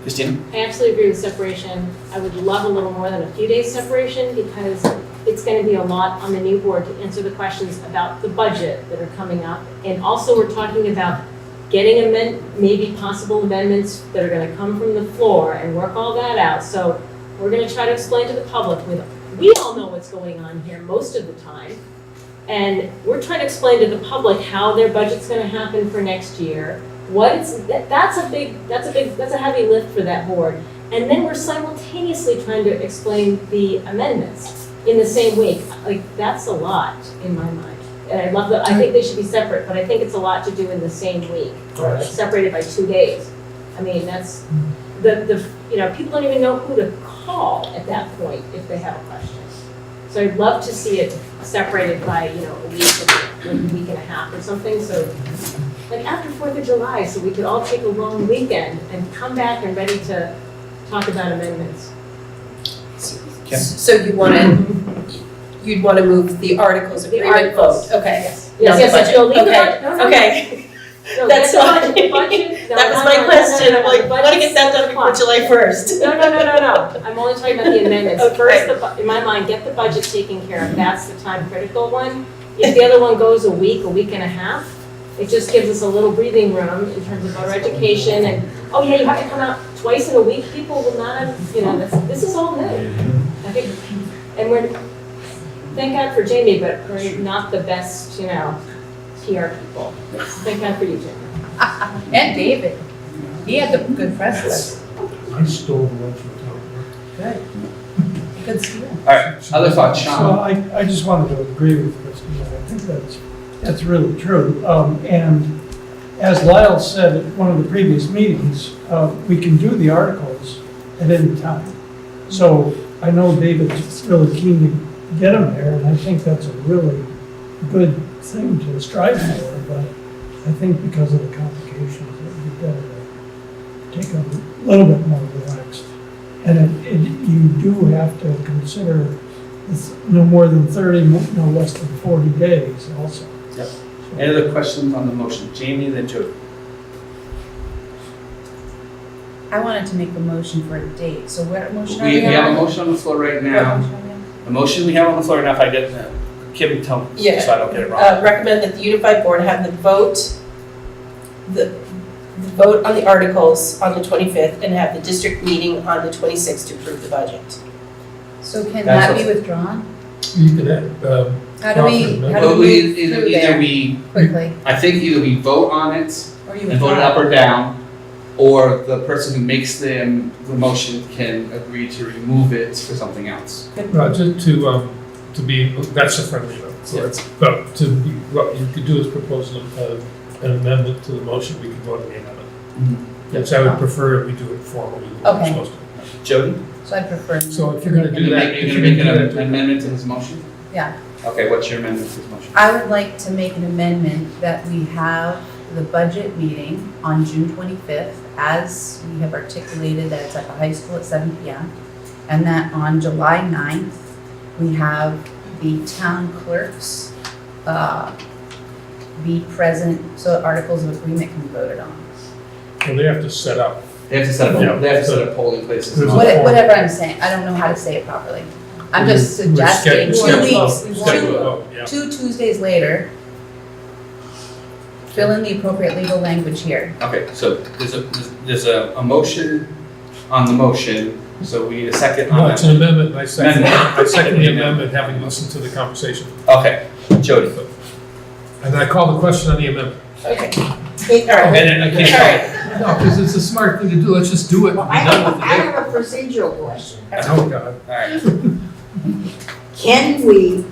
Christina? I absolutely agree with separation. I would love a little more than a few days separation, because it's going to be a lot on the new board to answer the questions about the budget that are coming up. And also we're talking about getting maybe possible amendments that are going to come from the floor and work all that out. So we're going to try to explain to the public, we all know what's going on here most of the time. And we're trying to explain to the public how their budget's going to happen for next year. That's a heavy lift for that board. And then we're simultaneously trying to explain the amendments in the same week. Like, that's a lot in my mind. And I think they should be separate, but I think it's a lot to do in the same week, or separated by 2 days. I mean, that's people don't even know who to call at that point if they have a question. So I'd love to see it separated by, a week or a week and a half or something. So like after 4th of July, so we could all take a long weekend and come back and ready to talk about amendments. So you'd want to move the articles of agreement vote? Okay. Yes, no, leave the budget. No. Okay. No, That's fine. fine. That was my question. I'm like, I want to get that done before July 1st. No. I'm only talking about the amendments. Okay. First, in my mind, get the budget taken care of. That's the time critical one. If the other one goes a week and a half, it just gives us a little breathing room in terms of voter education. And, you have to come out twice in a week. People will not have, this is all new. I think, and thank God for Jamie, but we're not the best, PR people. Thank God for you, Jamie. And David. He had the good press list. I stole the lunch from town. Good. Good steal. All right, other thoughts, Sean? So I just wanted to agree with Christina. I think that's really true. And as Lyle said at one of the previous meetings, we can do the articles at any time. So I know David's really keen to get them there, and I think that's a really good thing to strive for, but I think because of the complications, you've got to take a little bit more relaxed. And you do have to consider it's no more than 30, no less than 40 days also. Yep. Any other questions on the motion? Jamie, then Joe. I wanted to make a motion for a date, so what motion are We we on? have a motion on the floor right now. The motion we have on the floor now, if I get Kim, tell me, so I don't get it wrong. Recommend that the unified board have the vote on the articles on the 25th, and have the district meeting on the 26th to approve the budget. So can that be withdrawn? You can, How do we Well, move either through there we, quickly? I think either we vote on it Or you and vote it up or down, or the person who makes the motion can agree to remove it for something else. just to be, that's a friendly vote. So it's, but to be, what you could do is propose an amendment to the motion, we can vote on the amendment. Yes, I would prefer we do it formally. the way we're Okay. supposed to. Jody? So I prefer. So if you're gonna do that. You're gonna make an amendment to his motion? Yeah. Okay, what's your amendment to his motion? I would like to make an amendment that we have the budget meeting on June 25th, as we have articulated that it's at the high school at 7 p.m. And that on July 9th, we have the town clerks be present so articles of agreement can be voted on. Well, they have to set up. They have to set up, they have to set up polling places. and all that. Whatever I'm saying, I don't know how to say it properly. I'm just suggesting 2 weeks, two Tuesdays later, fill in the appropriate legal language here. Okay, so there's a motion on the motion, so we need a second on No, that. it's an amendment, I second, Amendment. I second the amendment, having listened to the conversation. Okay, Jody. And I call the question on the amendment. Okay. And then I can't. No, because it's a smart thing to do, let's just do it. Well, I have a procedural question. Oh, God. Alright, Can we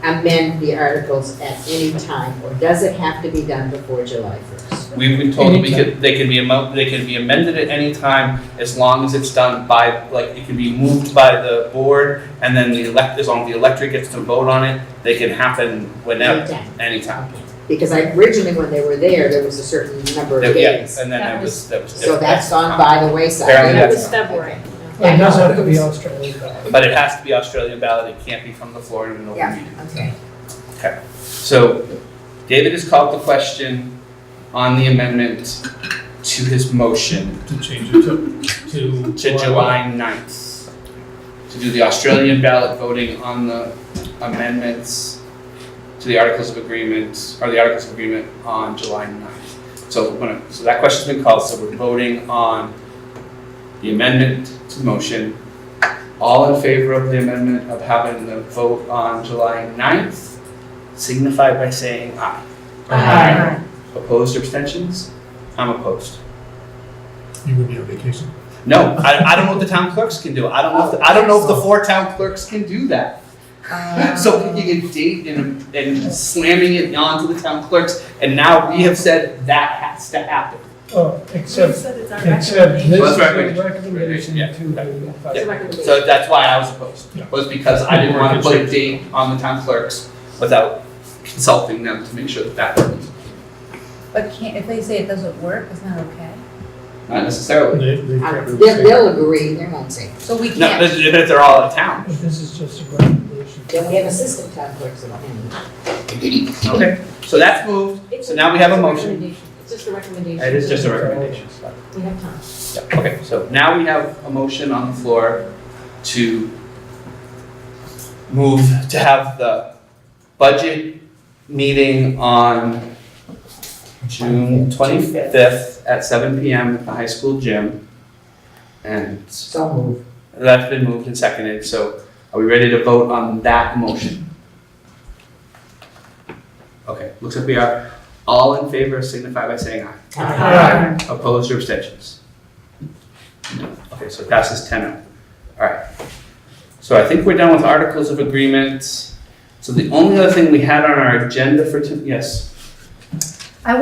amend the articles at any time, or does it have to be done before July 1st? we've been told that they can be amended at any time as long as it's done by, like, it can be moved by the board and then as long as the electorate gets to vote on it, they can happen whenever, anytime. Because originally when they were there was a certain number of Yeah, days. and then that was So different. that's gone by the wayside. Apparently That that's was February. It does have to be Australian ballot. But it has to be Australian ballot, it can't be from the floor in an open Yeah, meeting. okay. Okay, so David has called the question on the amendment to his motion To change it to July 9th. To do the Australian ballot voting on the amendments to the Articles of Agreement, or the Articles of Agreement on July 9th. So that question's been called, so we're voting on the amendment to the motion. All in favor of the amendment of having the vote on July 9th, signify by saying aye. Aye. Opposed or abstentions? I'm opposed. You would be on vacation. No, I don't know what the town clerks can do. I don't know if the 4 town clerks can do that. So picking a date and slamming it onto the town clerks, and now we have said that has to happen. Except said it's our this recommendation. Well, that's is the recommendation. recommendation Yeah. to the. So that's why I was opposed, Yeah. was because I didn't want to put a date on the town clerks without consulting them to make sure that that worked. But if they say it doesn't work, isn't that okay? Not necessarily. They can't really say. They'll agree, they won't say. So we No, can't, if they're all out of town. But this is just a recommendation. Then we have assistant town clerks in the Okay, so that's moved. So now we have a motion. It's just a recommendation. It is just a recommendation. We have time. Yeah, okay, so now we have a motion on the floor to move, to have the budget meeting on June 25th at 7 PM at the high school gym. And So move. that's been moved and seconded, so are we ready to vote on that motion? Okay, looks like we are. All in favor signify by saying aye. Aye. Opposed or abstentions? No. Okay, so it passes 10-0. All right. So I think we're done with articles of agreement. So the only other thing we had on our agenda for yes. I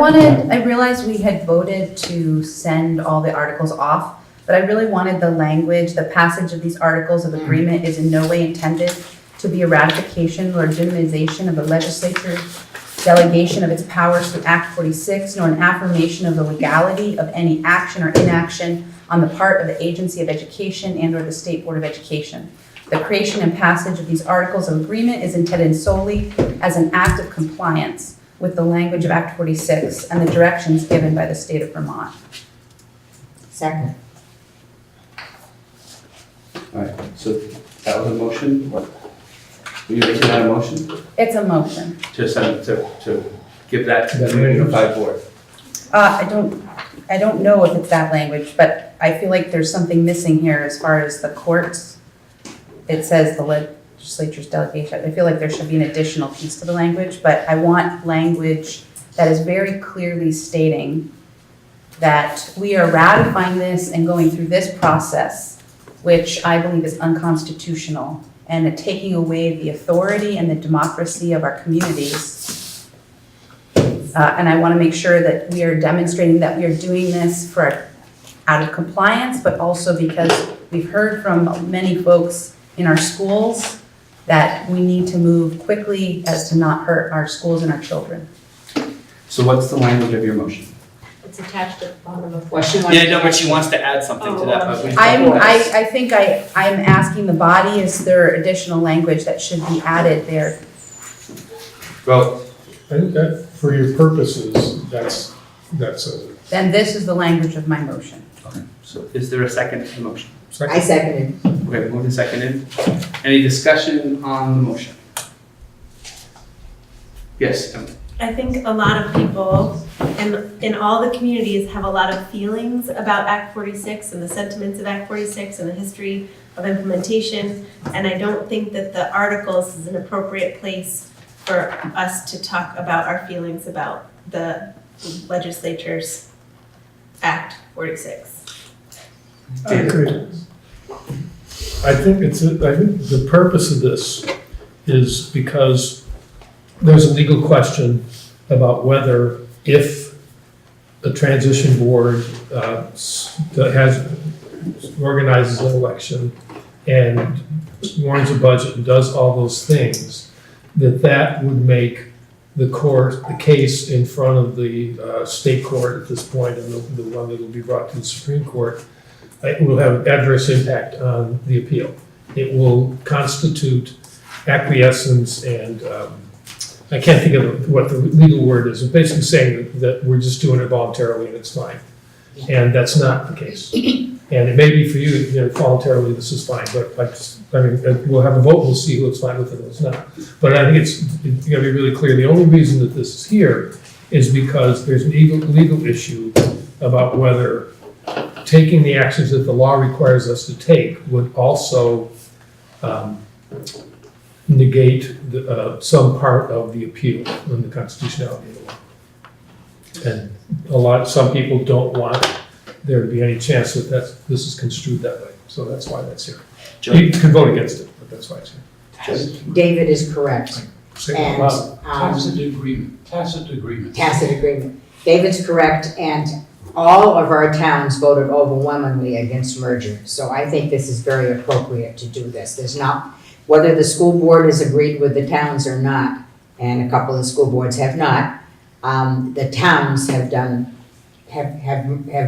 realized we had voted to send all the articles off, but I really wanted the language, the passage of these articles of agreement is in no way intended to be a ratification or legitimization of the legislature's delegation of its powers through Act 46, nor an affirmation of the legality of any action or inaction on the part of the Agency of Education and/or the State Board of Education. The creation and passage of these articles of agreement is intended solely as an act of compliance with the language of Act 46 and the directions given by the state of Vermont. Second. All right, so that was a motion. What? Were you making that a motion? It's a motion. To send, to give that to the unified board? I don't know if it's that language, but I feel like there's something missing here as far as the courts. It says legislature's delegation. I feel like there should be an additional piece to the language, but I want language that is very clearly stating that we are ratifying this and going through this process, which I believe is unconstitutional, and taking away the authority and the democracy of our communities. And I want to make sure that we are demonstrating that we are doing this out of compliance, but also because we've heard from many folks in our schools that we need to move quickly as to not hurt our schools and our children. So what's the language of your motion? It's attached at the bottom of. Well, she wants Yeah, no, but she wants to add something to that, but we. I think I'm asking the body, is there additional language that should be added there? Well, I think that for your purposes, that's a. Then this is the language of my motion. okay, so is there a second to the motion? I seconded. Okay, moved and seconded. Any discussion on the motion? Yes, Emily. I think a lot of people in all the communities have a lot of feelings about Act 46 and the sentiments of Act 46 and the history of implementation. And I don't think that the articles is an appropriate place for us to talk about our feelings about the legislature's Act 46. I agree. I think the purpose of this is because there's a legal question about whether, if a transition board organizes an election and warns a budget and does all those things, that would make the case in front of the state court at this point, and the one that will be brought to the Supreme Court, it will have an adverse impact on the appeal. It will constitute acquiescence and I can't think of what the legal word is. It's basically saying that we're just doing it voluntarily and it's fine. And that's not the case. And it may be for you, voluntarily this is fine, but we'll have a vote, we'll see who it's fine with and who's not. But I think it's gotta be really clear. The only reason that this is here is because there's an legal issue about whether taking the actions that the law requires us to take would also negate some part of the appeal on the constitutionality of the law. And some people don't want there to be any chance that this is construed that way. So that's why that's here. You can vote against it, but that's why it's here. David is correct. And, Tacit agreement, tacit agreement. Tacit agreement. David's correct, and all of our towns voted overwhelmingly against merger. So I think this is very appropriate to do this. There's not, whether the school board has agreed with the towns or not, and a couple of the school boards have not, the towns have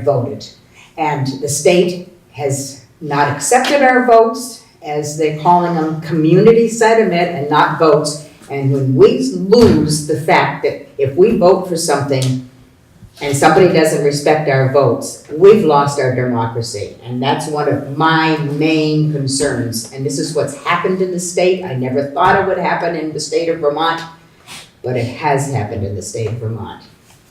voted. And the state has not accepted our votes, as they're calling them community sentiment and not votes. And when we lose the fact that if we vote for something and somebody doesn't respect our votes, we've lost our democracy. And that's one of my main concerns. And this is what's happened in the state. I never thought it would happen in the state of Vermont, but it has happened in the state of Vermont.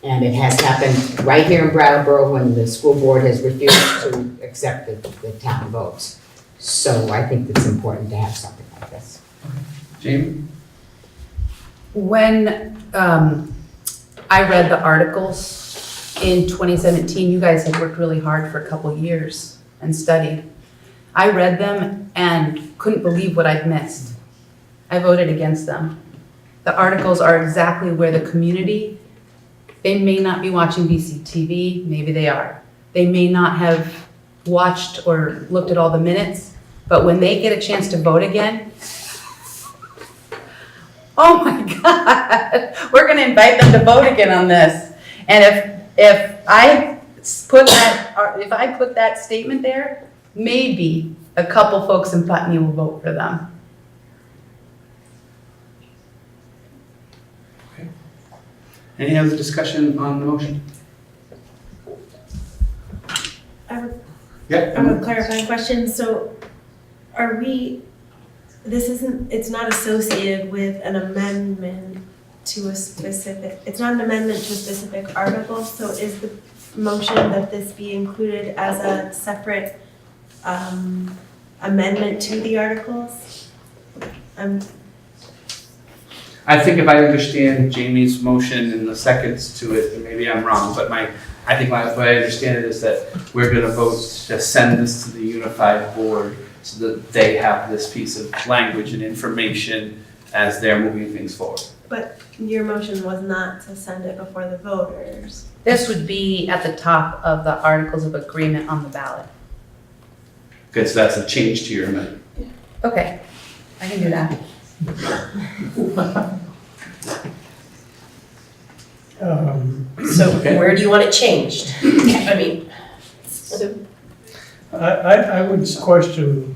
And it has happened right here in Brattleboro when the school board has refused to accept the town votes. So I think it's important to have something like this. Jamie? When I read the articles in 2017, you guys had worked really hard for a couple years and studied. I read them and couldn't believe what I'd missed. I voted against them. The articles are exactly where the community, they may not be watching BCTV, maybe they are. They may not have watched or looked at all the minutes, but when they get a chance to vote again, oh my God, we're gonna invite them to vote again on this. And if I put that statement there, maybe a couple folks in Putney will vote for them. Any other discussion on the motion? I have Yeah. a clarifying question. So it's not associated with an amendment to a specific, it's not an amendment to a specific article. So is the motion that this be included as a separate amendment to the articles? I think if I understand Jamie's motion and the seconds to it, and maybe I'm wrong, but I think the way I understand it is that we're gonna vote to send this to the unified board so that they have this piece of language and information as they're moving things forward. But your motion was not to send it before the voters. This would be at the top of the Articles of Agreement on the ballot. Okay, so that's a change to your amendment. Okay, I can do that. So Okay. where do you want it changed? I mean, I would question,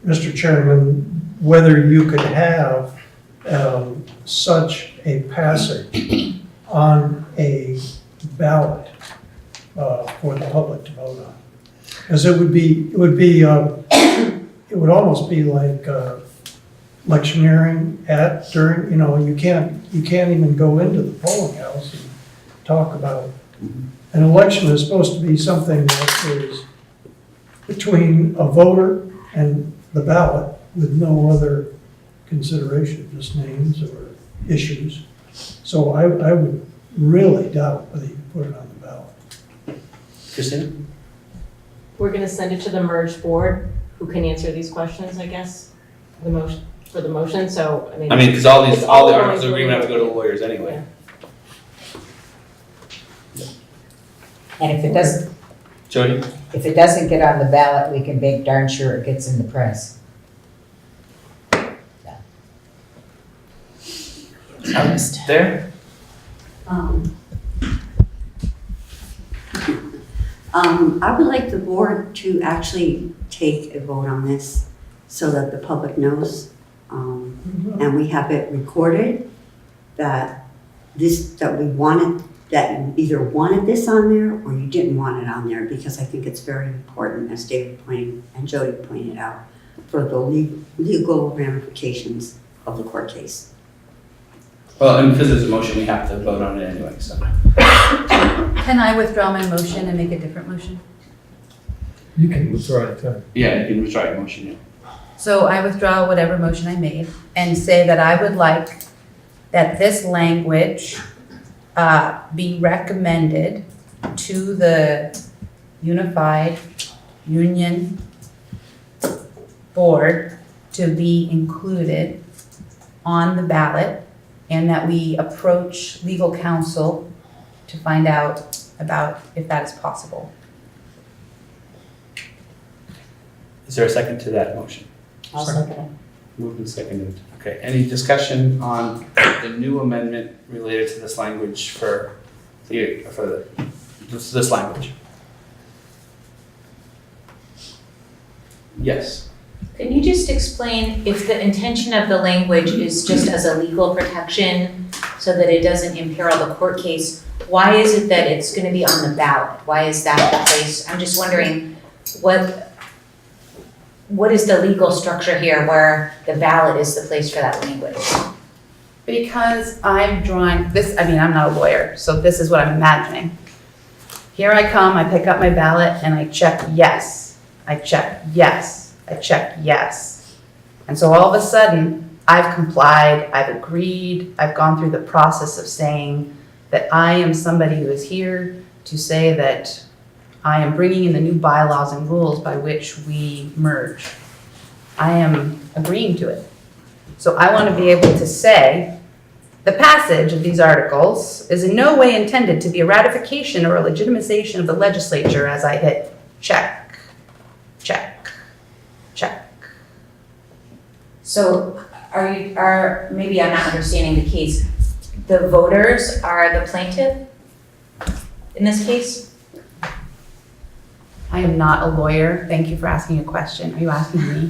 Mr. Chairman, whether you could have such a passage on a ballot for the public to vote on. Because it would almost be like electioneering during, you can't even go into the polling house and talk about. An election is supposed to be something that is between a voter and the ballot with no other consideration, just names or issues. So I would really doubt whether you put it on the ballot. Christina? We're gonna send it to the merged board, who can answer these questions, I guess, for the motion, so, I mean. Because all the articles of agreement have to go to the lawyers anyway. And if it doesn't, Jody? if it doesn't get on the ballot, we can make darn sure it gets in the press. There? I would like the board to actually take a vote on this so that the public knows, and we have it recorded that we wanted, that you either wanted this on there or you didn't want it on there, because I think it's very important, as David pointed and Jody pointed out, for the legal ramifications of the court case. Well, and because there's a motion, we have to vote on it anyway, so. Can I withdraw my motion and make a different motion? You can withdraw any time. Yeah, you can withdraw your motion, yeah. So I withdraw whatever motion I made and say that I would like that this language be recommended to the Unified Union Board to be included on the ballot, and that we approach legal counsel to find out about if that is possible. Is there a second to that motion? I'll second it. Moved and seconded. Okay, any discussion on the new amendment related to this language for this language? Yes. Can you just explain if the intention of the language is just as a legal protection so that it doesn't imperil the court case, why is it that it's gonna be on the ballot? Why is that the place? I'm just wondering what is the legal structure here where the ballot is the place for that language? Because I'm drawing this, I'm not a lawyer, so this is what I'm imagining. Here I come, I pick up my ballot and I check yes, I check yes, I check yes. And so all of a sudden, I've complied, I've agreed, I've gone through the process of saying that I am somebody who is here to say that I am bringing in the new bylaws and rules by which we merge. I am agreeing to it. So I want to be able to say, the passage of these articles is in no way intended to be a ratification or a legitimization of the legislature as I hit check, check, check. So maybe I'm not understanding the case. The voters are the plaintiff in this case? I am not a lawyer. Thank you for asking a question. Are you asking me?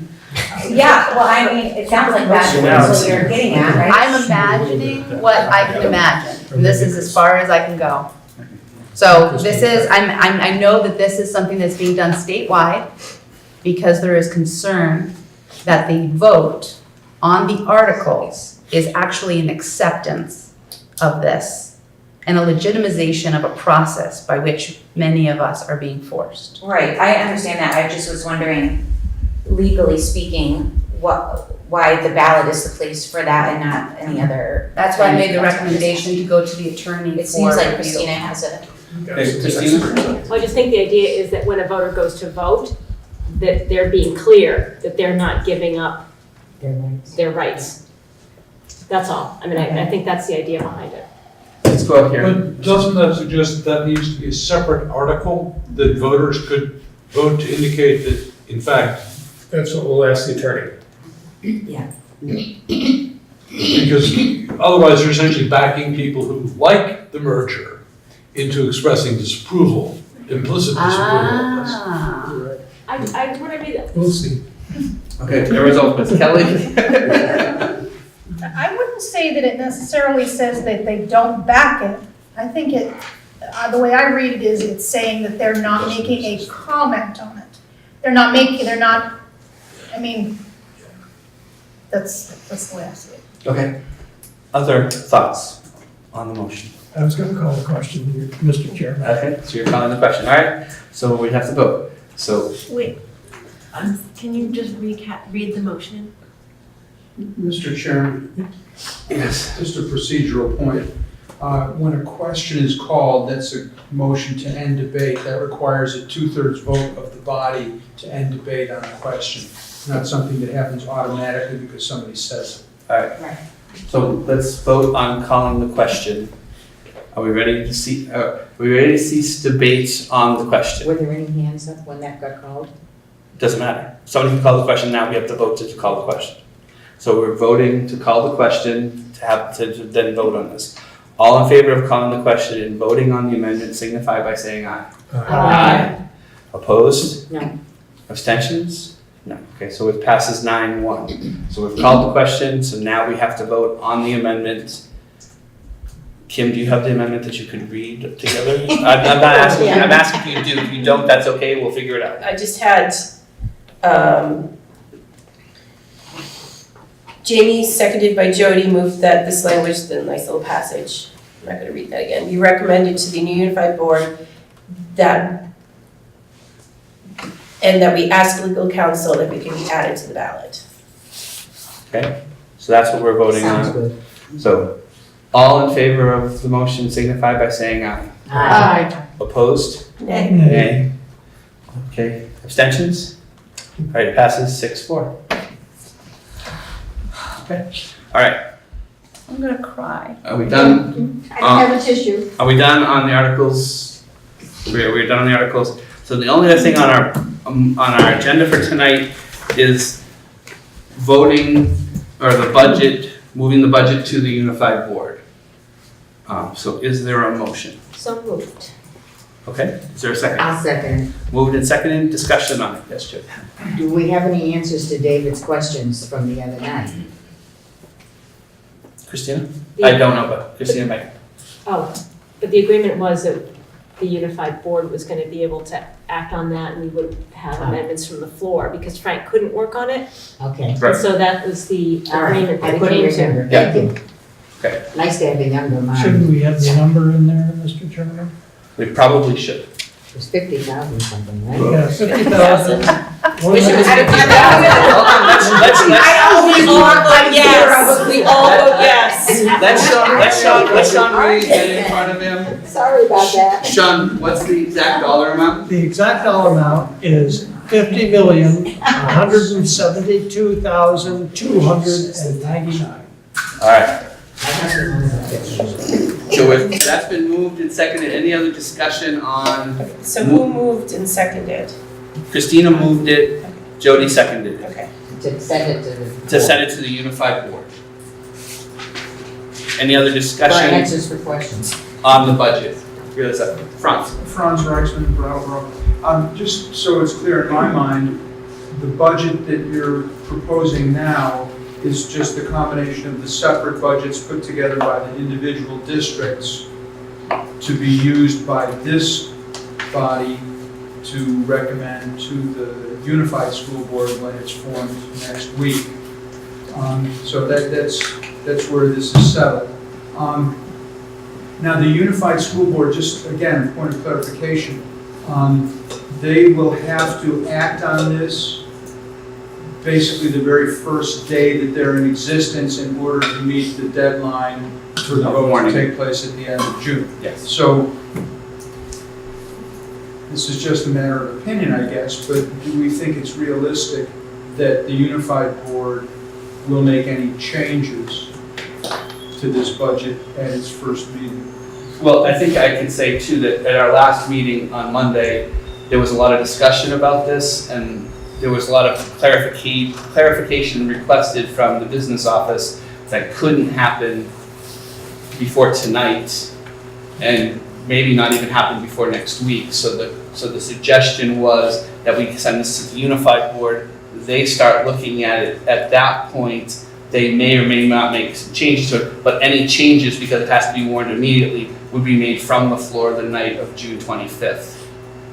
Yeah, well, I mean, it sounds like that's what you're getting at, right? I'm imagining what I can imagine. And this is as far as I can go. So this is, I know that this is something that's being done statewide because there is concern that the vote on the articles is actually an acceptance of this and a legitimization of a process by which many of us are being forced. Right, I understand that. I just was wondering, legally speaking, why the ballot is the place for that and not any other. That's why I made the recommendation to go to the attorney for It seems like review. Christina has a. Okay, Christina? I just think the idea is that when a voter goes to vote, that they're being clear, that they're not giving up their rights. That's all. I mean, I think that's the idea behind it. Let's go up here. But doesn't that suggest that needs to be a separate article that voters could vote to indicate that, in fact, That's what we'll ask the attorney. Yeah. because otherwise you're essentially backing people who like the merger into expressing disapproval, implicit disapproval of this. When I read that, We'll see. Okay, the result was Kelly. I wouldn't say that it necessarily says that they don't back it. I think it, the way I read it is it's saying that they're not making a comment on it. I mean, that's the way I see it. Okay. Other thoughts on the motion? I was gonna call a question, Mr. Chairman. Okay, so you're calling the question. All right, so we have to vote. So Wait, can you just read the motion? Mr. Chairman, yes, just a procedural point. When a question is called, that's a motion to end debate. That requires a 2/3 vote of the body to end debate on a question. It's not something that happens automatically because somebody says it. all right. So let's vote on calling the question. Are we ready to see? Are we ready to cease debate on the question? Were there any hands up when that got called? Doesn't matter. Somebody can call the question now. We have to vote to call the question. So we're voting to call the question to then vote on this. All in favor of calling the question and voting on the amendment signify by saying aye. Aye. Opposed? No. Abstentions? No. Okay, so it passes 9-1. So we've called the question, so now we have to vote on the amendment. Kim, do you have the amendment that you could read together? I'm not asking, I'm asking you to do. If you don't, that's okay, we'll figure it out. I just had, Jamie, seconded by Jody, moved that this language, the nice little passage, I'm not gonna read that again, be recommended to the new unified board and that we ask legal counsel if it can be added to the ballot. Okay, so that's what we're voting on. Sounds good. So, all in favor of the motion signify by saying aye. Aye. Opposed? Nay. Nay. Okay, abstentions? All right, it passes 6-4. Okay, all right, I'm gonna cry. are we done? I don't have a tissue. Are we done on the articles? We're done on the articles. So the only other thing on our agenda for tonight is voting, or the budget, moving the budget to the unified board. So is there a motion? so moved. Okay, is there a second? I'll second. Moved and seconded, discussion on it, yes, Jim. Do we have any answers to David's questions from the other night? Christina? I don't know, but Christina might. Oh, but the agreement was that the unified board was gonna be able to act on that and we would have amendments from the floor because Frank couldn't work on it. Okay. Right. And so that was the All right, agreement I that it couldn't came to. remember. Yeah. Thank you. Okay, Nice to have a younger mind. Shouldn't we have the number in there, Mr. Chairman? we probably should. It was 50,000 something, right? Yeah, 50,000. We should have had Let's We all vote yes. We all vote yes. let Sean read it in front of him. Sorry about that. Sean, what's the exact dollar amount? The exact dollar amount is $50,172,299. All right. Joey, that's been moved and seconded. Any other discussion on, So who moved and seconded? Christina moved it, Jody seconded it, Okay. To send it to the. to send it to the unified board. Any other For discussion answers for questions. on the budget? Here's up front. Franz Reichman, Brattleboro. Just so it's clear in my mind, the budget that you're proposing now is just a combination of the separate budgets put together by the individual districts to be used by this body to recommend to the unified school board when it's formed next week. So that's where this is settled. Now the unified school board, just again, point of clarification, they will have to act on this basically the very first day that they're in existence in order to meet the deadline for the vote to take place at the end of June. Yes. So this is just a matter of opinion, I guess, but do we think it's realistic that the unified board will make any changes to this budget at its first meeting? Well, I think I can say too that at our last meeting on Monday, there was a lot of discussion about this, and there was a lot of clarification requested from the business office that couldn't happen before tonight, and maybe not even happen before next week. So the suggestion was that we send this to the unified board. They start looking at it. At that point, they may or may not make some changes to it, but any changes, because it has to be warned immediately, would be made from the floor the night of June 25th.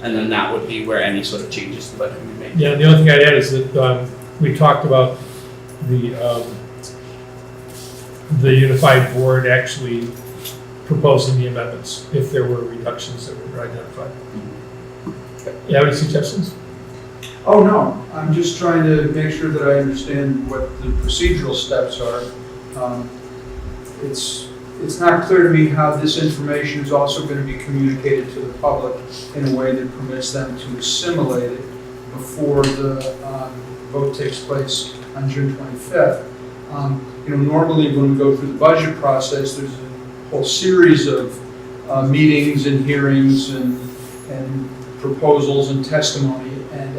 And then that would be where any sort of changes to the budget would be made. Yeah, the only thing I'd add is that we talked about the unified board actually proposing the amendments if there were reductions that were identified. You have any suggestions? Oh, no, I'm just trying to make sure that I understand what the procedural steps are. It's not clear to me how this information is also going to be communicated to the public in a way that permits them to assimilate it before the vote takes place on June 25th. Normally when we go through the budget process, there's a whole series of meetings and hearings and proposals and testimony, and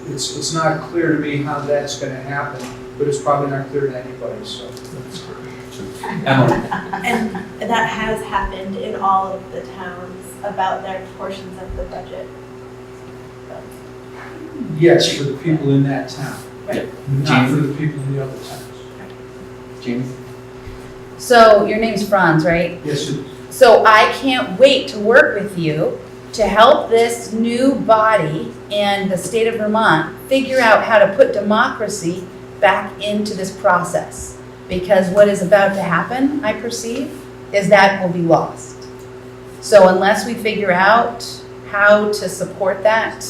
it's not clear to me how that's going to happen, but it's probably not clear to anybody, so. Emily. And that has happened in all of the towns about their portions of the budget. Yes, for the people in that town, Right. not for the people in the other towns. Jamie? So your name's Franz, right? Yes, it is. So I can't wait to work with you to help this new body and the state of Vermont figure out how to put democracy back into this process. Because what is about to happen, I perceive, is that will be lost. So unless we figure out how to support that,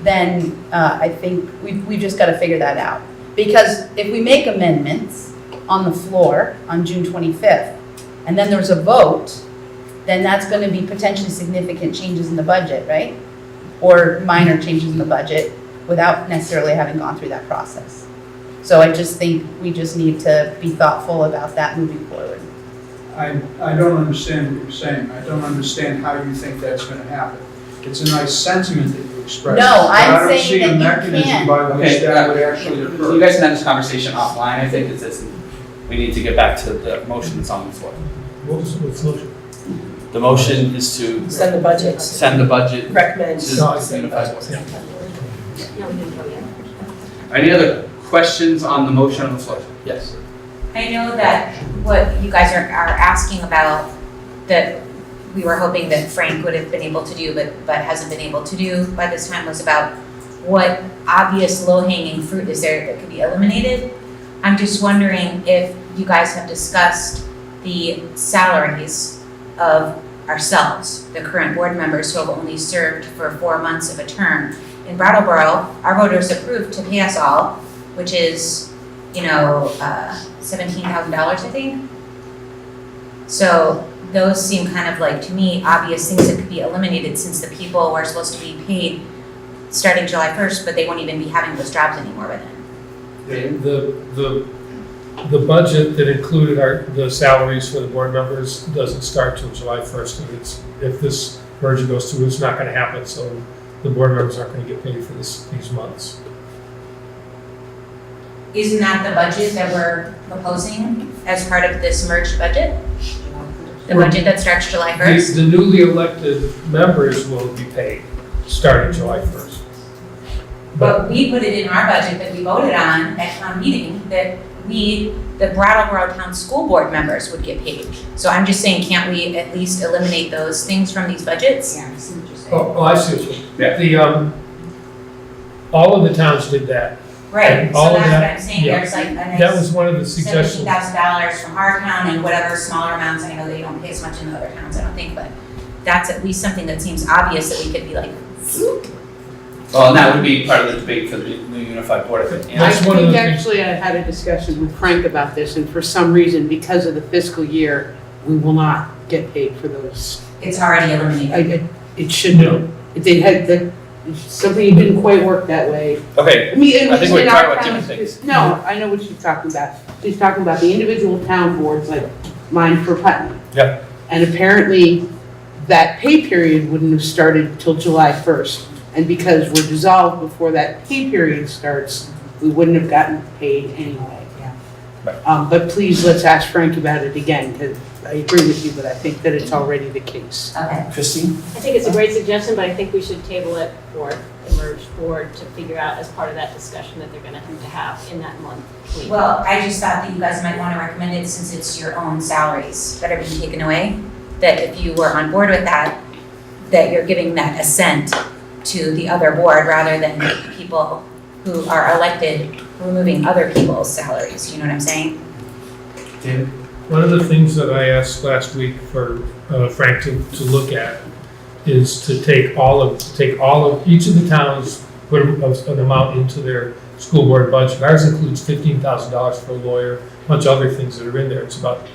then I think we just got to figure that out. Because if we make amendments on the floor on June 25th, and then there's a vote, then that's going to be potentially significant changes in the budget, right? Or minor changes in the budget without necessarily having gone through that process. So I just think we just need to be thoughtful about that moving forward. I don't understand what you're saying. I don't understand how you think that's going to happen. It's a nice sentiment that you express. No, but I'm I don't saying see a that you mechanism can't. by which Okay, that would actually occur. You guys can have this conversation offline. I think we need to get back to the motion that's on the floor. What's the motion? The motion is to Send the budget. send the budget Recommend. to No, I the see. unified board. No, we didn't go yet. Any other questions on the motion on the floor? Yes. I know that what you guys are asking about, that we were hoping that Frank would have been able to do, but hasn't been able to do by this time, was about what obvious low-hanging fruit is there that could be eliminated. I'm just wondering if you guys have discussed the salaries of ourselves, the current board members who have only served for 4 months of a term. In Brattleboro, our voters approved to pay us all, which is, $17,000, I think. So those seem kind of like, to me, obvious things that could be eliminated, since the people were supposed to be paid starting July 1st, but they won't even be having those jobs anymore by then. The budget that included the salaries for the board members doesn't start till July 1st. And if this merger goes through, it's not going to happen. So the board members aren't going to get paid for these months. Isn't that the budget that we're proposing as part of this merged budget? The budget that starts July 1st? The newly elected members will be paid starting July 1st. But we put it in our budget that we voted on at town meeting, that the Brattleboro Town School Board members would get paid. So I'm just saying, can't we at least eliminate those things from these budgets? Yeah, I see what you're saying. Oh, I see what you mean. Yeah. All of the towns did that. Right, And so all of that's what that- I'm saying, yeah. there's like a nice That was one of the suggestions. $17,000 from our town and whatever smaller amounts, I know they don't pay as much in the other towns, I don't think, but that's at least something that seems obvious that we could be like, Well, and that would be part of the debate for the new unified board. I That's one of think the things- actually I had a discussion with Frank about this, and for some reason, because of the fiscal year, we will not get paid for those. It's already eliminated. It should be. They had, something didn't quite work that way. Okay, I mean, I think we're in talking our about town, different things. no, I know what she's talking about. She's talking about the individual town boards, like mine for Putney. Yep. And apparently, that pay period wouldn't have started till July 1st. And because we're dissolved before that pay period starts, we wouldn't have gotten paid anyway. But please, let's ask Frank about it again, because I agree with you, but I think that it's already the case. Okay. Christine? I think it's a great suggestion, but I think we should table it for the merged board to figure out as part of that discussion that they're gonna have to have in that month. Well, I just thought that you guys might want to recommend it since it's your own salaries that are being taken away. That if you were on board with that, that you're giving that assent to the other board rather than people who are elected removing other people's salaries. You know what I'm saying? David? One of the things that I asked last week for Frank to look at is to take all of each of the towns, put an amount into their school board budget. Ours includes $15,000 for a lawyer, a bunch of other things that are in there. It's about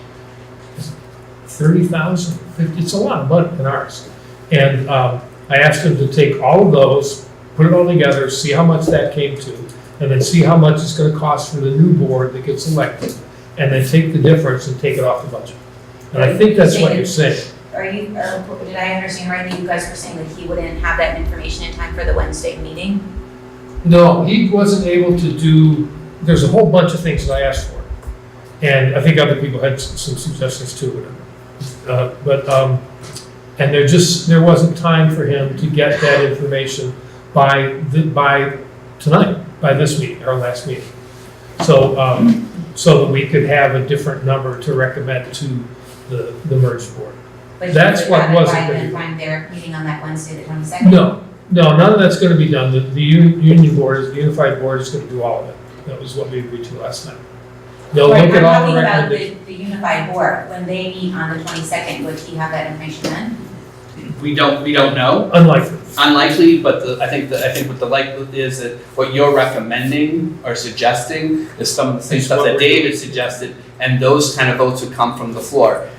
30,000, it's a lot of money in ours. And I asked him to take all of those, put it all together, see how much that came to, and then see how much it's gonna cost for the new board that gets elected, and then take the difference and take it off the budget. And I think that's what you're saying. Did I understand right that you guys were saying that he wouldn't have that information in time for the Wednesday meeting? No, he wasn't able to do, there's a whole bunch of things that I asked for. And I think other people had some suggestions too. And there wasn't time for him to get that information by tonight, by this meeting, our last meeting. So that we could have a different number to recommend to the merged board. But That's what wasn't going going to to find their meeting on that Wednesday, the 22nd? No, none of that's gonna be done. The union board, the unified board is gonna do all of it. That was what we agreed to last time. They'll Right, look at all the I'm talking about recommendations. the unified board, when they meet on the 22nd, would he have that information then? We don't know. Unlikely. But I think what the likelihood is that what you're recommending or suggesting is some of the same It's stuff what that we're David suggested, and those kind of votes would come from the floor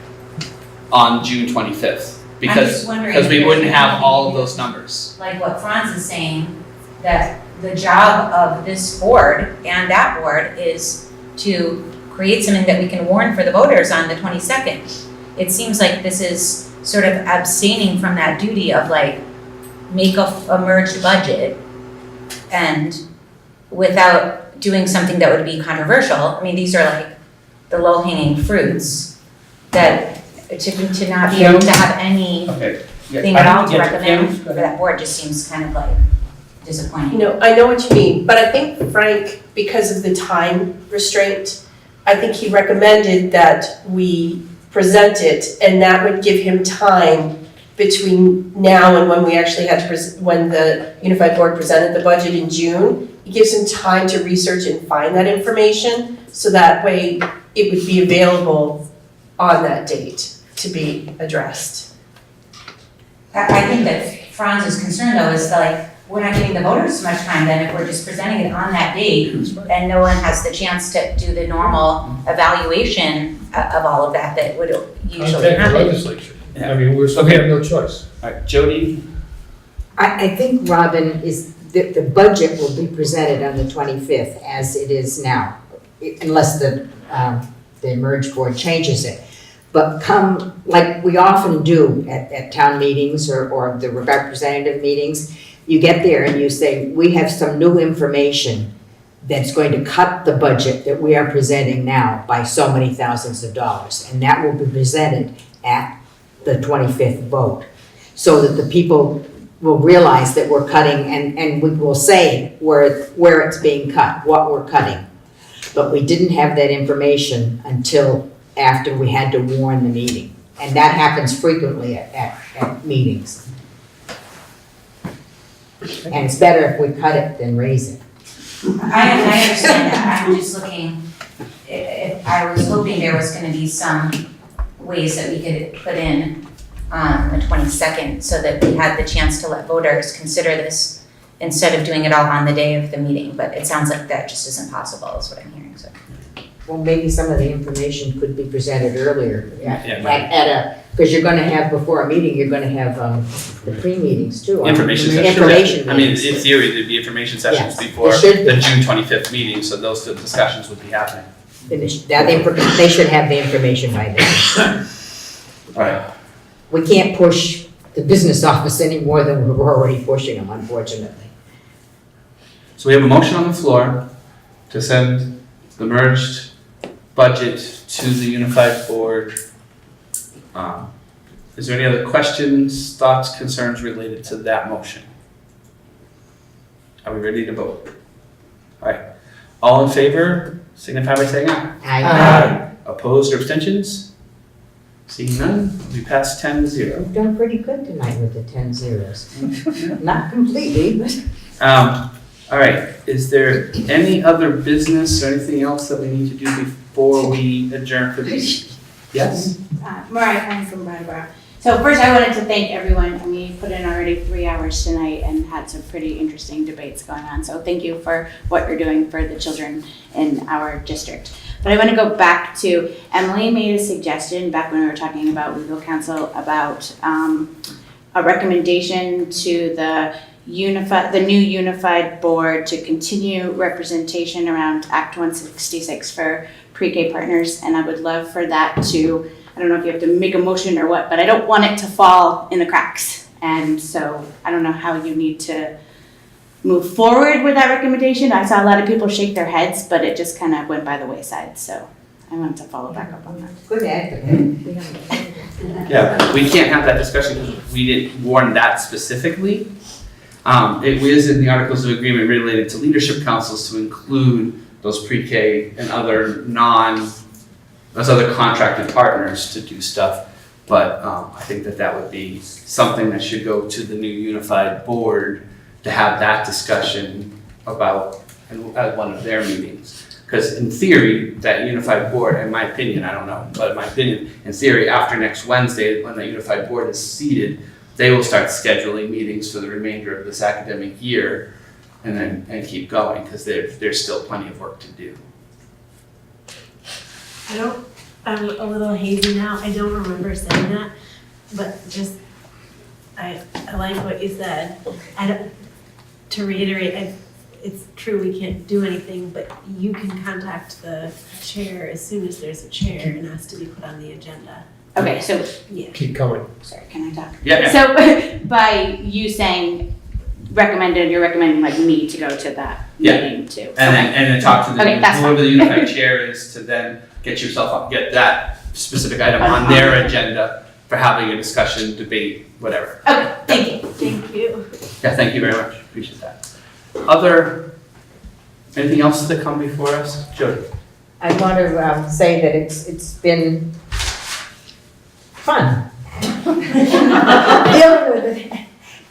on June 25th. Because we wouldn't have all of those numbers. Like what Franz is saying, that the job of this board and that board is to create something that we can warn for the voters on the 22nd. It seems like this is sort of abstaining from that duty of like, make a merged budget and without doing something that would be controversial. I mean, these are like the low-hanging fruits that to not be able to have anything at all to recommend for that board just seems kind of like disappointing. I know what you mean, but I think Frank, because of the time restraint, I think he recommended that we present it, and that would give him time between now and when we actually had to, when the unified board presented the budget in June. It gives him time to research and find that information, so that way it would be available on that date to be addressed. I think that Franz's concern though is like, we're not giving the voters so much time then if we're just presenting it on that date and no one has the chance to do the normal evaluation of all of that would usually happen. Legislature. I mean, we have no choice. All right, Jody? I think, Robin, is that the budget will be presented on the 25th as it is now, unless the merged board changes it. But come, like we often do at town meetings or the representative meetings, you get there and you say, we have some new information that's going to cut the budget that we are presenting now by so many thousands of dollars. And that will be presented at the 25th vote, so that the people will realize that we're cutting, and we will say where it's being cut, what we're cutting. But we didn't have that information until after we had to warn the meeting. And that happens frequently at meetings. And it's better if we cut it than raise it. I understand that, I'm just looking, I was hoping there was gonna be some ways that we could put in on the 22nd so that we had the chance to let voters consider this instead of doing it all on the day of the meeting, but it sounds like that just isn't possible, is what I'm hearing, so. Well, maybe some of the information could be presented earlier Yeah, because you're gonna have, before a meeting, you're gonna have, the pre-meetings too. Information sessions. Information I mean, in meetings. theory, there'd be information sessions Yes, before there should be. the June 25th meeting, so those discussions would be happening. They should have the information by then. All right. We can't push the business office any more than we're already pushing them, unfortunately. So we have a motion on the floor to send the merged budget to the unified board. Is there any other questions, thoughts, concerns related to that motion? Are we ready to vote? All right. All in favor, signify by saying aye. Aye. Opposed or abstentions? Seeing none, we pass 10-0. We've done pretty good tonight with the 10 zeros. Not completely, but. All right, is there any other business or anything else that we need to do before we adjourn for this? Yes? Mariah, I'm from Brattleboro. So first I wanted to thank everyone. I mean, you put in already 3 hours tonight and had some pretty interesting debates going on. So thank you for what you're doing for the children in our district. But I want to go back to, Emily made a suggestion back when we were talking about legal counsel about a recommendation to the new unified board to continue representation around Act 166 for pre-K partners. And I would love for that to, I don't know if you have to make a motion or what, but I don't want it to fall in the cracks. And so I don't know how you need to move forward with that recommendation. I saw a lot of people shake their heads, but it just kind of went by the wayside. So I wanted to follow back up on that. Good advocate. Yeah, we can't have that discussion because we didn't warn that specifically. It was in the Articles of Agreement related to leadership councils to include those pre-K and other those other contracted partners to do stuff. But I think that would be something that should go to the new unified board to have that discussion about at one of their meetings. Because in theory, that unified board, in my opinion, I don't know, but in my opinion, in theory, after next Wednesday, when the unified board is seated, they will start scheduling meetings for the remainder of this academic year and keep going, because there's still plenty of work to do. I'm a little hazy now. I don't remember saying that, but just, I like what you said. To reiterate, it's true we can't do anything, but you can contact the chair as soon as there's a chair and ask to be put on the agenda. Okay, so Yeah. Keep coming. sorry, can I talk? Yeah. So by you saying you're recommending like me to go to that meeting too? And then talk to Okay, that's whoever fine. the unified chair is to then get that specific item on their agenda for having a discussion, debate, whatever. Okay, thank you. Thank you. Yeah, thank you very much, appreciate that. Anything else to come before us? Jody? I want to say that it's been fun. Dealing with it.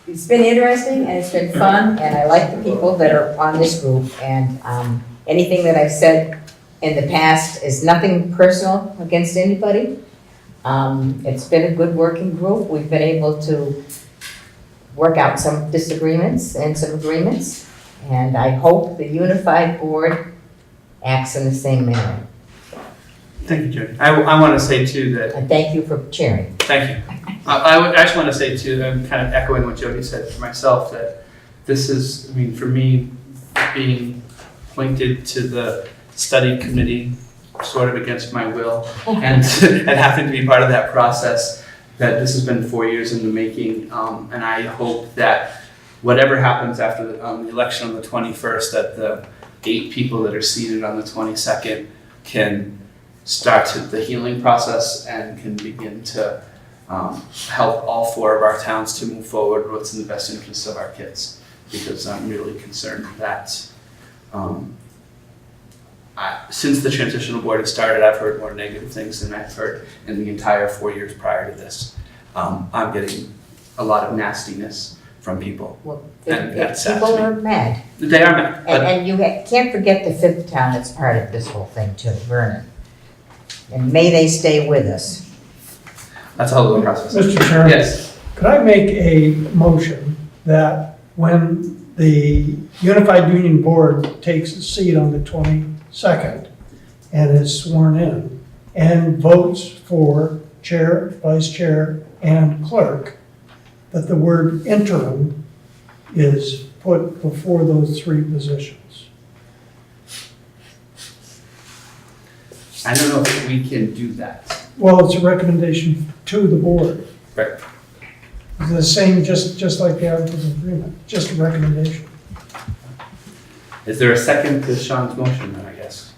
It's been interesting and it's been fun, and I like the people that are on this group, and anything that I've said in the past is nothing personal against anybody. It's been a good working group. We've been able to work out some disagreements and some agreements, and I hope the unified board acts in the same manner. Thank you, Jody. I want to say too that. And thank you for chairing. Thank you. I just want to say too, I'm kind of echoing what Jody said for myself, that this is, for me, being appointed to the study committee sort of against my will and having to be part of that process, that this has been 4 years in the making, and I hope that whatever happens after the election on the 21st, that the 8 people that are seated on the 22nd can start the healing process and can begin to help all 4 of our towns to move forward what's in the best interests of our kids, because I'm really concerned that since the transitional board has started, I've heard more negative things than I've heard in the entire 4 years prior to this. I'm getting a lot of nastiness from people. Well, And that's sad people to me. are mad. They are mad. But And you can't forget the 5th town that's part of this whole thing too, Vernon. And may they stay with us. that's a whole other process. Mr. Chairman? Yes. Could I make a motion that when the Unified Union Board takes a seat on the 22nd and is sworn in and votes for chair, vice chair, and clerk, that the word interim is put before those three positions. I don't know if we can do that. Well, it's a recommendation to the board. Right. It's the same, just like the Articles of Agreement, just a recommendation. Is there a second to Sean's motion then, I guess?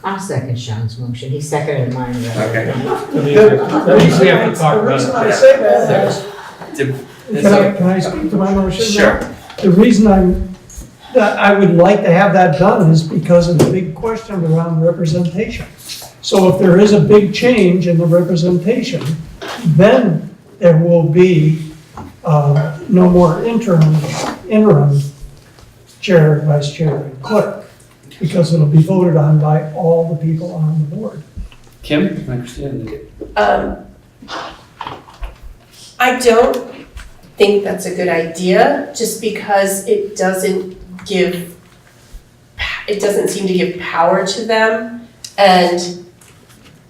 I'll second Sean's motion. He seconded mine. Okay. That usually have to talk The about reason it. I say that is, can I speak to my motion? Sure. The reason that I would like to have that done is because of the big question around representation. So if there is a big change in the representation, then there will be no more interim chair, vice chair, and clerk, because it'll be voted on by all the people on the board. Kim, I understand. I don't think that's a good idea, just because it doesn't seem to give power to them, and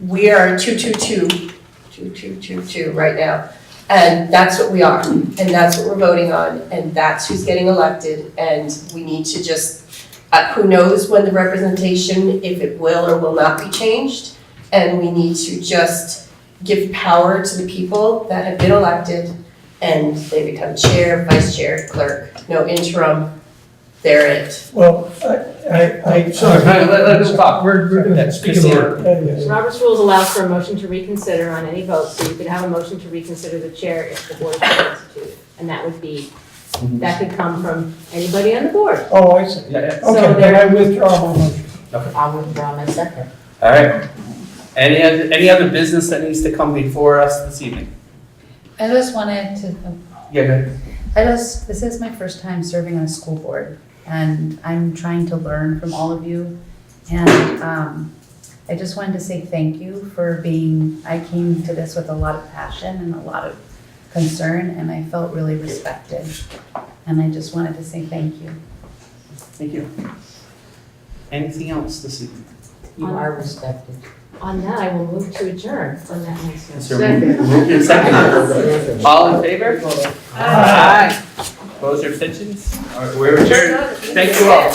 we are 222 right now, and that's what we are, and that's what we're voting on, and that's who's getting elected, and we need to just, who knows when the representation, if it will or will not be changed, and we need to just give power to the people that have been elected, and they become chair, vice chair, clerk, no interim, they're it. Well, Sorry, let us talk. We're doing that, speaking of order. Robert's rules allows for a motion to reconsider on any vote, so you could have a motion to reconsider the chair if the board is constituted. And that would be, that could come from anybody on the board. Oh, I see. Yeah, So Okay, then there- I withdraw my motion. I'll withdraw my second. All right. Any other business that needs to come before us this evening? I just wanted to, Yeah, go ahead. this is my first time serving on a school board, and I'm trying to learn from all of you. And I just wanted to say thank you for I came to this with a lot of passion and a lot of concern, and I felt really respected. And I just wanted to say thank you. Thank you. Anything else this evening? You are respected. On that, I will move to adjourn on that next one. So move in second. All in favor? Aye. Opposed or abstentions? All right, we're adjourned. Thank you all.